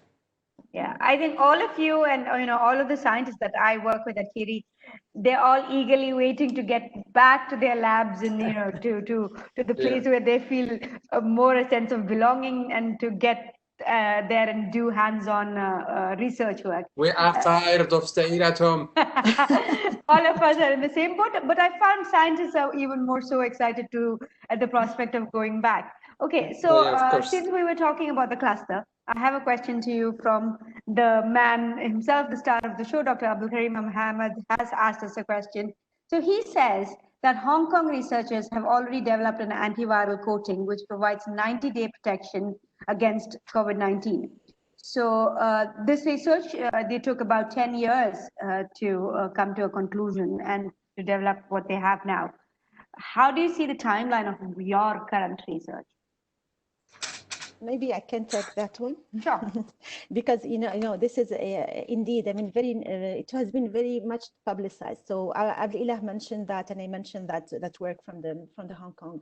Yeah, I think all of you and all of the scientists that I work with at KIRI, they're all eagerly waiting to get back to their labs and to the place where they feel more a sense of belonging and to get there and do hands-on research work. We are tired of staying at home. All of us are in the same boat, but I found scientists are even more so excited at the prospect of going back. Okay, so since we were talking about the cluster, I have a question to you from the man himself, the star of the show, Dr. Abdulkarim Mohammed has asked us a question. So he says that Hong Kong researchers have already developed an antiviral coating which provides 90-day protection against COVID-19. So this research, they took about 10 years to come to a conclusion and to develop what they have now. How do you see the timeline of your current research? Maybe I can take that one. Sure. Because this is indeed, I mean, it has been very much publicized. So Abdulillah mentioned that, and I mentioned that work from the Hong Kong.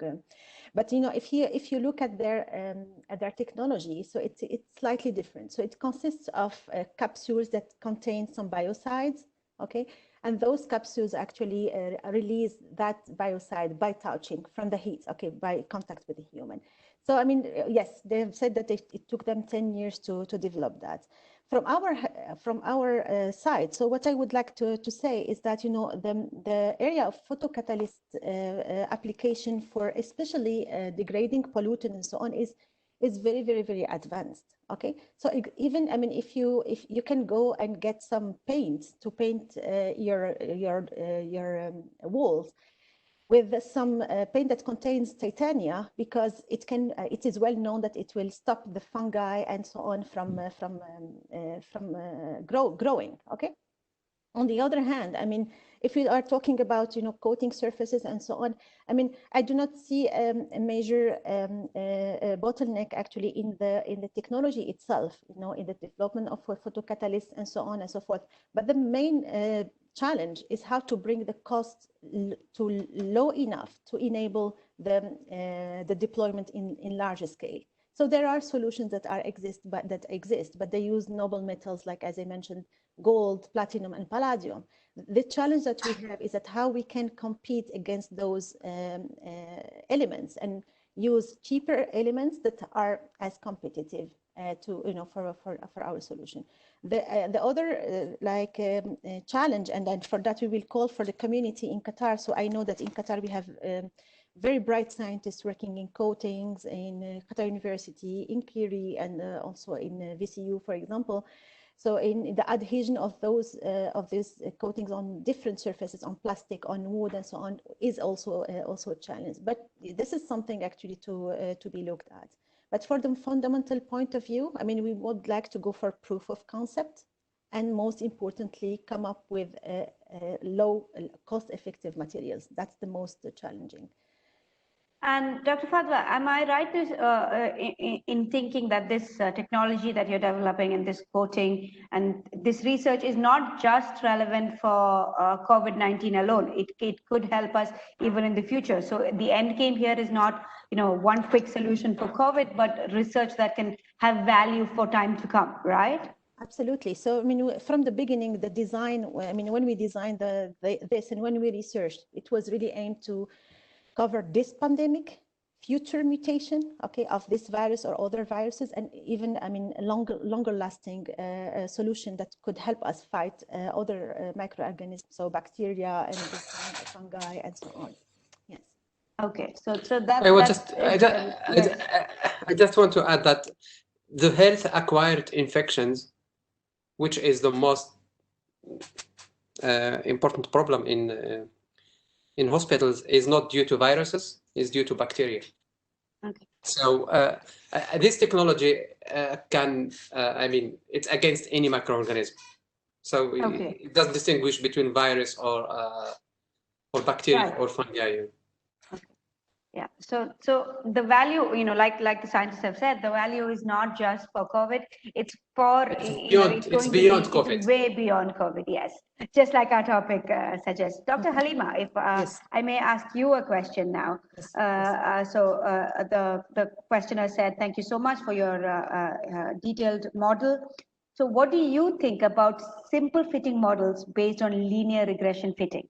But if you look at their technology, so it's slightly different. So it consists of capsules that contain some biocides, okay, and those capsules actually release that biocide by touching from the heat, okay, by contact with the human. So, I mean, yes, they have said that it took them 10 years to develop that. From our side, so what I would like to say is that, the area of photocatalyst application for especially degrading pollutant and so on is is very, very, very advanced. Okay, so even, I mean, if you can go and get some paint to paint your walls with some paint that contains titania, because it is well known that it will stop the fungi and so on from growing. Okay. On the other hand, I mean, if we are talking about, coating surfaces and so on, I mean, I do not see a major bottleneck actually in the technology itself, in the development of photocatalysts and so on and so forth. But the main challenge is how to bring the cost to low enough to enable the deployment in larger scale. So there are solutions that exist, but they use noble metals, like, as I mentioned, gold, platinum, and palladium. The challenge that we have is that how we can compete against those elements and use cheaper elements that are as competitive for our solution. The other challenge, and then for that we will call for the community in Qatar. So I know that in Qatar we have very bright scientists working in coatings in Qatar University, in Kiri, and also in VCU, for example. So in the adhesion of these coatings on different surfaces, on plastic, on wood, and so on, is also a challenge. But this is something actually to be looked at. But for the fundamental point of view, I mean, we would like to go for proof of concept, and most importantly, come up with low cost-effective materials. That's the most challenging. And Dr. Fadwa, am I right in thinking that this technology that you're developing and this coating and this research is not just relevant for COVID-19 alone? It could help us even in the future. So the end game here is not, one quick solution for COVID, but research that can have value for time to come, right? Absolutely. So, I mean, from the beginning, the design, I mean, when we designed this and when we researched, it was really aimed to cover this pandemic, future mutation, okay, of this virus or other viruses, and even, I mean, longer lasting solution that could help us fight other microorganisms, so bacteria and fungi and so on. Yes. Okay, so that. I just want to add that the health acquired infections, which is the most important problem in hospitals, is not due to viruses, is due to bacteria. Okay. So this technology can, I mean, it's against any microorganism. So it doesn't distinguish between virus or bacteria or fungi. Yeah. So the value, like the scientists have said, the value is not just for COVID. It's for it's beyond COVID. It's way beyond COVID. Yes. Just like our topic suggests. Dr. Halima, if Yes. I may ask you a question now. Yes. So the questioner said, "Thank you so much for your detailed model." So what do you think about simple fitting models based on linear regression fitting?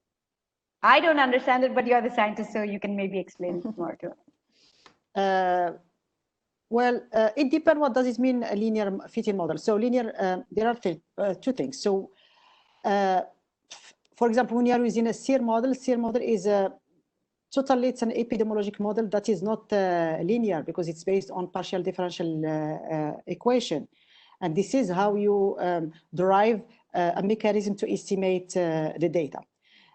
I don't understand it, but you're the scientist, so you can maybe explain it more to us. Well, it depends. What does it mean, a linear fitting model? So linear, there are two things. So, for example, when you are using a SEER model is totally, it's an epidemiologic model that is not linear, because it's based on partial differential equation. And this is how you derive a mechanism to estimate the data.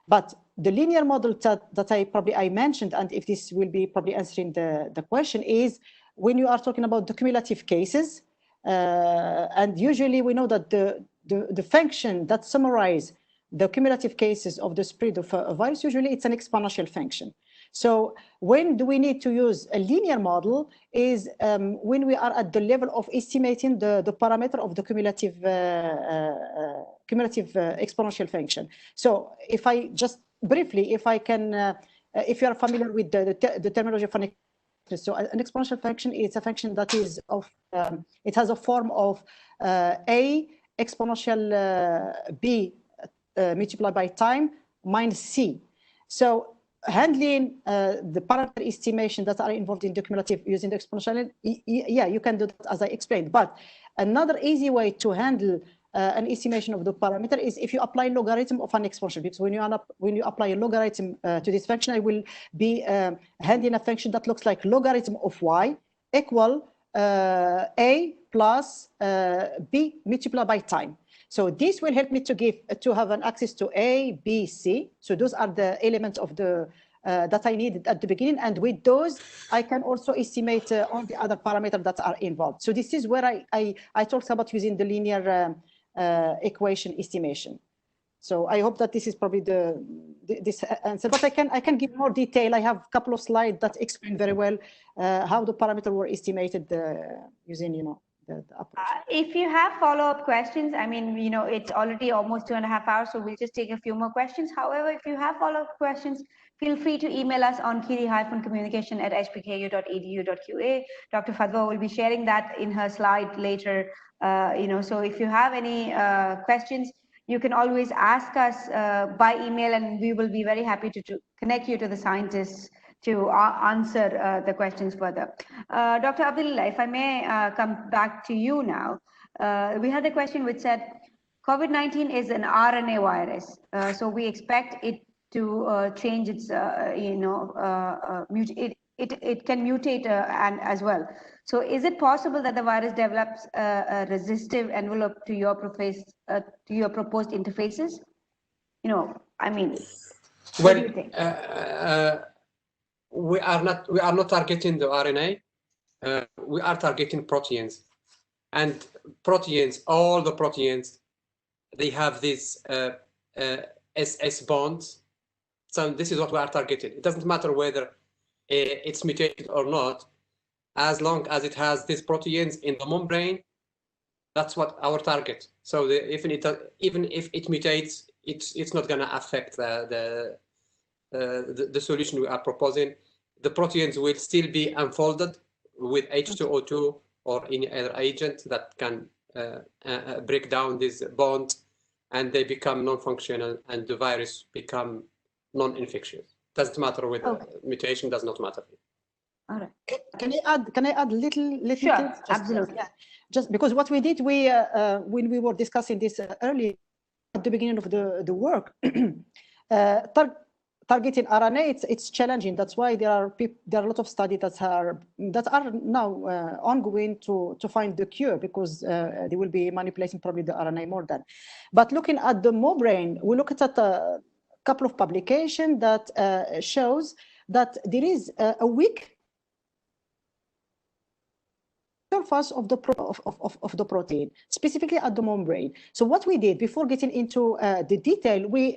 But the linear model that I mentioned, and if this will be probably answering the question, is when you are talking about the cumulative cases, and usually we know that the function that summarize the cumulative cases of the spread of a virus, usually it's an exponential function. So when do we need to use a linear model is when we are at the level of estimating the parameter of the cumulative exponential function. So if I just briefly, if I can, if you are familiar with the terminology of an so an exponential function is a function that is of, it has a form of a exponential b multiplied by time minus c. So handling the parameter estimation that are involved in the cumulative using the exponential, yeah, you can do that as I explained. But another easy way to handle an estimation of the parameter is if you apply logarithm of an exponential, because when you apply a logarithm to this function, I will be handling a function that looks like logarithm of y equal A plus B multiplied by time. So this will help me to have an access to A, B, C. So those are the elements of the that I needed at the beginning. And with those, I can also estimate all the other parameters that are involved. So this is where I talked about using the linear equation estimation. So I hope that this is probably this answer, but I can give more detail. I have a couple of slides that explain very well how the parameters were estimated using, the approach. If you have follow-up questions, I mean, it's already almost 2.5 hours, so we'll just take a few more questions. However, if you have follow-up questions, feel free to email us on kiri-communication@hbku.edu.qa. Dr. Fadwa will be sharing that in her slide later. So if you have any questions, you can always ask us by email, and we will be very happy to connect you to the scientists to answer the questions further. Dr. Abdullah, if I may come back to you now. We had a question which said, COVID-19 is an RNA virus, so we expect it to change its, it can mutate and as well. So is it possible that the virus develops a resistive envelope to your proposed interfaces? I mean, what do you think? We are not targeting the RNA. We are targeting proteins, and proteins, all the proteins, they have these SS bonds. So this is what we are targeting. It doesn't matter whether it's mutated or not, as long as it has these proteins in the membrane. That's what our target. So even if it mutates, it's not going to affect the solution we are proposing. The proteins will still be unfolded with H2O2 or any other agent that can break down these bonds, and they become non-functional, and the virus become non-infectious. Doesn't matter with mutation. Does not matter. All right. Can I add little? Sure, absolutely. Yeah. Just because what we did, when we were discussing this earlier at the beginning of the work, targeting RNA, it's challenging. That's why there are a lot of studies that are now ongoing to find the cure, because they will be manipulating probably the RNA more than. But looking at the membrane, we look at a couple of publications that shows that there is a weak surface of the protein, specifically at the membrane. So what we did before getting into the detail, we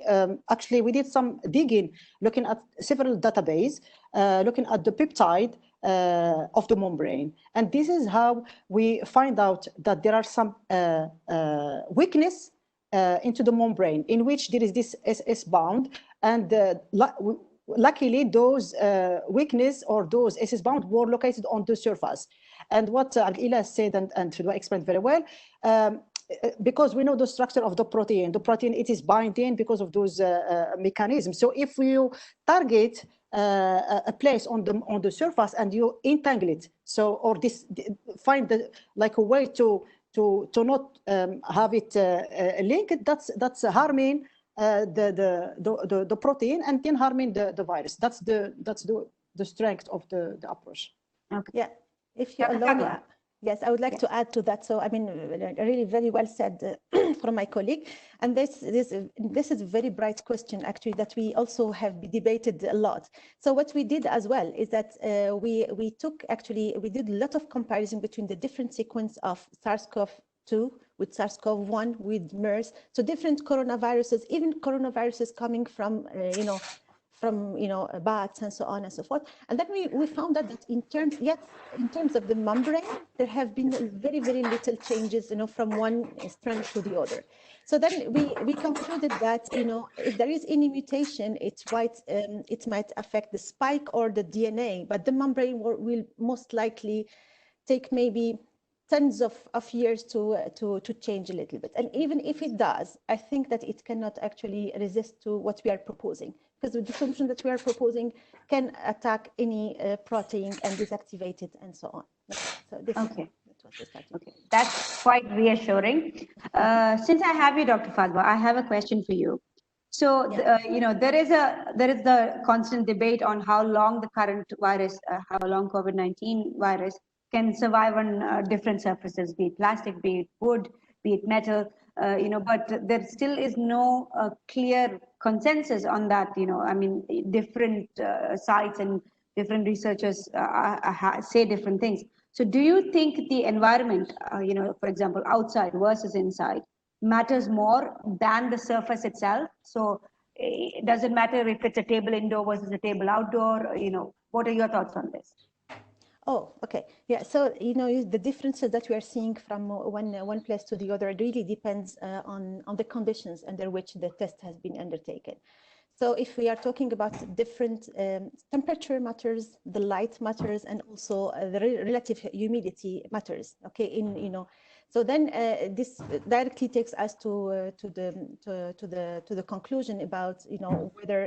did some digging, looking at several databases, looking at the peptide of the membrane, and this is how we find out that there are some weakness into the membrane, in which there is this SS bound, and luckily those weakness or those SS bound were located on the surface. And what Al-Ila said and Fadwa explained very well, because we know the structure of the protein it is binding because of those mechanisms. So if you target a place on the surface and you entangle it, so or find a way to not have it linked, that's harming the protein and then harming the virus. That's the strength of the approach. Okay. Yeah. If you allow me, yes, I would like to add to that. So, I mean, really very well said from my colleague. And this is a very bright question, actually, that we also have debated a lot. So what we did as well is that we did a lot of comparison between the different sequence of SARS-CoV-2 with SARS-CoV-1 with MERS. So different coronaviruses, even coronaviruses coming from, bats and so on and so forth. And then we found that in terms of the membrane, there have been very, very little changes, from one strand to the other. So then we concluded that, if there is any mutation, it might affect the spike or the DNA, but the membrane will most likely take maybe tens of years to change a little bit. And even if it does, I think that it cannot actually resist to what we are proposing, because the solution that we are proposing can attack any protein and deactivate it and so on. So this is what we started. Okay, that's quite reassuring. Since I have you, Dr. Fadwa, I have a question for you. So, there is the constant debate on how long the current virus, how long COVID-19 virus can survive on different surfaces, be it plastic, be it wood, be it metal, but there still is no clear consensus on that. I mean, different sites and different researchers say different things. So do you think the environment, for example, outside versus inside, matters more than the surface itself? So does it matter if it's a table indoor versus a table outdoor? What are your thoughts on this? Oh, okay. Yeah. So, the differences that we are seeing from one place to the other really depends on the conditions under which the test has been undertaken. So if we are talking about different temperature matters, the light matters, and also the relative humidity matters. Okay, so then this directly takes us to the conclusion about whether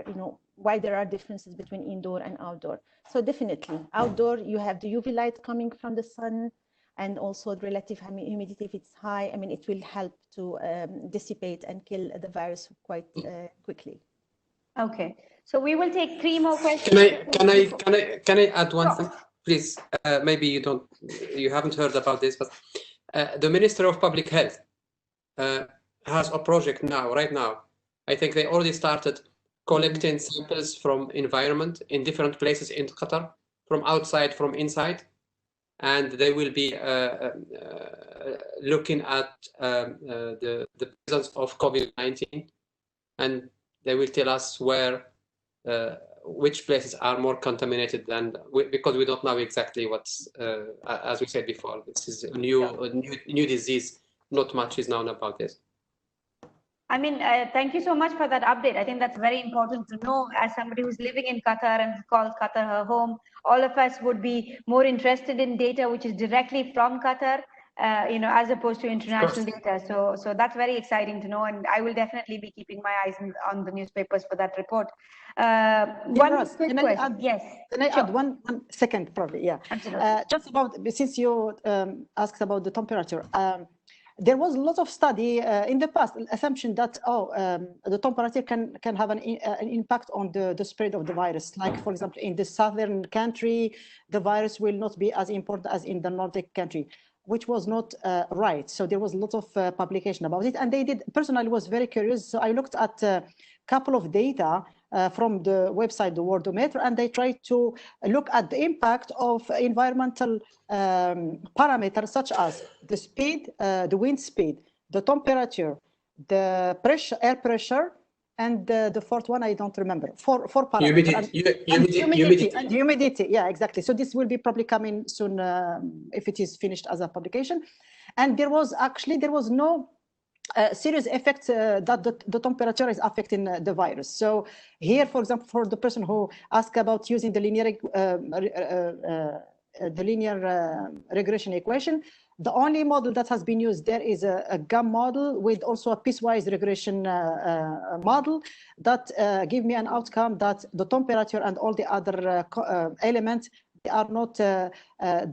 why there are differences between indoor and outdoor. So definitely outdoor you have the UV light coming from the sun, and also the relative humidity, if it's high, I mean, it will help to dissipate and kill the virus quite quickly. Okay, so we will take 3 more questions. Can I add one thing, please? Maybe you haven't heard about this, but the Minister of Public Health has a project right now. I think they already started collecting samples from environment in different places in Qatar, from outside, from inside, and they will be looking at the presence of COVID-19, and they will tell us which places are more contaminated because we don't know exactly what's, as we said before, this is a new disease. Not much is known about this. I mean, thank you so much for that update. I think that's very important to know. As somebody who's living in Qatar and calls Qatar her home, all of us would be more interested in data which is directly from Qatar, as opposed to international data. So that's very exciting to know, and I will definitely be keeping my eyes on the newspapers for that report. One quick question. Yes. Can I add one second, probably? Yeah. Absolutely. Just about, since you asked about the temperature. There was a lot of study in the past, assumption that the temperature can have an impact on the spread of the virus. Like, for example, in the southern country, the virus will not be as important as in the Nordic country, which was not right. So there was a lot of publication about it, and they did. Personally, was very curious. So I looked at a couple of data from the website, the Worldometer, and they tried to look at the impact of environmental parameters such as the speed, the wind speed, the temperature, the pressure, air pressure, and the fourth one I don't remember. Four parameters. Humidity. Yeah, exactly. So this will be probably coming soon if it is finished as a publication. And there was no serious effect that the temperature is affecting the virus. So here, for example, for the person who asked about using the linear regression equation, the only model that has been used there is a GAM model with also a piecewise regression model that give me an outcome that the temperature and all the other elements, they are not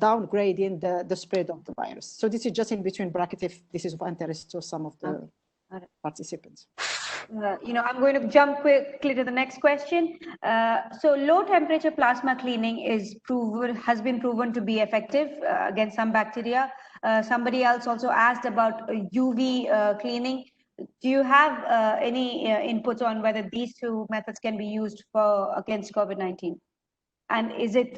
downgrading the spread of the virus. So this is just in between bracket if this is of interest to some of the participants. I'm going to jump quickly to the next question. So low temperature plasma cleaning has been proven to be effective against some bacteria. Somebody else also asked about UV cleaning. Do you have any inputs on whether these two methods can be used against COVID-19? And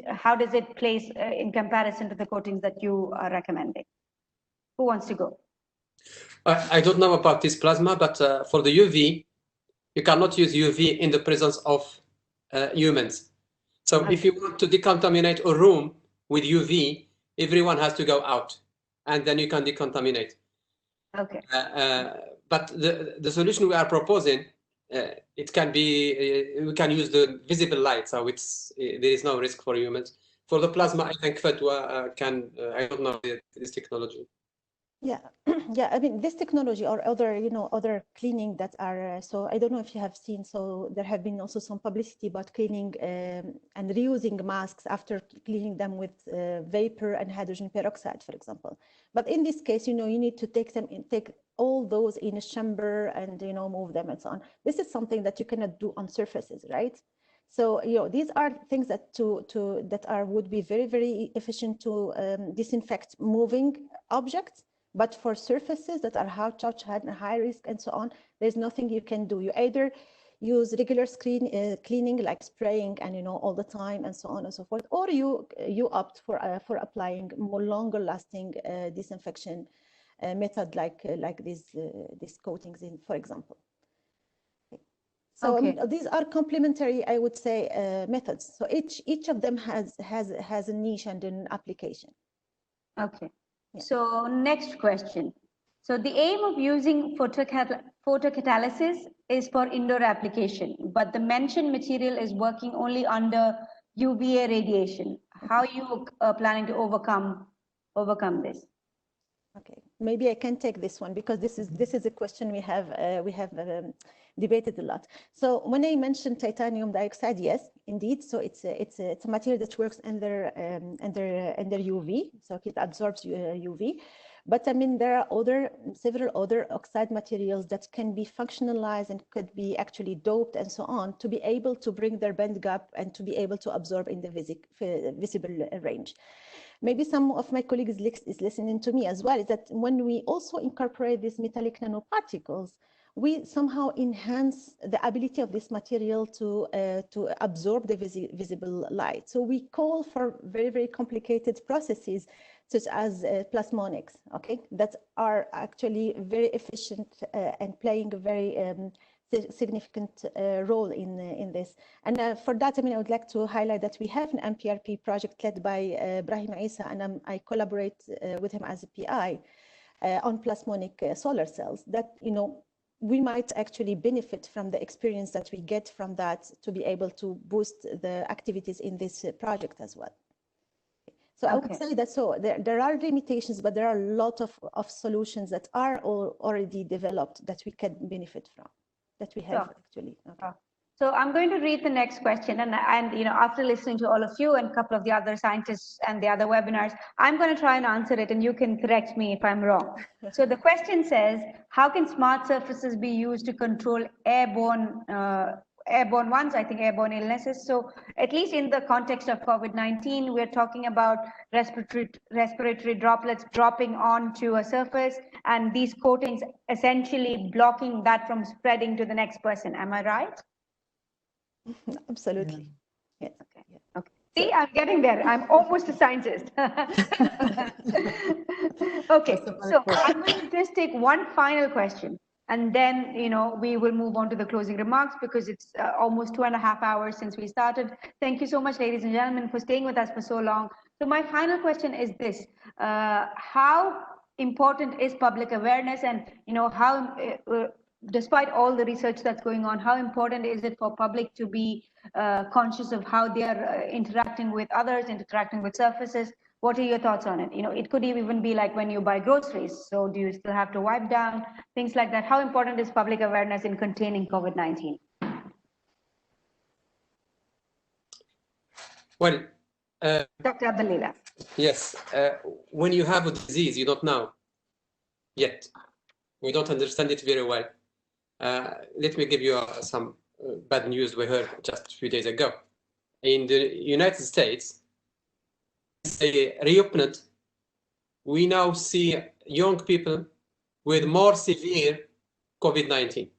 how does it place in comparison to the coatings that you are recommending? Who wants to go? I don't know about this plasma, but for the UV, you cannot use UV in the presence of humans. So if you want to decontaminate a room with UV, everyone has to go out, and then you can decontaminate. Okay. But the solution we are proposing, it can be, we can use the visible light, so there is no risk for humans. For the plasma, I think Fatwa I don't know this technology. Yeah, yeah. I mean, this technology or other cleaning that are. So I don't know if you have seen. So there have been also some publicity about cleaning and reusing masks after cleaning them with vapor and hydrogen peroxide, for example. But in this case, you need to take all those in a chamber and move them and so on. This is something that you cannot do on surfaces, right? So these are things that would be very, very efficient to disinfect moving objects. But for surfaces that are high risk and so on, there's nothing you can do. You either use regular cleaning like spraying and all the time and so on and so forth, or you opt for applying more longer lasting disinfection method like these coatings for example. So these are complementary, I would say, methods. So each of them has a niche and an application. Okay. Yeah. So next question. So the aim of using photocatalysis is for indoor application, but the mentioned material is working only under UVA radiation. How are you planning to overcome this? Okay, maybe I can take this one because this is a question we have debated a lot. So when I mentioned titanium dioxide, yes, indeed. So it's a material that works under UV, so it absorbs UV. But I mean, there are several other oxide materials that can be functionalized and could be actually doped and so on to be able to bring their band gap and to be able to absorb in the visible range. Maybe some of my colleagues is listening to me as well, is that when we also incorporate these metallic nanoparticles, we somehow enhance the ability of this material to absorb the visible light. So we call for very, very complicated processes such as plasmonics, okay, that are actually very efficient and playing a very significant role in this. And for that, I mean, I would like to highlight that we have an MPRP project led by Brahim Isa, and I collaborate with him as a PI on plasmonic solar cells that, we might actually benefit from the experience that we get from that to be able to boost the activities in this project as well. So I would say that there are limitations, but there are a lot of solutions that are already developed that we can benefit from, that we have actually. Okay. So I'm going to read the next question, and after listening to all of you and a couple of the other scientists and the other webinars, I'm going to try and answer it, and you can correct me if I'm wrong. So the question says, how can smart surfaces be used to control airborne ones, I think airborne illnesses? So at least in the context of COVID-19, we're talking about respiratory droplets dropping onto a surface, and these coatings essentially blocking that from spreading to the next person. Am I right? Absolutely. Yes. Okay. Yeah. Okay. See, I'm getting there. I'm almost a scientist. Okay. So I'm going to just take one final question, and then we will move on to the closing remarks because it's almost 2.5 hours since we started. Thank you so much, ladies and gentlemen, for staying with us for so long. So my final question is this: how important is public awareness, and how despite all the research that's going on, how important is it for public to be conscious of how they are interacting with others, interacting with surfaces? What are your thoughts on it? It could even be like when you buy groceries. So do you still have to wipe down? Things like that. How important is public awareness in containing COVID-19? Well, Dr. Abdalila. Yes, when you have a disease, you don't know yet. We don't understand it very well. Let me give you some bad news we heard just a few days ago. In the United States, they reopened. We now see young people with more severe COVID-19.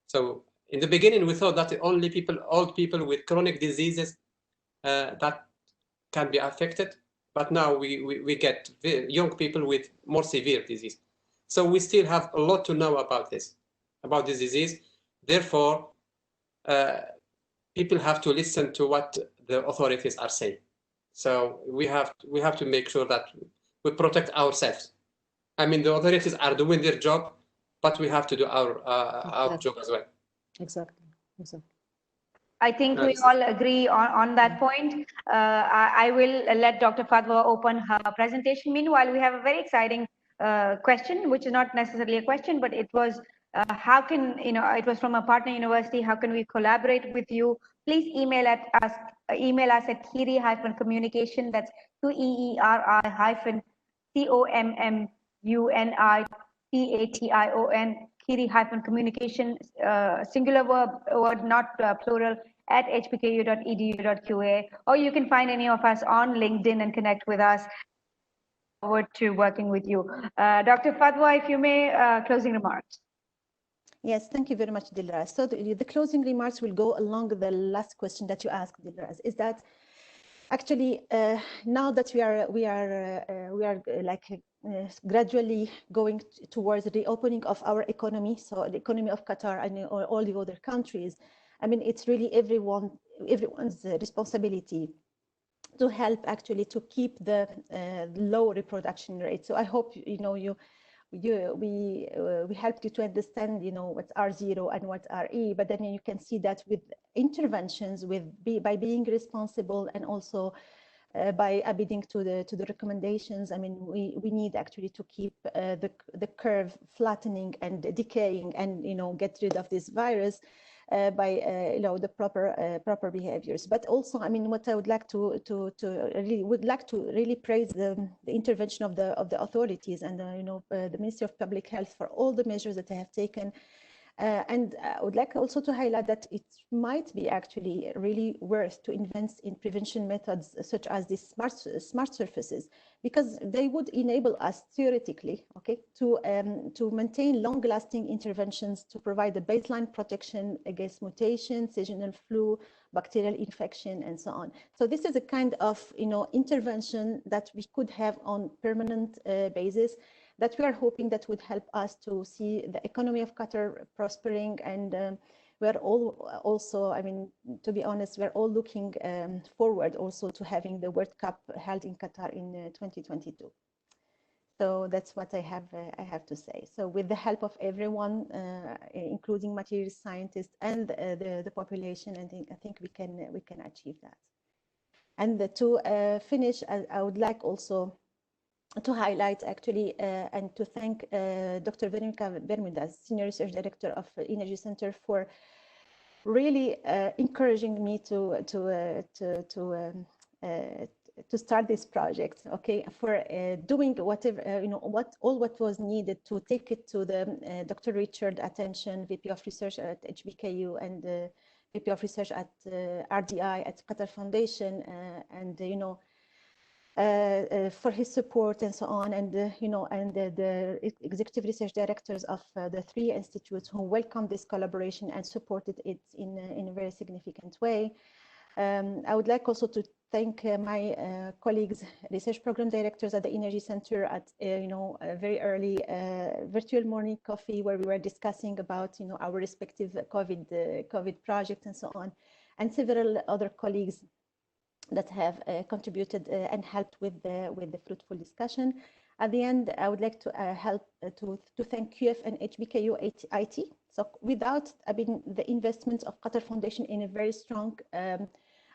So in the beginning, we thought that only old people with chronic diseases that can be affected, but now we get young people with more severe disease. So we still have a lot to know about this disease. Therefore, people have to listen to what the authorities are saying. So we have to make sure that we protect ourselves. I mean, the authorities are doing their job, but we have to do our job as well. Exactly. I think we all agree on that point. I will let Dr. Fadwa open her presentation. Meanwhile, we have a very exciting question, which is not necessarily a question, but it was how can, it was from a partner university. How can we collaborate with you? Please email us at KEERI-communication. That's KEERI-COMMUNICATION Kiri-communication, singular word, not plural, at hbku.edu.qa, or you can find any of us on LinkedIn and connect with us. Forward to working with you. Dr. Fadwa, if you may, closing remarks. Yes, thank you very much, Dilras. So the closing remarks will go along the last question that you asked, Dilras, is that actually now that we are gradually going towards the reopening of our economy, so the economy of Qatar and all the other countries, I mean, it's really everyone's responsibility to help actually to keep the low reproduction rate. So I hope we helped you to understand what's R0 and what's RE, but then you can see that with interventions, by being responsible and also by abiding to the recommendations. I mean, we need actually to keep the curve flattening and decaying, and get rid of this virus by the proper behaviors. But also, I mean, what I would like to really praise the intervention of the authorities and the Ministry of Public Health for all the measures that they have taken. And I would like also to highlight that it might be actually really worth to invest in prevention methods such as these smart surfaces, because they would enable us theoretically, to maintain long-lasting interventions to provide the baseline protection against mutation, seasonal flu, bacterial infection, and so on. So this is a kind of intervention that we could have on permanent basis, that we are hoping that would help us to see the economy of Qatar prospering. And we're all also, I mean, to be honest, we're all looking forward also to having the World Cup held in Qatar in 2022. So that's what I have to say. So with the help of everyone, including materials scientists and the population, I think we can achieve that. And to finish, I would like also to highlight actually and to thank Dr. Veronica Bermudez, Senior Research Director of Energy Center, for really encouraging me to start this project. For doing whatever what was needed to take it to the Dr. Richard attention, VP of Research at HBKU and VP of Research at RDI at Qatar Foundation, and for his support and so on, and and the executive research directors of the 3 institutes who welcomed this collaboration and supported it in a very significant way. I would like also to thank my colleagues, research program directors at the Energy Center at a very early virtual morning coffee, where we were discussing about our respective COVID project and so on, and several other colleagues that have contributed and helped with the fruitful discussion. At the end, I would like to to thank QF and HBKU IT. So without the investments of Qatar Foundation in a very strong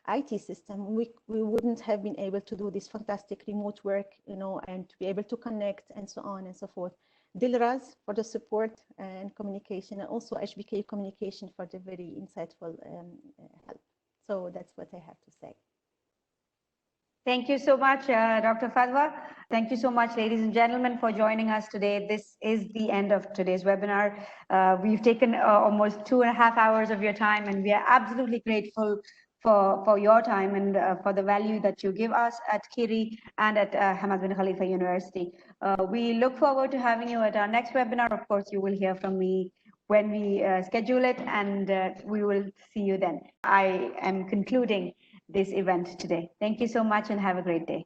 IT system, we wouldn't have been able to do this fantastic remote work, and to be able to connect and so on and so forth. Dilras for the support and communication, and also HBKU communication for the very insightful help. So that's what I have to say. Thank you so much, Dr. Fadwa. Thank you so much, ladies and gentlemen, for joining us today. This is the end of today's webinar. We've taken almost 2.5 hours of your time, and we are absolutely grateful for your time and for the value that you give us at Kiri and at Hamad bin Khalifa University. We look forward to having you at our next webinar. Of course, you will hear from me when we schedule it, and we will see you then. I am concluding this event today. Thank you so much and have a great day.